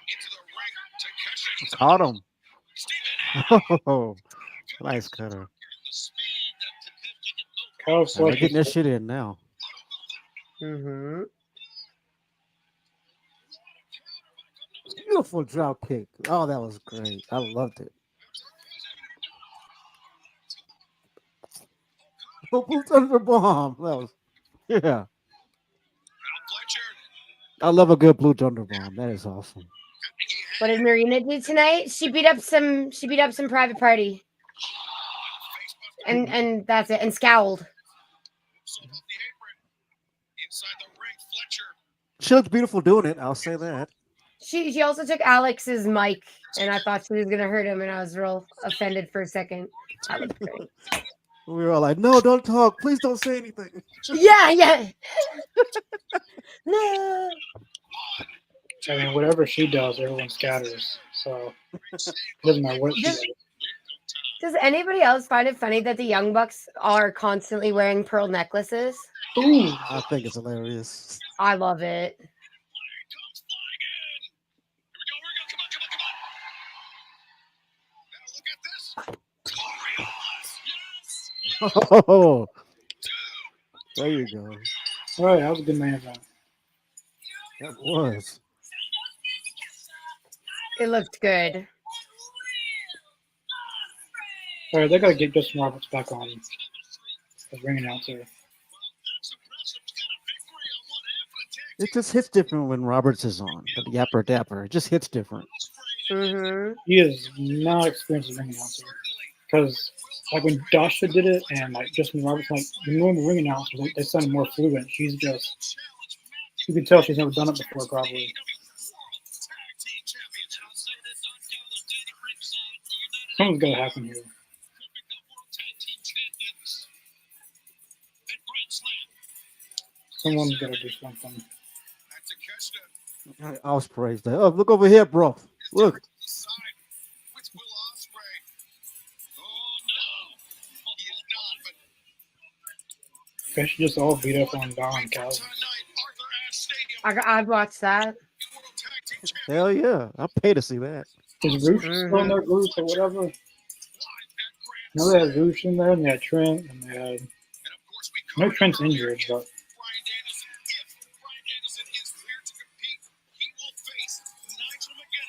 into the ring. Takeshita. caught him. Steven. Oh, nice cutter. The speed that Takeshita hit those. Kyle Now they're Fletcher. getting their shit in now. Mm-hmm. Beautiful drop kick. Oh, that was great. I loved it. Oh, Blue Thunder Bomb. That was, yeah. Now Fletcher. I love a good Blue Thunder Bomb. That is awesome. What did Marina do tonight? She beat up some private party. And that's it. And scowled. So off the apron. Inside the ring, Fletcher. She looked beautiful doing it. I'll say that. She also took Alex's mic, and I thought she was gonna hurt him, and I was real offended for a second. That looked great. We were all like, no, don't talk. Please don't say anything. Yeah. No. I mean, whatever she does, everyone scatters. So it doesn't matter what she does. Does anybody else find it funny that the Young Bucks are constantly wearing pearl necklaces? Ooh, I think it's hilarious. I love it. Comes flying in. Here we go. Come on. Now look at this. Glorious. Yes. Oh, there you go. all right, that was a good main event. That was. It looked good. All right, they gotta get Justin Roberts back on as ring announcer. It just hits different when Roberts is on. The Yapper Dapper. It just hits different. Mm-hmm. He is not experienced as ring announcer because, like, when Dasha did it and like Justin Roberts, like the normal ring announcers, they sounded more fluent. She's just, you can tell she's never done it before, probably. Something's gotta happen here. Someone's gotta do something. I was praised. Oh, look over here, bro. Look. They should just all beat up on Don and Calvin. I'd watch that. Hell yeah. I'll pay to see that. Is Roosh still in their group or whatever? No, they had Roosh in there, and they had Trent, and they had. No, Trent's injured, but.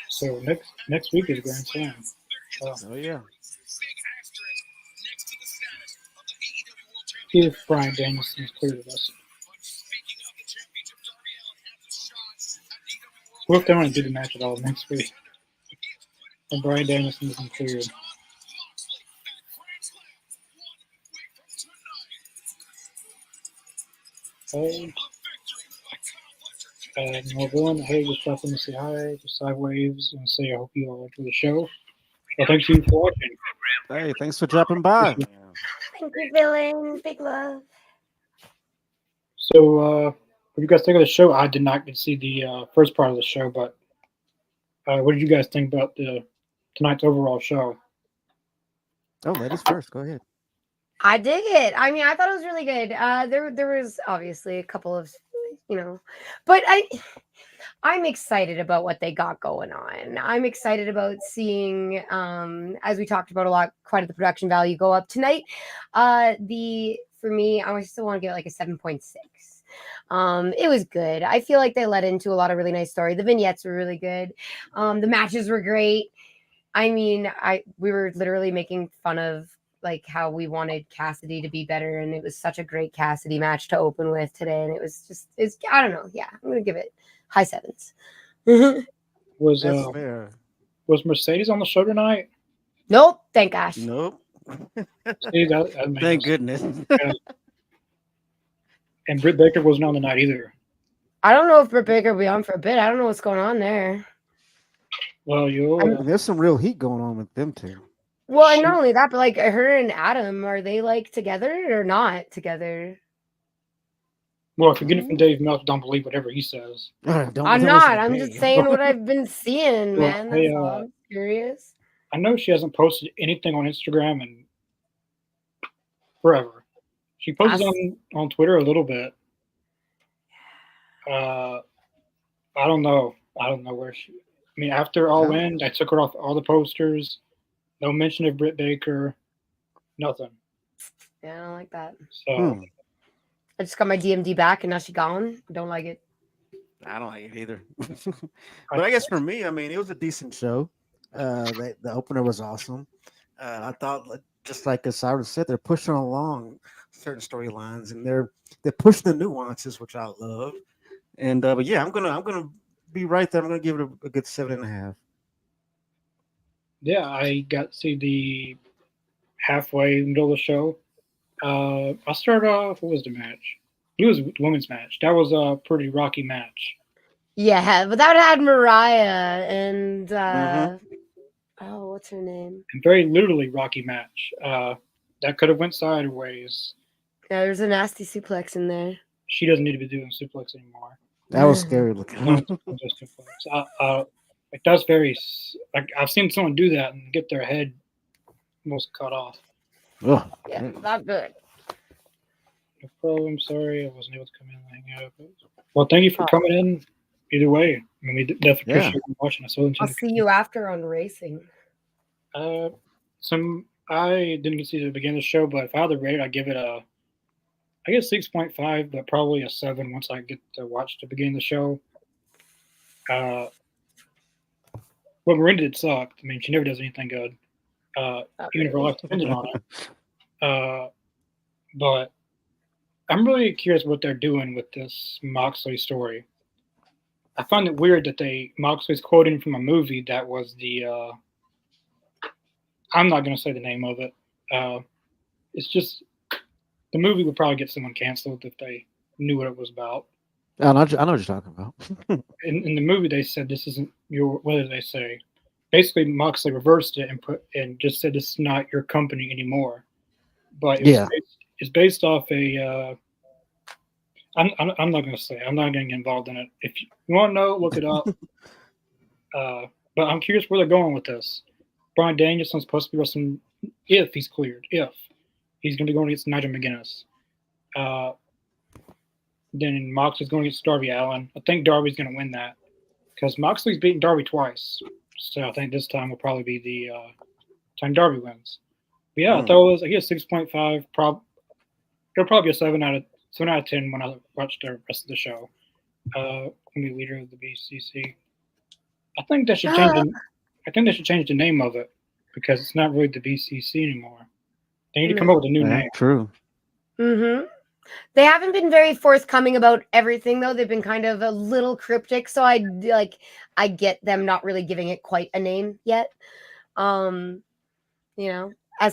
So next week is Grand Slam. Oh yeah. If Brian Danielson's clear to us. What if they want to do the match at all next week? And Brian Danielson isn't cleared. And we're going, hey, just drop in to say hi, just sideways, and say I hope you all enjoy the show. Well, thank you for watching. Hey, thanks for dropping by. Thank you, villain. Big love. So, what do you guys think of the show? I did not get to see the first part of the show, but what did you guys think about tonight's overall show? Oh, ladies first. Go ahead. I dig it. I mean, I thought it was really good. There was obviously a couple of, but I'm excited about what they got going on. I'm excited about seeing, as we talked about a lot, quite the production value go up tonight. For me, I still want to give it like a 7.6. It was good. I feel like they led into a lot of really nice story. The vignettes were really good. The matches were great. I mean, we were literally making fun of like how we wanted Cassidy to be better, and it was such a great Cassidy match to open with today, and it's I don't know. Yeah, I'm gonna give it high 7s. Was That's fair. was Mercedes on the show tonight? Nope, thank gosh. Nope. See, that made Thank no goodness. sense. And Britt Baker wasn't on the night either. I don't know if Britt Baker will be on for a bit. I don't know what's going on there. Well, There's some real heat going on with them two. Well, and not only that, but like her and Adam, are they like together or not together? Well, if you're getting it from Dave Meltzer, don't believe whatever he says. I'm not. I'm just saying what I've been seeing, Well, man. hey, That's all. I'm curious. I know she hasn't posted anything on Instagram in forever. She posts on Twitter a little bit. I don't know. I don't know where she. I mean, after All In, I took her off all the posters. No mention of Britt Baker. Nothing. Yeah, I don't like that. So I just got my DMD back, and now she's gone. Don't like it. I don't like it either. But I guess for me, I mean, it was a decent show. The opener was awesome. I thought, just like Cyrus said, they're pushing along certain storylines, and they're pushing the nuances, which I love. And but yeah, I'm gonna be right there. I'm gonna give it a good 7.5. Yeah, I got to see the halfway middle of the show. I started off. What was the match? It was the women's match. That was a pretty rocky match. Yeah, but that had Mariah and oh, what's her name? A very literally rocky match. That could have went sideways. Yeah, there's a nasty suplex in there. She doesn't need to be doing suplex anymore. That was scary looking. Like that's very. Like I've seen someone do that and get their head almost cut off. Oh, yeah, not good. No problem. Sorry, I wasn't able to come in and hang out. Well, thank you for coming in. Either way, I mean, we definitely appreciate you watching us. I'll see you after on racing. I didn't get to see the beginning of the show, but if I had to rate it, I give it I get 6.5, but probably a 7 once I get to watch the beginning of the show. What Miranda did sucked. I mean, she never does anything good, even if her life depended on it. But I'm really curious what they're doing with this Moxley story. I find it weird that Moxley's quoting from a movie that was I'm not going to say the name of it. It's just the movie would probably get someone canceled if they knew what it was about. I know what you're talking about. in the movie, they said this isn't your. What did they say? Basically, Moxley reversed it and just said this is not your company anymore. But it's based off a. I'm not going to say. I'm not going to get involved in it. If you want to know, look it up. But I'm curious where they're going with this. Bryan Danielson's supposed to be wrestling if he's cleared. If he's going to be going against Nigel McGuinness. Then Moxley's going against Darby Allin. I think Darby's going to win that because Moxley's beaten Darby twice. So I think this time will probably be the time Darby wins. But yeah, I thought it was. I guess 6.5. It'll probably be a 7 out of 10 when I watch the rest of the show. Gonna be leader of the BCC. I think they should change the name of it because it's not really the BCC anymore. They need to come up with a new name. True. Mm-hmm. They haven't been very forthcoming about everything, though. They've been kind of a little cryptic, so I get them not really giving it quite a name yet. As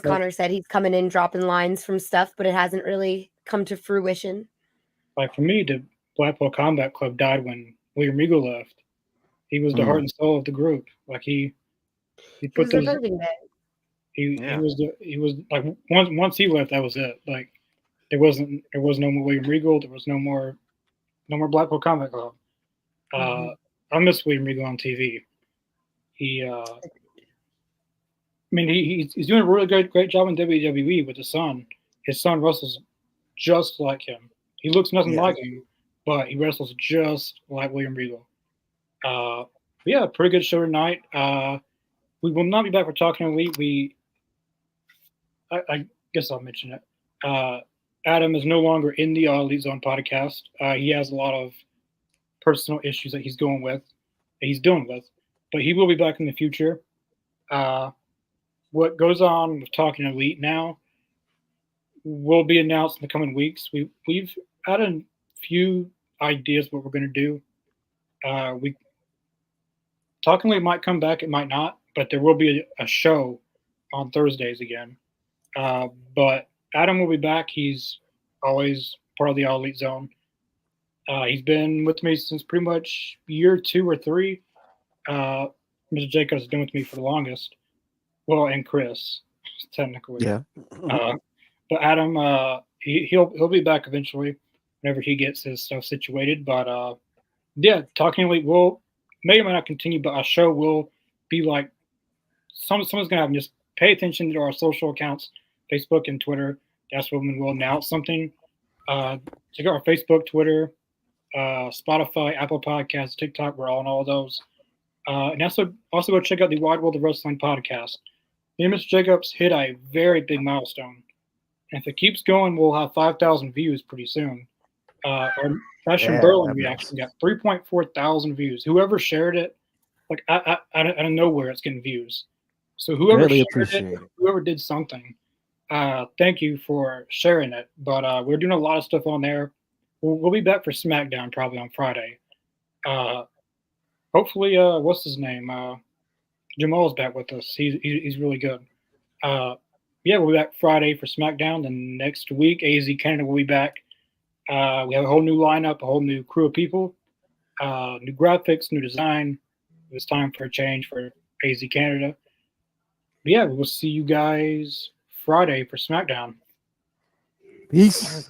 Connor said, he's coming in dropping lines from stuff, but it hasn't really come to fruition. Like for me, the Blackpool Combat Club died when William Regal left. He was the heart and soul of the group. Like he put Who's the those. punching bag? He Yeah. was like once he left, that was it. Like there was no more William Regal. There was no more Blackpool Combat Club. I miss William Regal on TV. He I mean, he's doing a really great job in WWE with his son. His son wrestles just like him. He looks nothing Yeah. like him, but he wrestles just like William Regal. Yeah, pretty good show tonight. We will not be back for Talking Elite. I guess I'll mention it. Adam is no longer in the Elite Zone podcast. He has a lot of personal issues that he's dealing with, but he will be back in the future. What goes on with Talking Elite now will be announced in the coming weeks. We've had a few ideas what we're going to do. Talking Elite might come back, it might not, but there will be a show on Thursdays again. But Adam will be back. He's always part of the All Elite Zone. He's been with me since pretty much year 2 or 3. Mr. Jacobs has been with me for the longest. Well, and Chris, technically. Yeah. But Adam, he'll be back eventually whenever he gets his stuff situated. But yeah, Talking Elite may or may not continue, but our show will be like someone's gonna have just pay attention to our social accounts, Facebook and Twitter. That's when we'll announce something. Check out our Facebook, Twitter, Spotify, Apple Podcasts, TikTok. We're all on all of those. And also go check out the Wide World of Wrestling podcast. Me and Mr. Jacobs hit a very big milestone. And if it keeps going, we'll have 5,000 views pretty soon. Our Fashion Berlin reaction got 3.4 thousand views. Whoever shared it, like out of nowhere, it's getting views. So whoever Really shared appreciate it, it. whoever did something, thank you for sharing it. But we're doing a lot of stuff on there. We'll be back for SmackDown probably on Friday. Hopefully, what's his name? Jamal's back with us. He's really good. Yeah, we'll be back Friday for SmackDown. Then next week, AZ Canada will be back. We have a whole new lineup, a whole new crew of people, new graphics, new design. It's time for a change for AZ Canada. But yeah, we'll see you guys Friday for SmackDown. Peace.